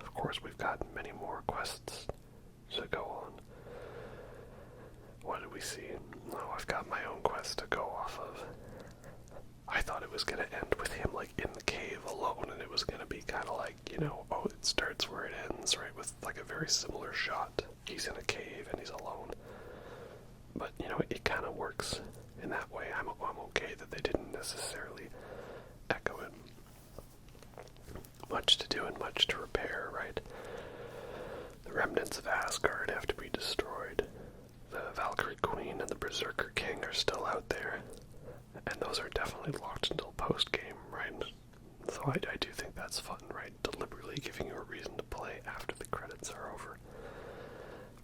of course we've got many more quests to go on. What did we see? Oh, I've got my own quest to go off of. I thought it was going to end with him, like, in the cave alone, and it was going to be kind of like, you know, oh, it starts where it ends, right, with, like, a very similar shot. He's in a cave and he's alone. But, you know, it kind of works in that way. I'm okay that they didn't necessarily echo it. Much to do and much to repair, right? The remnants of Asgard have to be destroyed. The Valkyrie Queen and the Berserker King are still out there. And those are definitely locked until post-game, right? So I do think that's fun, right? Deliberately giving you a reason to play after the credits are over.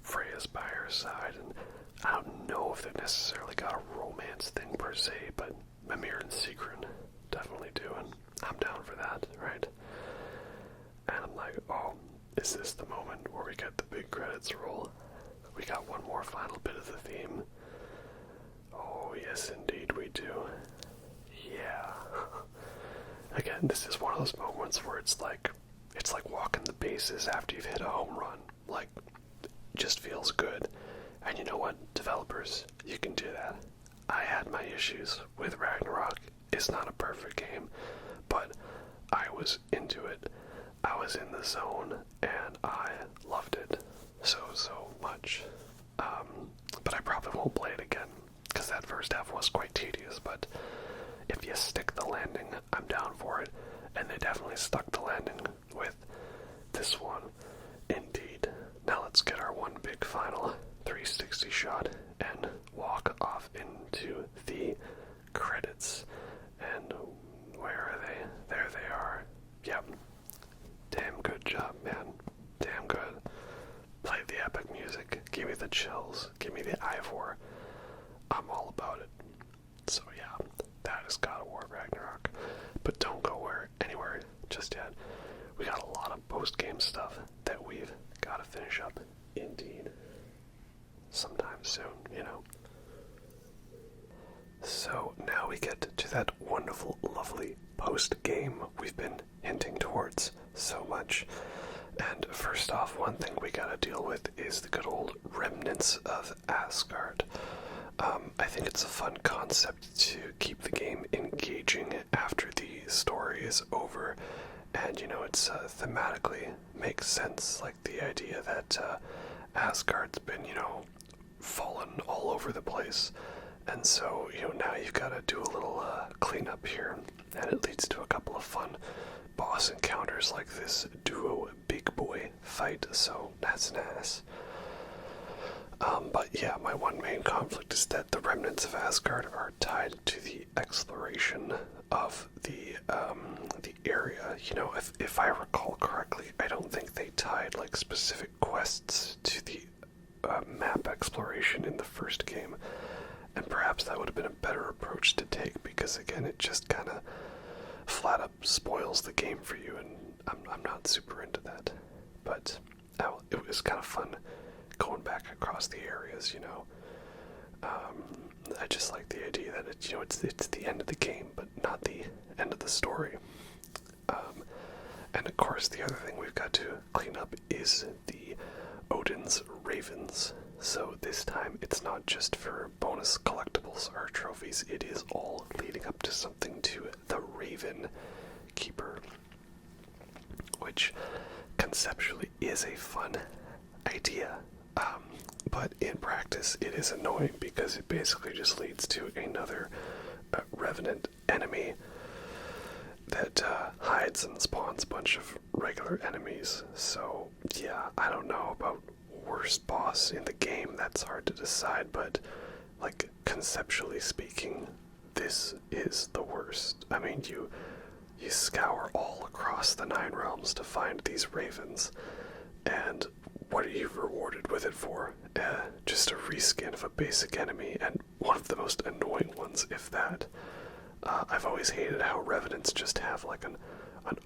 Freya's by her side, and I don't know if they've necessarily got a romance thing per se, but Mimir and Sigrun definitely do, and I'm down for that, right? And I'm like, oh, is this the moment where we get the big credits roll? We got one more final bit of the theme. Oh, yes, indeed we do. Yeah. Again, this is one of those moments where it's like walking the bases after you've hit a home run. Like, it just feels good. And you know what, developers, you can do that. I had my issues with Ragnarok. It's not a perfect game, but I was into it. I was in the zone, and I loved it so much. But I probably won't play it again, because that first half was quite tedious, but if you stick the landing, I'm down for it, and they definitely stuck the landing with this one, indeed. Now let's get our one big final 360 shot and walk off into the credits. And where are they? There they are. Yep. Damn good job, man. Damn good. Play the epic music. Give me the chills. Give me the Ivor. I'm all about it. So yeah, that is God of War Ragnarok. But don't go anywhere just yet. We got a lot of post-game stuff that we've got to finish up. Indeed. Sometime soon, you know. So now we get to that wonderful, lovely post-game we've been hinting towards so much. And first off, one thing we gotta deal with is the good old remnants of Asgard. I think it's a fun concept to keep the game engaging after the story is over. And, you know, it's thematically makes sense, like the idea that Asgard's been, you know, fallen all over the place. And so, you know, now you've got to do a little cleanup here, and it leads to a couple of fun boss encounters like this duo big boy fight, so that's nice. But yeah, my one main conflict is that the remnants of Asgard are tied to the exploration of the area. You know, if I recall correctly, I don't think they tied like specific quests to the map exploration in the first game, and perhaps that would have been a better approach to take, because again, it just kind of flat up spoils the game for you, and I'm not super into that. But it was kind of fun going back across the areas, you know. I just like the idea that it's the end of the game, but not the end of the story. And of course, the other thing we've got to clean up is the Odin's Ravens. So this time, it's not just for bonus collectibles or trophies, it is all leading up to something to the Raven Keeper, which conceptually is a fun idea. But in practice, it is annoying because it basically just leads to another revenant enemy that hides and spawns a bunch of regular enemies. So yeah, I don't know about worst boss in the game. That's hard to decide, but like conceptually speaking, this is the worst. I mean, you scour all across the Nine Realms to find these ravens, and what are you rewarded with it for? Just a reskin of a basic enemy, and one of the most annoying ones, if that. I've always hated how revenants just have like an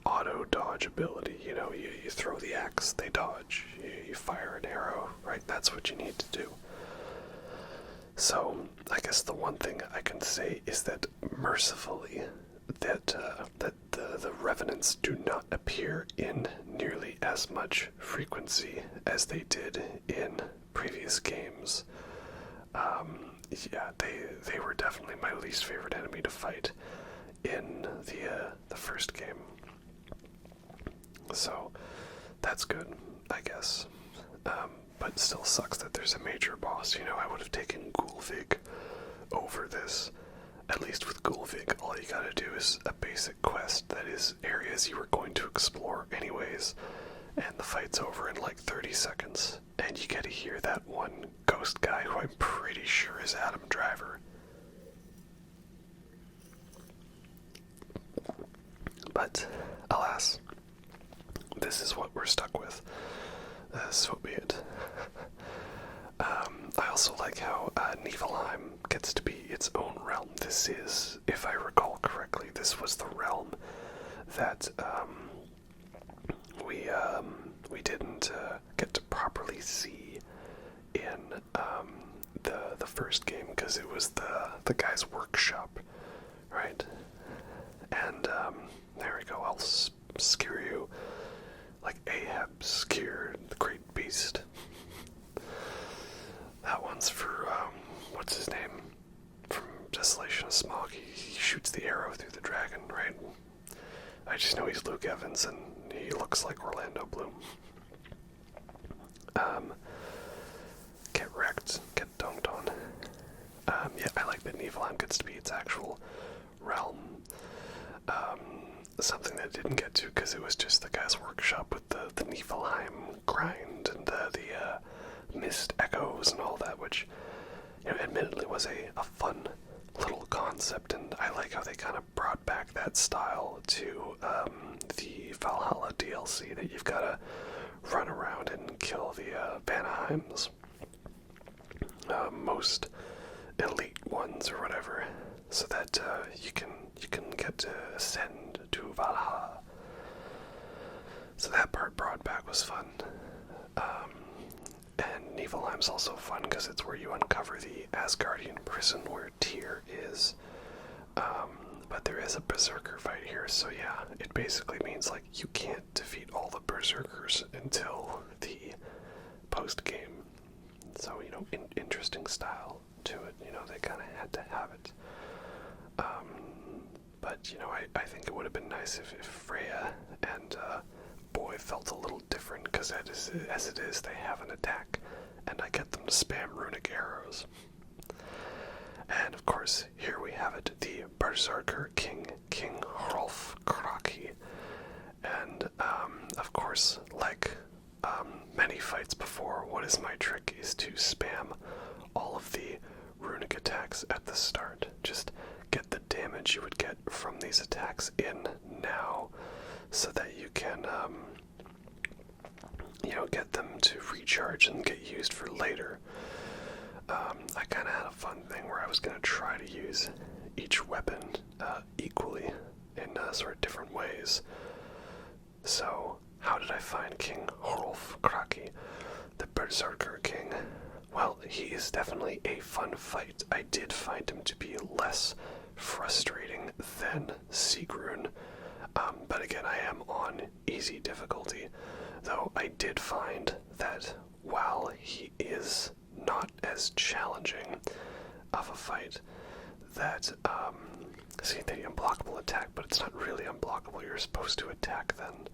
auto dodge ability. You know, you throw the axe, they dodge. You fire an arrow, right? That's what you need to do. So I guess the one thing I can say is that mercifully, that the revenants do not appear in nearly as much frequency as they did in previous games. Yeah, they were definitely my least favorite enemy to fight in the first game. So that's good, I guess. But it still sucks that there's a major boss. You know, I would have taken Gulvig over this. At least with Gulvig, all you gotta do is a basic quest that is areas you were going to explore anyways, and the fight's over in like 30 seconds, and you get to hear that one ghost guy who I'm pretty sure is Adam Driver. But, alas, this is what we're stuck with. So be it. I also like how Niflheim gets to be its own realm. This is, if I recall correctly, this was the realm that we didn't get to properly see in the first game, because it was the guy's workshop, right? And there we go. I'll scare you like Ahab scared the great beast. That one's for, what's his name? From Desolation of Smog. He shoots the arrow through the dragon, right? I just know he's Luke Evans, and he looks like Orlando Bloom. Get wrecked, get dunked on. Yeah, I like that Niflheim gets to be its actual realm. Something that didn't get to, because it was just the guy's workshop with the Niflheim grind and the mist echoes and all that, which, you know, admittedly was a fun little concept, and I like how they kind of brought back that style to the Valhalla DLC, that you've got to run around and kill the Vanaheims, most elite ones or whatever, so that you can get to ascend to Valhalla. So that part brought back was fun. And Niflheim's also fun because it's where you uncover the Asgardian prison where Tyr is. But there is a Berserker fight here, so yeah, it basically means like you can't defeat all the Berserkers until the post-game. So, you know, interesting style to it. You know, they kind of had to have it. But, you know, I think it would have been nice if Freya and Boy felt a little different, because as it is, they have an attack, and I get them to spam runic arrows. And, of course, here we have it, the Berserker King Hrolf Kraki. course, like many fights before, what is my trick is to spam all of the runic attacks at the start. Just get the damage you would get from these attacks in now, so that you can, get them to recharge and get used for later. I kind of had a fun thing where I was going to try to use each weapon equally in sort of different ways. So, how did I find King Hrolf Kraki, the Berserker King? Well, he is definitely a fun fight. I did find him to be less frustrating than Sigrun, but again, I am on easy difficulty, though I did find that while he is not as challenging of a fight, that, see, the unblockable attack, but it's not really unblockable, you're supposed to attack then.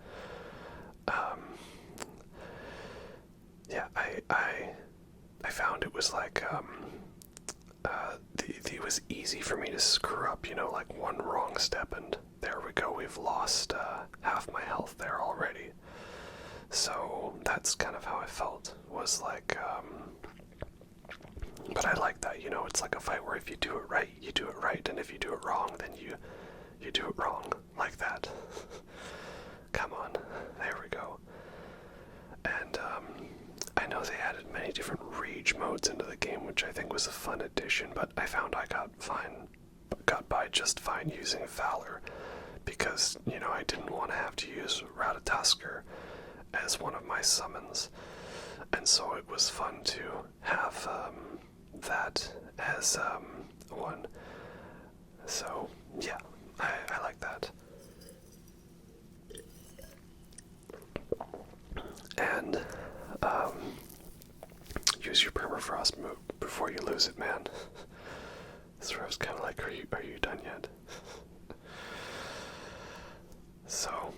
Yeah, I found it was like, it was easy for me to screw up, like one wrong step, and there we go, we've lost half my health there already. So that's kind of how I felt, was like, but I like that, it's like a fight where if you do it right, you do it right, and if you do it wrong, then you do it wrong, like that. Come on, there we go. And, I know they added many different rage modes into the game, which I think was a fun addition, but I found I got by just fine using Valor, because, I didn't want to have to use Ratatoskr as one of my summons, and so it was fun to have, that as, one. So, yeah, I like that. And, use your permafrost move before you lose it, man. That's where I was kind of like, are you done yet? So,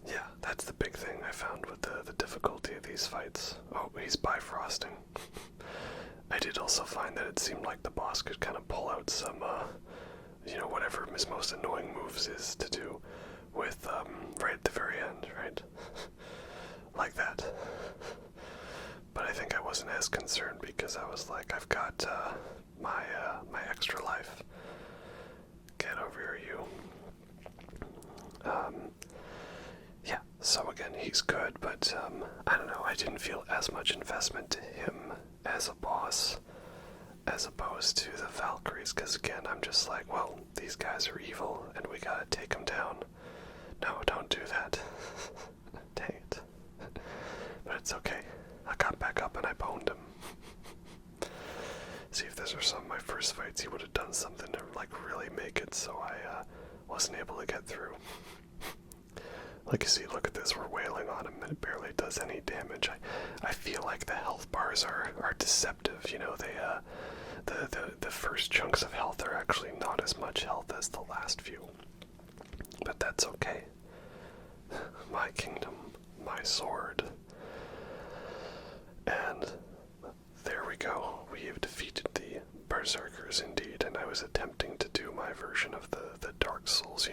yeah, that's the big thing I found with the difficulty of these fights. Oh, he's bifrosting. I did also find that it seemed like the boss could kind of pull out some, whatever his most annoying moves is to do with, right at the very end, right? Like that. But I think I wasn't as concerned because I was like, I've got my extra life. Get over here, you. Yeah, so again, he's good, but I don't know, I didn't feel as much investment to him as a boss as opposed to the Valkyries, because again, I'm just like, well, these guys are evil and we gotta take them down. No, don't do that. Dang it. But it's okay. I got back up and I boned him. See, if this were some of my first fights, he would have done something to, like, really make it so I wasn't able to get through. Like you see, look at this, we're wailing on him and it barely does any damage. I feel like the health bars are deceptive, the first chunks of health are actually not as much health as the last few. But that's okay. My kingdom, my sword. And there we go. We have defeated the Berserkers indeed, and I was attempting to do my version of the Dark Souls,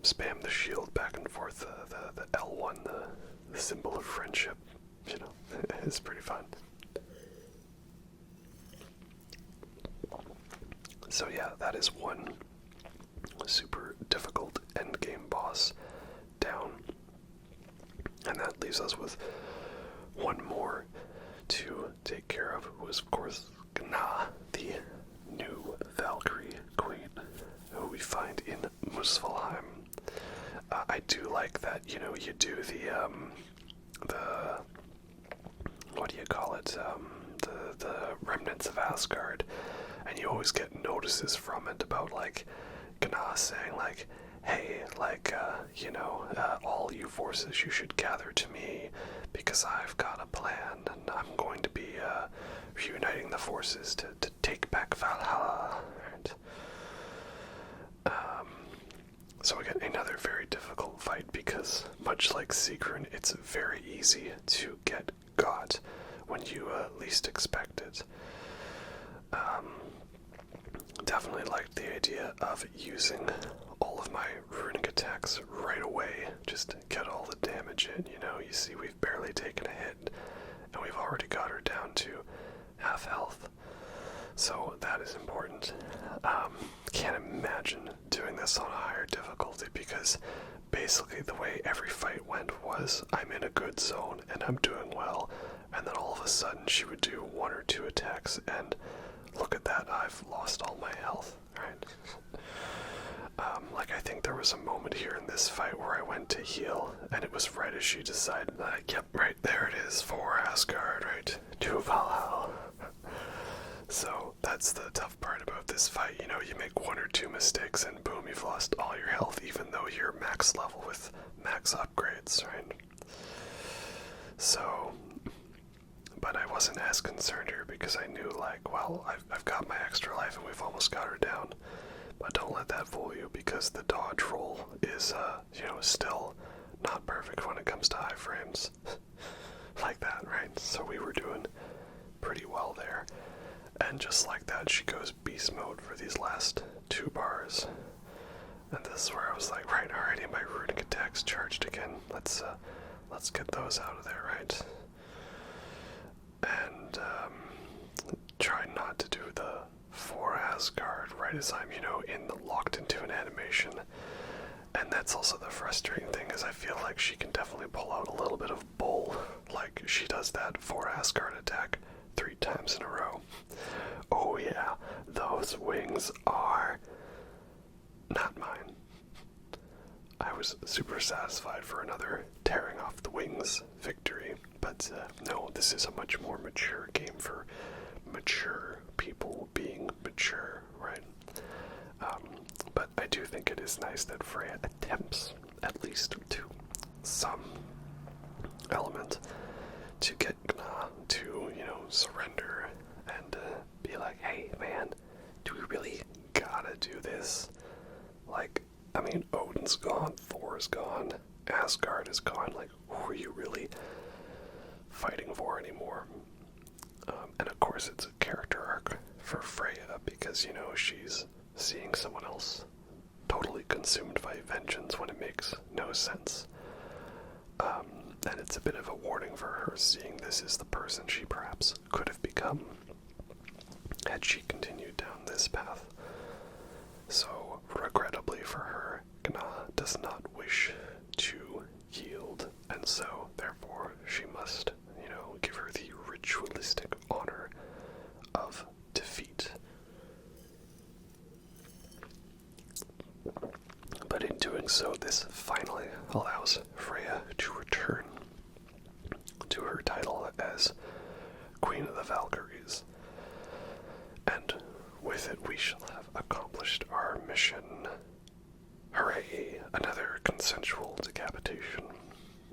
spam the shield back and forth, the L1, the symbol of friendship, it's pretty fun. So yeah, that is one super difficult endgame boss down. And that leaves us with one more to take care of, who is, of course, Gna, the new Valkyrie queen, who we find in Muspelheim. I do like that, you do the what do you call it, the remnants of Asgard, and you always get notices from it about, like, Gna saying, like, hey, like, all you forces, you should gather to me, because I've got a plan, and I'm going to be, reuniting the forces to take back Valhalla. Right? So again, another very difficult fight, because, much like Sigrun, it's very easy to get got when you least expect it. Definitely liked the idea of using all of my runic attacks right away, just to get all the damage in, see we've barely taken a hit, and we've already got her down to half health. So that is important. Can't imagine doing this on a higher difficulty, because basically the way every fight went was I'm in a good zone and I'm doing well, and then all of a sudden she would do 1 or 2 attacks and look at that, I've lost all my health, right? Like, I think there was a moment here in this fight where I went to heal, and it was right as she decided, like, yep, right there it is, for Asgard, right, to Valhalla. So that's the tough part about this fight, you know, you make 1 or 2 mistakes and boom, you've lost all your health, even though you're max level with max upgrades, right? So, but I wasn't as concerned here because I knew, like, well, I've got my extra life and we've almost got her down. But don't let that fool you, because the dodge roll is, you know, still not perfect when it comes to high frames. Like that, right? So we were doing pretty well there. And just like that, she goes beast mode for these last 2 bars. And this is where I was like, right, already my runic attacks charged again. Let's get those out of there, right? And, try not to do the for Asgard right as I'm, you know, locked into an animation. And that's also the frustrating thing, is I feel like she can definitely pull out a little bit of bull. Like, she does that for Asgard attack 3 times in a row. Oh yeah, those wings are not mine. I was super satisfied for another tearing off the wings victory, but no, this is a much more mature game for mature people being mature, right? But I do think it is nice that Freya attempts, at least to some element, to get Gna to, you know, surrender and be like, hey man, do we really gotta do this? Like, I mean, Odin's gone, Thor's gone, Asgard is gone, like, who are you really fighting for anymore? And of course it's a character arc for Freya, because, you know, she's seeing someone else totally consumed by vengeance when it makes no sense. And it's a bit of a warning for her, seeing this is the person she perhaps could have become had she continued down this path. So, regrettably for her, Gna does not wish to yield, and so, therefore, she must, you know, give her the ritualistic honor of defeat. But in doing so, this finally allows Freya to return to her title as Queen of the Valkyries. And with it, we shall have accomplished our mission. Hooray! Another consensual decapitation.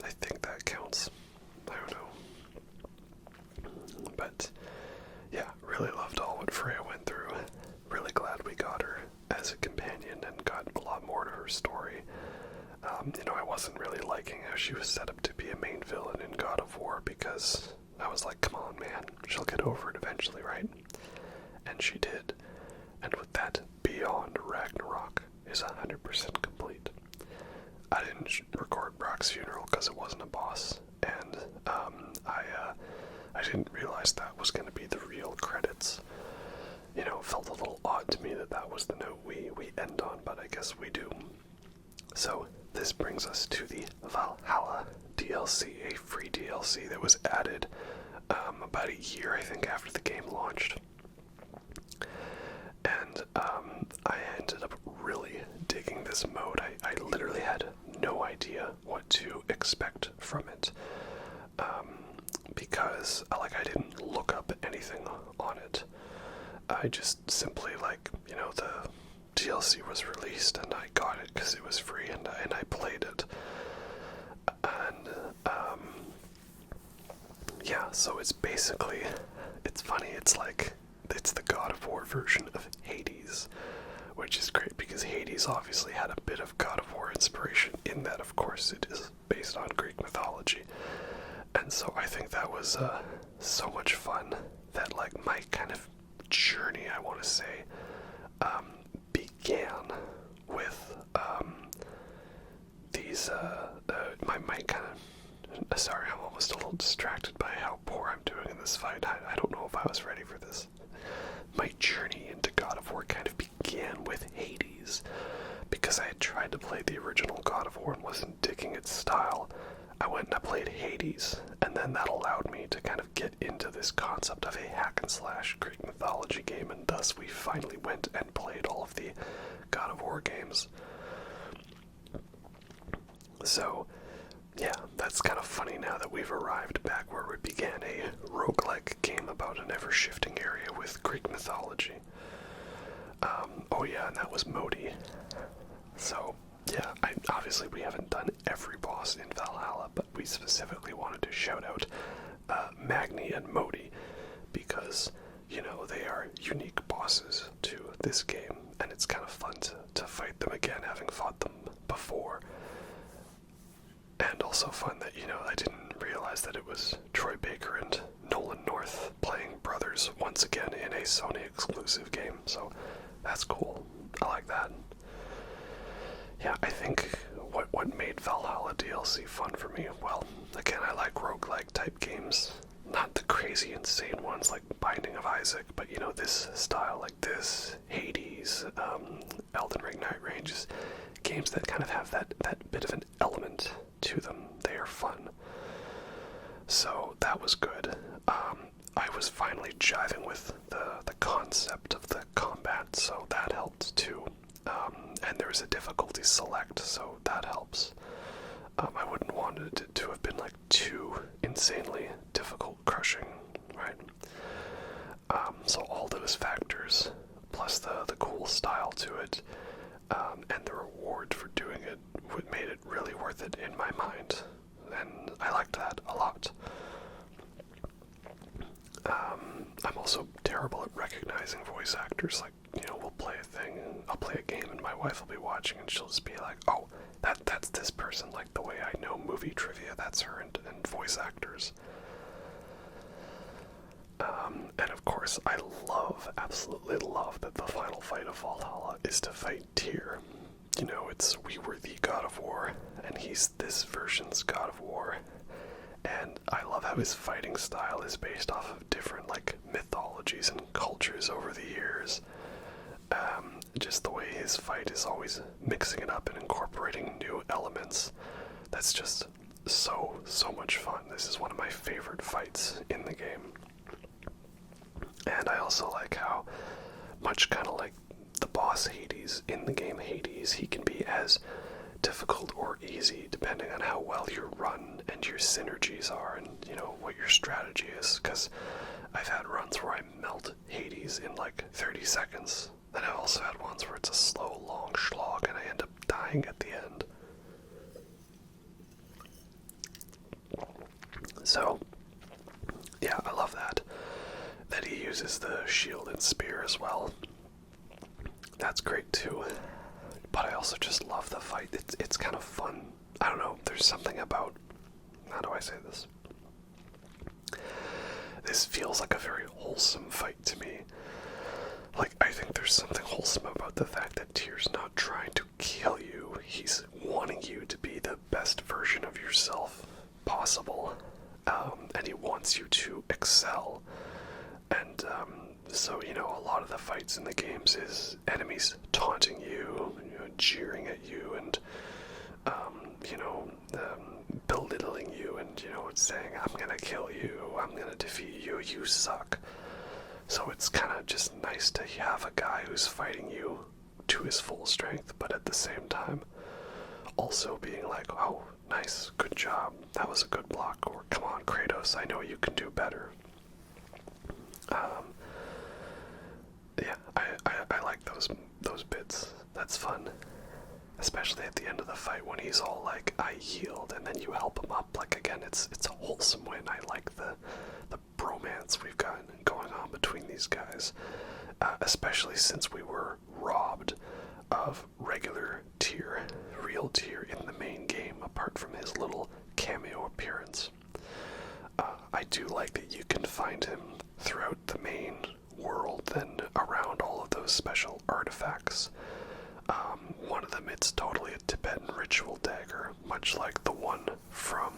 I think that counts. I don't know. But, yeah, really loved all what Freya went through. Really glad we got her as a companion and got a lot more to her story. You know, I wasn't really liking how she was set up to be a main villain in God of War, because I was like, come on, man, she'll get over it eventually, right? And she did. And with that, Beyond Ragnarok is 100% complete. I didn't record Brock's funeral because it wasn't a boss, and I didn't realize that was going to be the real credits. You know, it felt a little odd to me that that was the note we end on, but I guess we do. So, this brings us to the Valhalla DLC, a free DLC that was added about a year, I think, after the game launched. And I ended up really digging this mode. I literally had no idea what to expect from it. Because, like, I didn't look up anything on it. I just simply, like, you know, the DLC was released and I got it because it was free, and I played it. And, yeah, so it's basically, it's funny, it's like, it's the God of War version of Hades, which is great because Hades obviously had a bit of God of War inspiration in that, of course, it is based on Greek mythology. And so I think that was so much fun that, like, my kind of journey, I want to say, began with these my kind of Sorry, I'm almost a little distracted by how poor I'm doing in this fight. I don't know if I was ready for this. My journey into God of War kind of began with Hades, because I had tried to play the original God of War and wasn't digging its style. I went and I played Hades, and then that allowed me to kind of get into this concept of a hack-and-slash Greek mythology game, and thus we finally went and played all of the God of War games. So, yeah, that's kind of funny now that we've arrived back where we began a roguelike game about an ever-shifting area with Greek mythology. Oh yeah, and that was Modi. So, yeah, obviously we haven't done every boss in Valhalla, but we specifically wanted to shout out Magni and Modi, because, you know, they are unique bosses to this game, and it's kind of fun to fight them again, having fought them before. And also fun that, you know, I didn't realize that it was Troy Baker and Nolan North playing brothers once again in a Sony exclusive game, so that's cool. I like that. Yeah, I think what made Valhalla DLC fun for me, well, again, I like roguelike type games. Not the crazy, insane ones like Binding of Isaac, but, you know, this style like this, Hades, Elden Ring Night Ranges, games that kind of have that bit of an element to them. They are fun. So that was good. I was finally jiving with the concept of the combat, so that helped too. And there was a difficulty select, so that helps. I wouldn't want it to have been like too insanely difficult crushing, right? So all those factors, plus the cool style to it, and the reward for doing it, made it really worth it in my mind, and I liked that a lot. I'm also terrible at recognizing voice actors. Like, you know, we'll play a thing, and I'll play a game, and my wife will be watching, and she'll just be like, oh, that's this person, like the way I know movie trivia, that's her, and voice actors. And of course, I absolutely love that the final fight of Valhalla is to fight Tyr. You know, we were the God of War, and he's this version's God of War. And I love how his fighting style is based off of different, like, mythologies and cultures over the years. Just the way his fight is always mixing it up and incorporating new elements. That's just so much fun. This is one of my favorite fights in the game. And I also like how much kind of like the boss Hades in the game Hades, he can be as difficult or easy depending on how well you run and your synergies are, and, you know, what your strategy is, because I've had runs where I melt Hades in like 30 seconds, then I've also had ones where it's a slow, long slog and I end up dying at the end. So, yeah, I love that he uses the shield and spear as well. That's great too. But I also just love the fight. It's kind of fun. I don't know, there's something about... How do I say this? This feels like a very wholesome fight to me. Like, I think there's something wholesome about the fact that Tyr's not trying to kill you. He's wanting you to be the best version of yourself possible. And he wants you to excel. And, so, you know, a lot of the fights in the games is enemies taunting you, you know, jeering at you, and, you know, belittling you, and, you know, saying, I'm gonna kill you, I'm gonna defeat you, you suck. So it's kind of just nice to have a guy who's fighting you to his full strength, but at the same time also being like, oh, nice, good job, that was a good block, or come on, Kratos, I know you can do better. Yeah, I like those bits. That's fun. Especially at the end of the fight when he's all like, I yield, and then you help him up. Like, again, it's a wholesome win. I like the bromance we've got going on between these guys. Especially since we were robbed of regular Tyr, real Tyr in the main game, apart from his little cameo appearance. I do like that you can find him throughout the main world and around all of those special artifacts. One of them, it's totally a Tibetan ritual dagger, much like the one from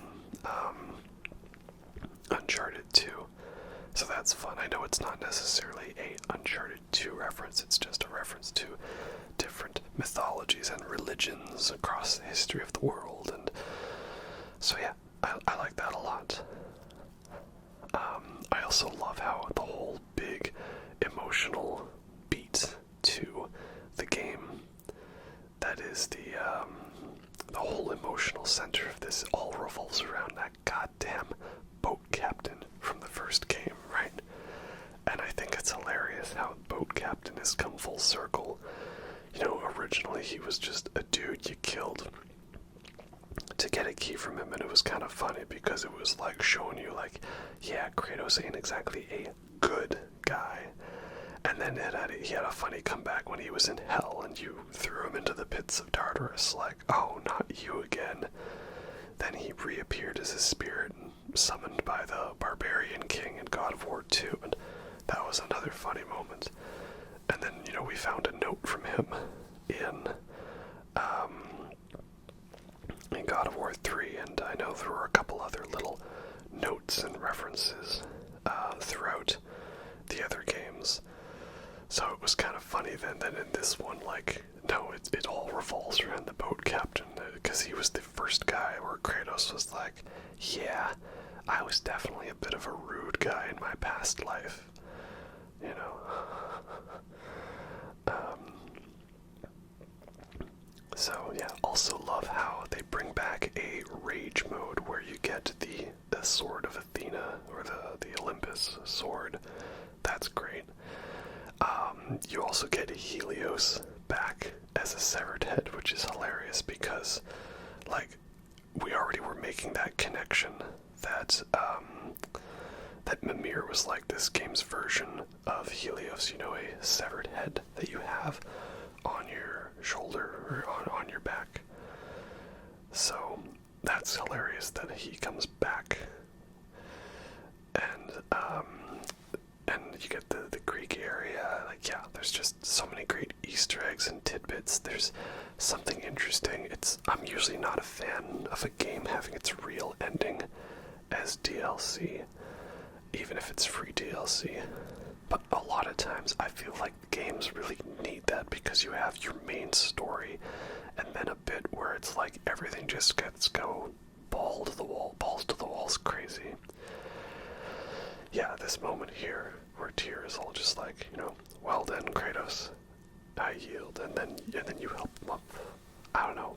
that's fun. I know it's not necessarily a Uncharted 2 reference, it's just a reference to different mythologies and religions across the history of the world, and so yeah, I like that a lot. I also love how the whole big emotional beat to the game, that is the whole emotional center of this, all revolves around that goddamn boat captain from the first game, right? And I think it's hilarious how boat captain has come full circle. You know, originally he was just a dude you killed to get a key from him, and it was kind of funny because it was like showing you like, yeah, Kratos ain't exactly a good guy. And then he had a funny comeback when he was in hell and you threw him into the pits of Tartarus, like, oh, not you again. Then he reappeared as a spirit summoned by the barbarian king in God of War 2, and that was another funny moment. And then, you know, we found a note from him in God of War 3, and I know there were a couple other little notes and references throughout the other games. So it was kind of funny then in this one, like, no, it all revolves around the boat captain, because he was the first guy where Kratos was like, yeah, I was definitely a bit of a rude guy in my past life, you know. So yeah, also love how they bring back a rage mode where you get the sword of Athena, or the Olympus sword. That's great. You also get Helios back as a severed head, which is hilarious because, like, we already were making that connection that that Mimir was like this game's version of Helios, you know, a severed head that you have on your shoulder or on your back. So that's hilarious that he comes back, and you get the Greek area. Like, yeah, there's just so many great Easter eggs and tidbits. There's something interesting. I'm usually not a fan of a game having its real ending as DLC, even if it's free DLC. But a lot of times I feel like games really need that, because you have your main story and then a bit where it's like everything just gets balls to the walls crazy. Yeah, this moment here where Tyr is all just like, you know, well then, Kratos, I yield, and then you help him up. I don't know,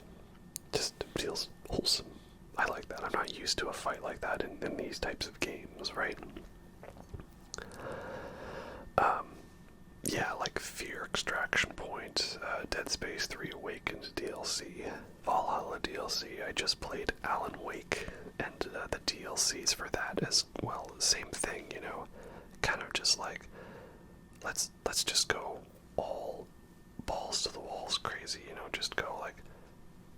just feels wholesome. I like that. I'm not used to a fight like that in these types of games, right? Yeah, like Fear Extraction Point, Dead Space 3 Awakened DLC, Valhalla DLC. I just played Alan Wake, and the DLCs for that as well. Same thing, you know, kind of just like, let's just go all balls to the walls crazy, you know, just go like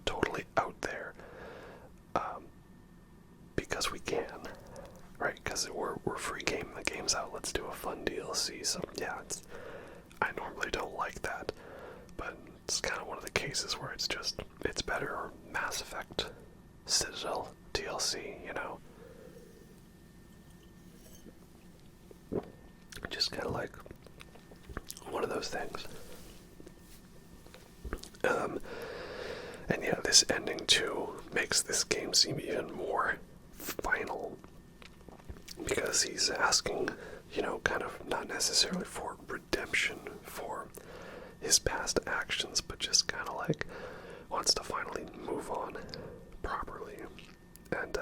totally out there, because we can, right? Because we're free game, the game's out, let's do a fun DLC. So yeah, I normally don't like that, but it's kind of one of the cases where it's better. Or Mass Effect Citadel DLC, you know, just kind of like one of those things. And yeah, this ending too makes this game seem even more final, because he's asking, you know, kind of not necessarily for redemption for his past actions, but just kind of like wants to finally move on properly. And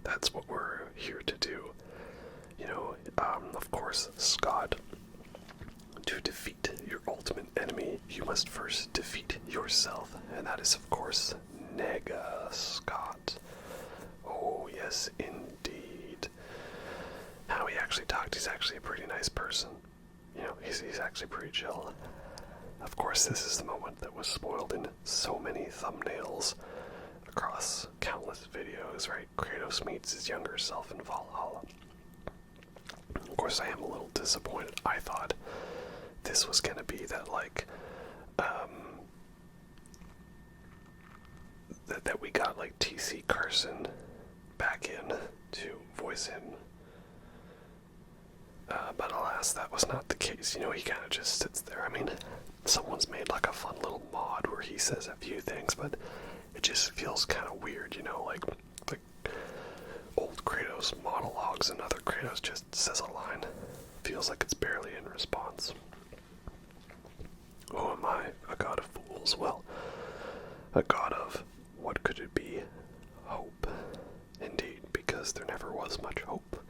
that's what we're here to do. You know, of course, Scott, to defeat your ultimate enemy, you must first defeat yourself. And that is, of course, Nega Scott. Oh, yes, indeed. How he actually talked, he's actually a pretty nice person. You know, he's actually pretty chill. Of course, this is the moment that was spoiled in so many thumbnails across countless videos, right? Kratos meets his younger self in Valhalla. Of course, I am a little disappointed. I thought this was gonna be that, like, that we got, like, T.C. Carson back in to voice him. But alas, that was not the case. You know, he kind of just sits there. I mean, someone's made like a fun little mod where he says a few things, but it just feels kind of weird, you know, like old Kratos monologues and other Kratos just says a line. Feels like it's barely in response. Who am I? A god of fools? Well, a god of, what could it be? Hope. Indeed, because there never was much hope.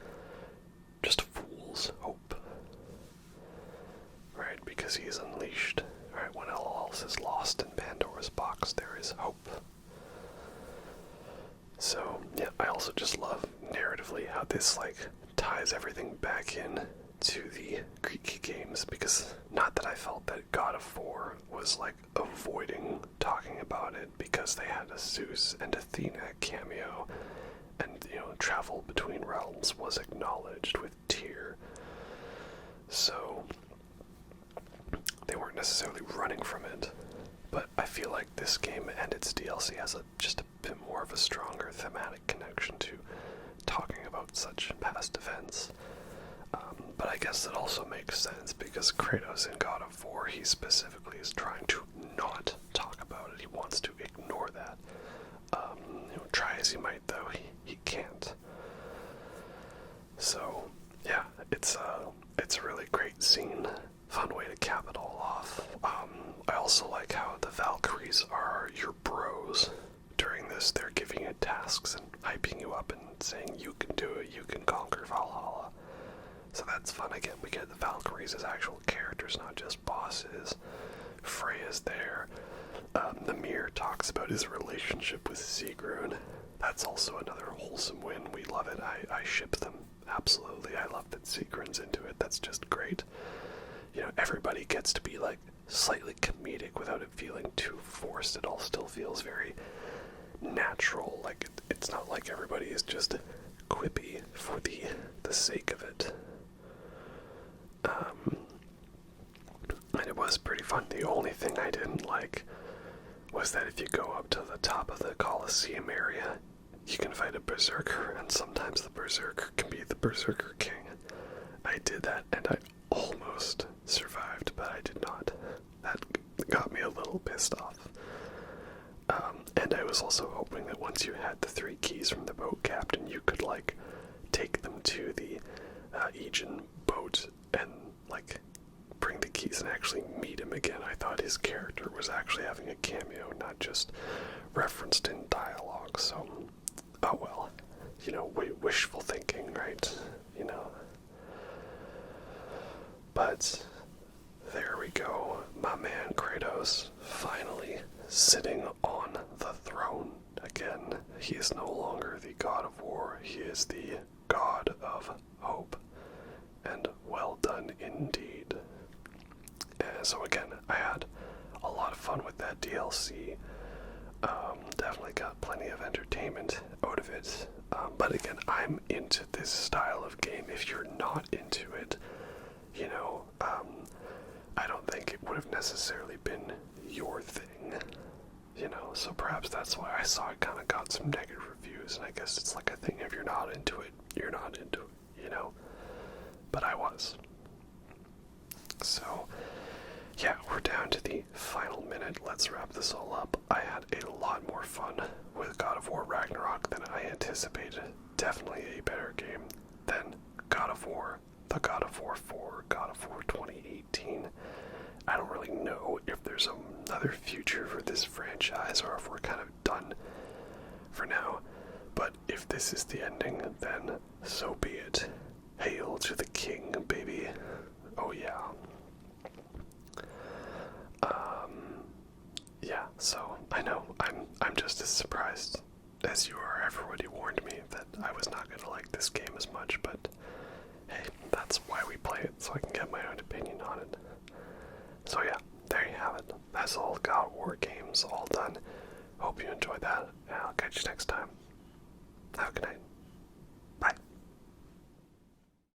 Just fool's hope. Right, because he's unleashed. Right, when all else is lost in Pandora's box, there is hope. So, yeah, I also just love narratively how this, like, ties everything back in to the Greek games, because not that I felt that God of War was, like, avoiding talking about it because they had a Zeus and Athena cameo, and, you know, travel between realms was acknowledged with Tyr. So, they weren't necessarily running from it. But I feel like this game and its DLC has just a bit more of a stronger thematic connection to talking about such past events. But I guess it also makes sense because Kratos in God of War, he specifically is trying to not talk about it. He wants to ignore that. You know, try as he might, though, he can't. So, yeah, it's a really great scene. Fun way to cap it all off. I also like how the Valkyries are your bros. During this, they're giving you tasks and hyping you up and saying you can do it, you can conquer Valhalla. So that's fun. Again, we get the Valkyries as actual characters, not just bosses. Freya's there. Mimir talks about his relationship with Sigrun. That's also another wholesome win. We love it. I ship them. Absolutely. I love that Sigrun's into it. That's just great. You know, everybody gets to be, like, slightly comedic without it feeling too forced. It all still feels very natural. Like, it's not like everybody is just quippy for the sake of it. And it was pretty fun. The only thing I didn't like was that if you go up to the top of the Colosseum area, you can fight a Berserker, and sometimes the Berserker can be the Berserker King. I did that, and I almost survived, but I did not. That got me a little pissed off. And I was also hoping that once you had the 3 keys from the boat captain, you could, like, take them to the Aegean boat and, like, bring the keys and actually meet him again. I thought his character was actually having a cameo, not just referenced in dialogue, so, oh well. You know, wishful thinking, right? You know. But there we go. My man Kratos finally sitting on the throne again. He is no longer the god of war. He is the god of hope. And well done indeed. So again, I had a lot of fun with that DLC. Definitely got plenty of entertainment out of it. But again, I'm into this style of game. If you're not into it, you know, I don't think it would have necessarily been your thing, you know, so perhaps that's why I saw it kind of got some negative reviews, and I guess it's like a thing, if you're not into it, you're not into it, you know, but I was. So, yeah, we're down to the final minute. Let's wrap this all up. I had a lot more fun with God of War Ragnarok than I anticipated. Definitely a better game than God of War, the God of War 4, God of War 2018. I don't really know if there's another future for this franchise or if we're kind of done for now. But if this is the ending, then so be it. Hail to the king, baby. Oh yeah. Yeah, so I know I'm just as surprised as you are. Everybody warned me that I was not going to like this game as much, but hey, that's why we play it, so I can get my own opinion on it. So yeah, there you have it. That's all God of War games, all done. Hope you enjoyed that, and I'll catch you next time.